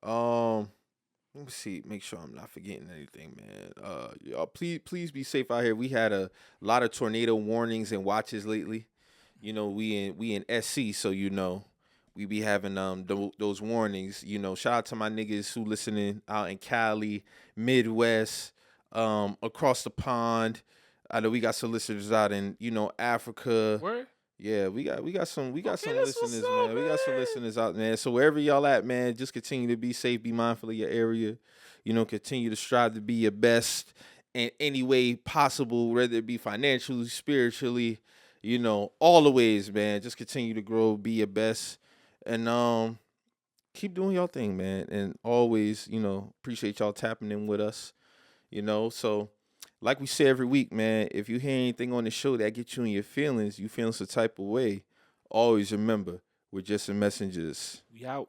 let me see. Make sure I'm not forgetting anything, man. Y'all, please be safe out here. We had a lot of tornado warnings and watches lately. We in SC, so we be having those warnings. Shout out to my niggas who listening out in Cali, Midwest, across the pond. I know we got some listeners out in Africa.
Where?
Yeah, we got some listeners, man. We got some listeners out there. So wherever y'all at, man, just continue to be safe, be mindful of your area. Continue to strive to be your best in any way possible, whether it be financially, spiritually, all the ways, man. Just continue to grow, be your best. And keep doing your thing, man. And always, appreciate y'all tapping in with us. So like we say every week, man, if you hear anything on the show that gets you in your feelings, you feeling some type of way, always remember we're just the messengers.
We out.